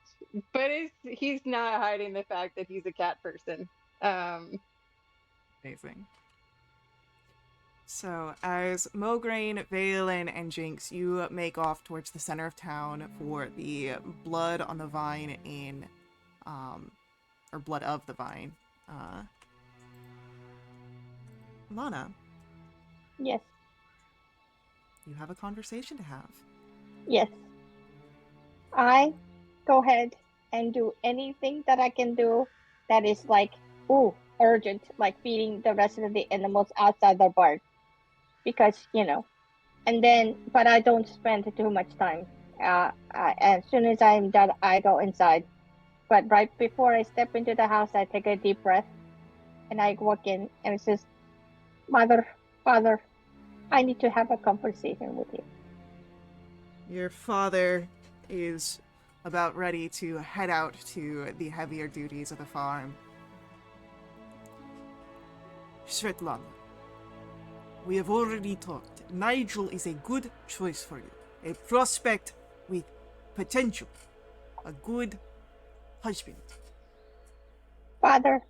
but he's not hiding the fact that he's a cat person. Amazing. So, as Mograine, Valen, and Jinx, you make off towards the center of town for the Blood on the Vine or Blood of the Vine. Lana, Yes. you have a conversation to have. Yes. I go ahead and do anything that I can do that is like, urgent, like feeding the rest of the animals outside the barn. Because, and then, but I don't spend too much time. As soon as I'm done, I go inside. But right before I step into the house, I take a deep breath and I walk in and it says, Mother, Father, I need to have a conversation with you. Your father is about ready to head out to the heavier duties of the farm. Svetlana, we have already talked. Nigel is a good choice for you. A prospect with potential. a good husband. Father,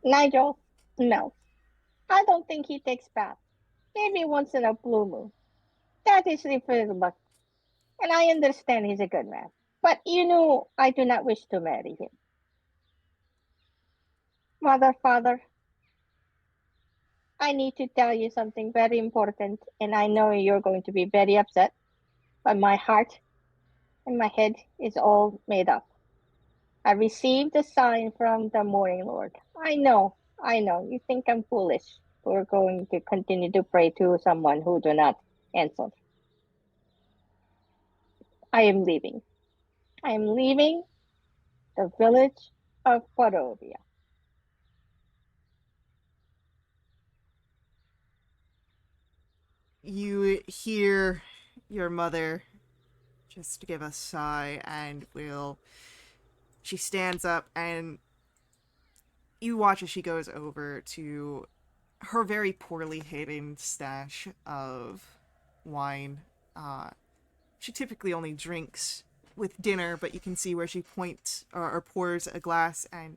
Nigel smells. I don't think he takes baths. Maybe once in a blue moon. That is refusable. And I understand he's a good man. But you know, I do not wish to marry him. Mother, father, I need to tell you something very important, and I know you're going to be very upset, but my heart and my head is all made up. I received a sign from the Morning Lord. I know, you think I'm foolish. We're going to continue to pray to someone who do not answer. I am leaving. I am leaving the village of Barovia. You hear your mother just give a sigh, and she stands up, and you watch as she goes over to her very poorly hidden stash of wine. She typically only drinks with dinner, but you can see where she points or pours a glass, and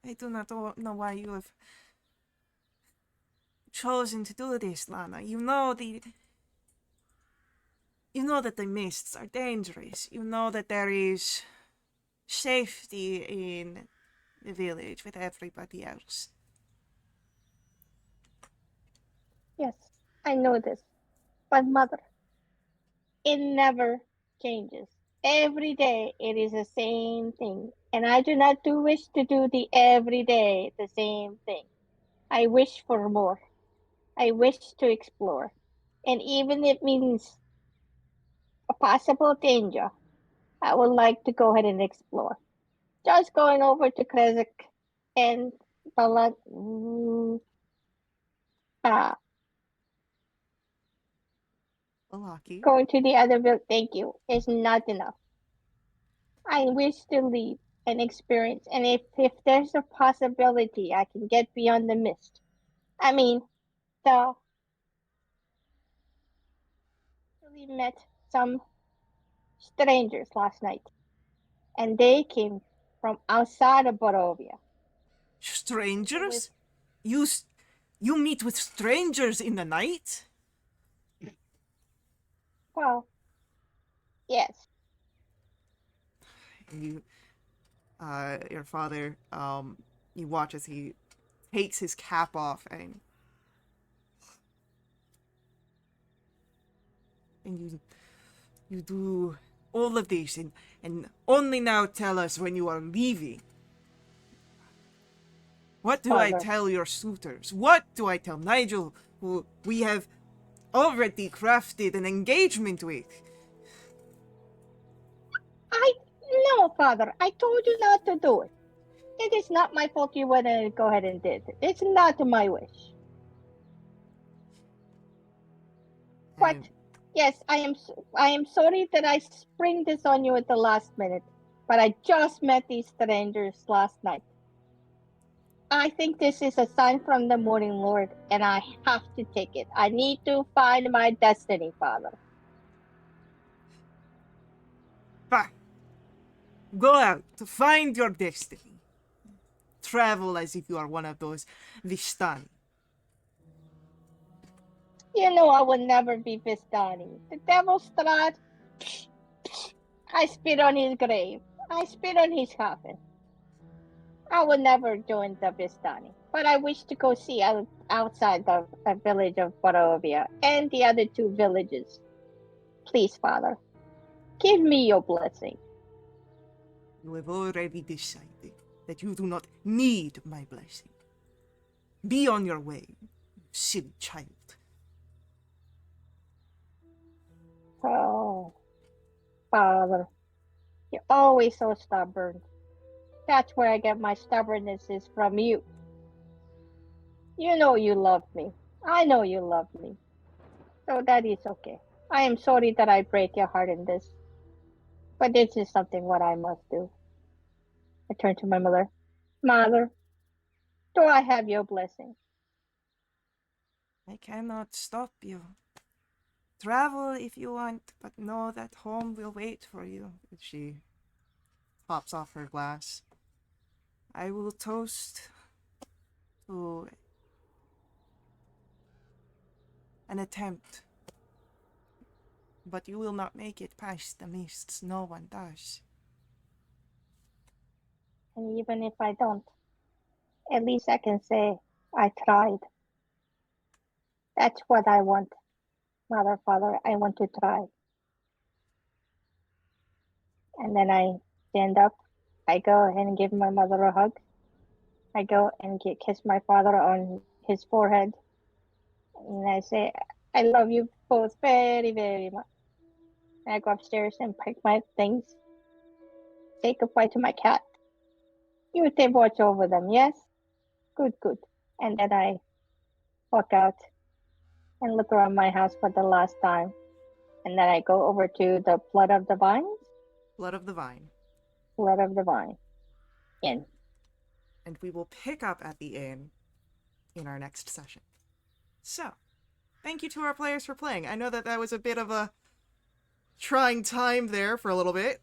I do not know why you have chosen to do this, Lana. You know that the mists are dangerous. You know that there is safety in the village with everybody else. Yes, I know this. But mother, it never changes. Every day it is the same thing. And I do not wish to do the every day the same thing. I wish for more. I wish to explore. And even if it means a possible danger, I would like to go ahead and explore. Just going over to Kresik and Balat, uh, Balaki. going to the other village, thank you, is not enough. I wish to leave and experience, and if there's a possibility I can get beyond the mist. I mean, the really met some strangers last night, and they came from outside of Borovia. It was, Strangers? You you meet with strangers in the night? well, yes, You, your father, you watch as he takes his cap off, and you do all of this, and only now tell us when you are leaving. What do I father. tell your suitors? What do I tell Nigel, who we have already crafted an engagement with? I no, father. I told you not to do it. It is not my fault you went and go ahead and did it. It's not my wish. But And yes, I am sorry that I spring this on you at the last minute. But I just met these strangers last night. I think this is a sign from the Morning Lord, and I have to take it. I need to find my destiny, Father. bah, go out to find your destiny. Travel as if you are one of those Vistani. You know I will never be Vistani. The devil Strahd, I spit on his grave. I spit on his coffin. I will never join the Vistani, but I wish to go see outside the village of Barovia and the other two villages. Please, Father, give me your blessing. You have already decided that you do not need my blessing. Be on your way, you silly child. Oh, Father, you're always so stubborn. That's where I get my stubbornness is from you. You know you love me. I know you love me. So that is okay. I am sorry that I break your heart in this, but this is something what I must do. I turn to my mother. Mother, do I have your blessing? I cannot stop you. Travel if you want, but know that home will wait for you. She pops off her glass. I will toast to an attempt, but you will not make it past the mists. No one does. And even if I don't, at least I can say I tried. That's what I want, Mother, Father. I want to try. And then I stand up. I go and give my mother a hug. I go and kiss my father on his forehead. And I say, I love you both very, very much. And I go upstairs and pack my things. Say goodbye to my cat. You take watch over them, yes? Good, good. And then I walk out and look around my house for the last time. And then I go over to the Blood of the Vines. Blood of the Vine. Blood of the Vine. In. And we will pick up at the inn in our next session. So, thank you to our players for playing. I know that was a bit of a trying time there for a little bit.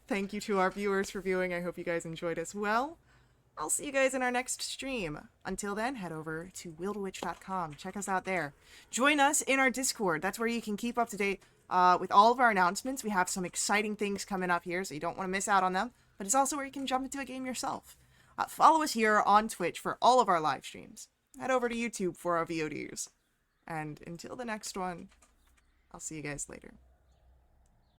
Thank you to our viewers for viewing. I hope you guys enjoyed as well. I'll see you guys in our next stream. Until then, head over to wieldwitch.com. Check us out there. Join us in our Discord. That's where you can keep up to date with all of our announcements. We have some exciting things coming up here, so you don't want to miss out on them. But it's also where you can jump into a game yourself. Follow us here on Twitch for all of our live streams. Head over to YouTube for our VODs. And until the next one, I'll see you guys later.